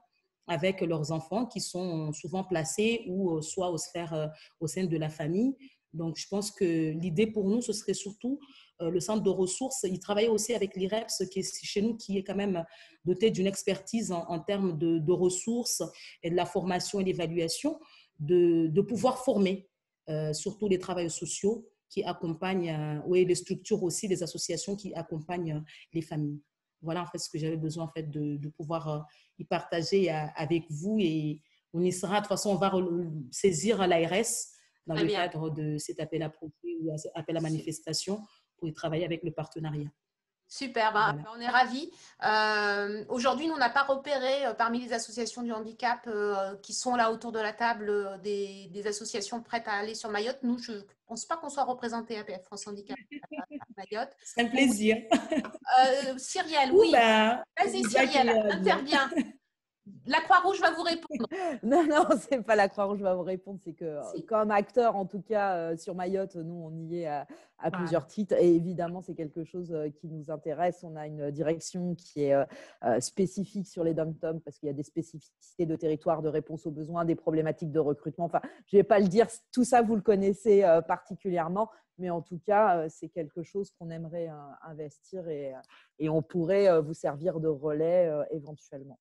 avec leurs enfants qui sont souvent placés ou soit au sein de la famille. Donc, je pense que l'idée pour nous, ce serait surtout le centre de ressources. Il travaille aussi avec l'IREPS, qui est chez nous, qui est quand même doté d'une expertise en termes de ressources et de la formation et l'évaluation, de pouvoir former surtout les travailleurs sociaux qui accompagnent, et les structures aussi, les associations qui accompagnent les familles. Voilà en fait ce que j'avais besoin en fait, de pouvoir y partager avec vous, et on y sera. De toute façon, on va saisir l'ARS dans le cadre de cet appel à projet ou appel à manifestation pour y travailler avec le partenariat. Super, voilà. On est ravis. Aujourd'hui, nous, on n'a pas repéré parmi les associations du handicap qui sont là autour de la table des associations prêtes à aller sur Mayotte. Nous, je ne pense pas qu'on soit représenté à APF France Handicap à Mayotte. C'est un plaisir. Cyrielle, oui. Vas-y, Cyrielle, interviens. La Croix-Rouge va vous répondre. Non, ce n'est pas la Croix-Rouge va vous répondre. C'est que comme acteur, en tout cas, sur Mayotte, nous, on y est à plusieurs titres. Et évidemment, c'est quelque chose qui nous intéresse. On a une direction qui est spécifique sur les dom-tom parce qu'il y a des spécificités de territoire, de réponse aux besoins, des problématiques de recrutement. Enfin, je ne vais pas le dire, tout ça, vous le connaissez particulièrement. Mais en tout cas, c'est quelque chose qu'on aimerait investir et on pourrait vous servir de relais éventuellement.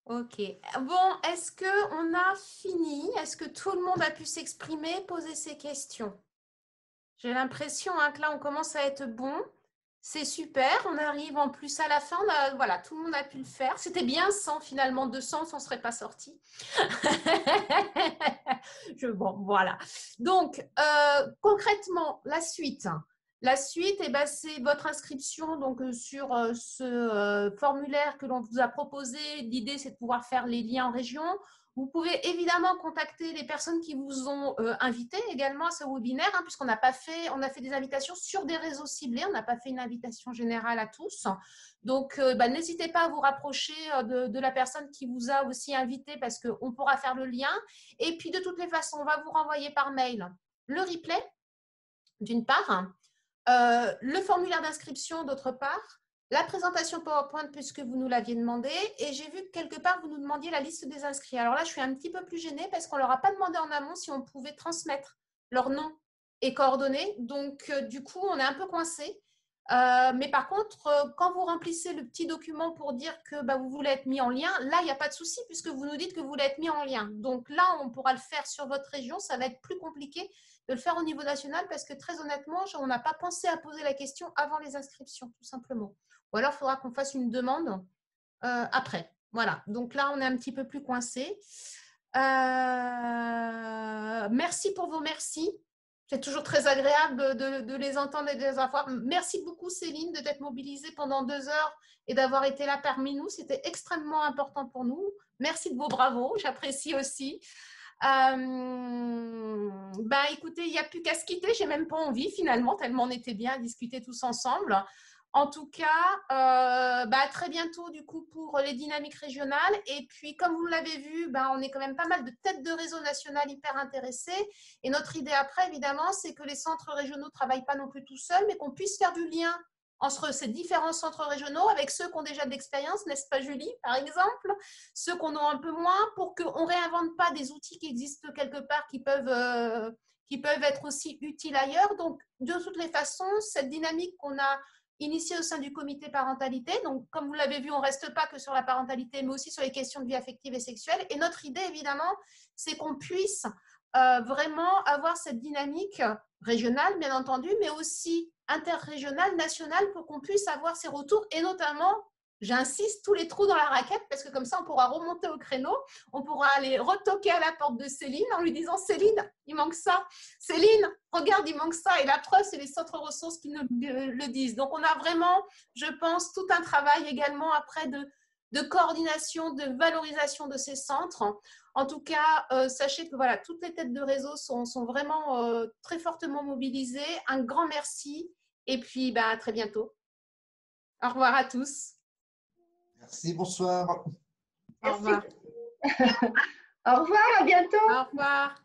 Ok. Bon, est-ce qu'on a fini? Est-ce que tout le monde a pu s'exprimer, poser ses questions? J'ai l'impression que là, on commence à être bon. C'est super. On arrive en plus à la fin. Voilà, tout le monde a pu le faire. C'était bien 100 finalement. 200, on ne serait pas sorti. Bon, voilà. Donc, concrètement, la suite. La suite, c'est votre inscription donc, sur ce formulaire que l'on vous a proposé. L'idée, c'est de pouvoir faire les liens en région. Vous pouvez évidemment contacter les personnes qui vous ont invité également à ce webinaire, puisqu'on n'a pas fait, on a fait des invitations sur des réseaux ciblés. On n'a pas fait une invitation générale à tous. Donc, n'hésitez pas à vous rapprocher de la personne qui vous a aussi invité parce qu'on pourra faire le lien. Et puis, de toutes les façons, on va vous renvoyer par mail le replay, d'une part. Le formulaire d'inscription, d'autre part, la présentation PowerPoint puisque vous nous l'aviez demandé et j'ai vu que quelque part vous nous demandiez la liste des inscrits. Alors là, je suis un petit peu plus gênée parce qu'on ne leur a pas demandé en amont si on pouvait transmettre leur nom et coordonnées. Donc, du coup, on est un peu coincé. Mais par contre, quand vous remplissez le petit document pour dire que vous voulez être mis en lien, là, il n'y a pas de souci puisque vous nous dites que vous voulez être mis en lien. Donc là, on pourra le faire sur votre région. Ça va être plus compliqué de le faire au niveau national parce que très honnêtement, on n'a pas pensé à poser la question avant les inscriptions, tout simplement. Ou alors, il faudra qu'on fasse une demande après. Voilà. Donc là, on est un petit peu plus coincé. Merci pour vos merci. C'est toujours très agréable de les entendre et de les avoir. Merci beaucoup, Céline, de t'être mobilisée pendant 2 heures et d'avoir été là parmi nous. C'était extrêmement important pour nous. Merci de vos bravos, j'apprécie aussi. Écoutez, il n'y a plus qu'à se quitter. Je n'ai même pas envie, finalement, tellement on était bien à discuter tous ensemble. En tout cas, à très bientôt du coup pour les dynamiques régionales. Et puis, comme vous l'avez vu, on est quand même pas mal de têtes de réseau national hyper intéressées. Et notre idée après, évidemment, c'est que les centres régionaux ne travaillent pas non plus tout seuls, mais qu'on puisse faire du lien entre ces différents centres régionaux avec ceux qui ont déjà de l'expérience, n'est-ce pas Julie, par exemple, ceux qu'on a un peu moins, pour qu'on ne réinvente pas des outils qui existent quelque part qui peuvent être aussi utiles ailleurs. Donc, de toutes les façons, cette dynamique qu'on a initiée au sein du comité parentalité. Donc, comme vous l'avez vu, on ne reste pas que sur la parentalité, mais aussi sur les questions de vie affective et sexuelle. Et notre idée, évidemment, c'est qu'on puisse vraiment avoir cette dynamique régionale, bien entendu, mais aussi interrégionale, nationale, pour qu'on puisse avoir ces retours et notamment, j'insiste, tous les trous dans la raquette, parce que comme ça, on pourra remonter au créneau, on pourra aller retoquer à la porte de Céline en lui disant « Céline, il manque ça. Céline, regarde, il manque ça. » Et la preuve, c'est les centres ressources qui nous le disent. Donc, on a vraiment, je pense, tout un travail également après de coordination, de valorisation de ces centres. En tout cas, sachez que voilà, toutes les têtes de réseau sont vraiment très fortement mobilisées. Un grand merci et puis à très bientôt. Au revoir à tous. Merci, bonsoir. Au revoir. Au revoir, à bientôt. Au revoir.